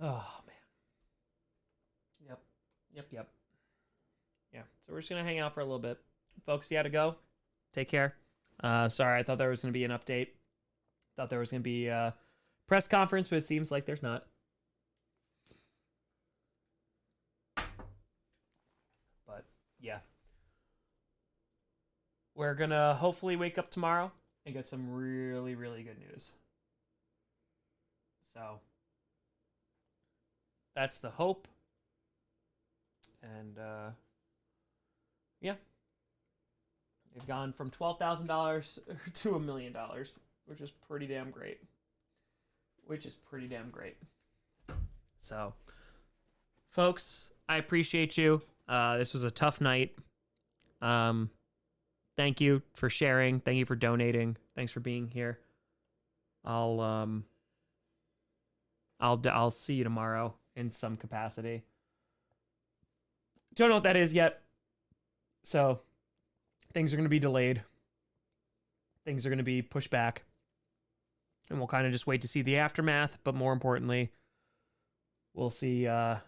Oh, man. Yep. Yeah, so we're just going to hang out for a little bit. Folks, if you had to go, take care. Sorry, I thought there was going to be an update. Thought there was going to be a press conference, but it seems like there's not. But, yeah. We're going to hopefully wake up tomorrow and get some really, really good news. So, that's the hope. And, yeah. They've gone from $12,000 to $1 million, which is pretty damn great. So, folks, I appreciate you. This was a tough night. Thank you for sharing. Thank you for donating. Thanks for being here. I'll see you tomorrow in some capacity. Don't know what that is yet. So things are going to be delayed. Things are going to be pushed back. And we'll kind of just wait to see the aftermath. But more importantly, we'll see what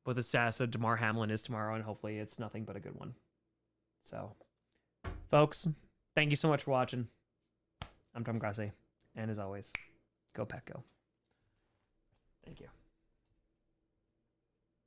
the status of Damar Hamlin is tomorrow. And hopefully it's nothing but a good one. So, folks, thank you so much for watching. I'm Tom Grassi. And as always, go Pack Go. Thank you.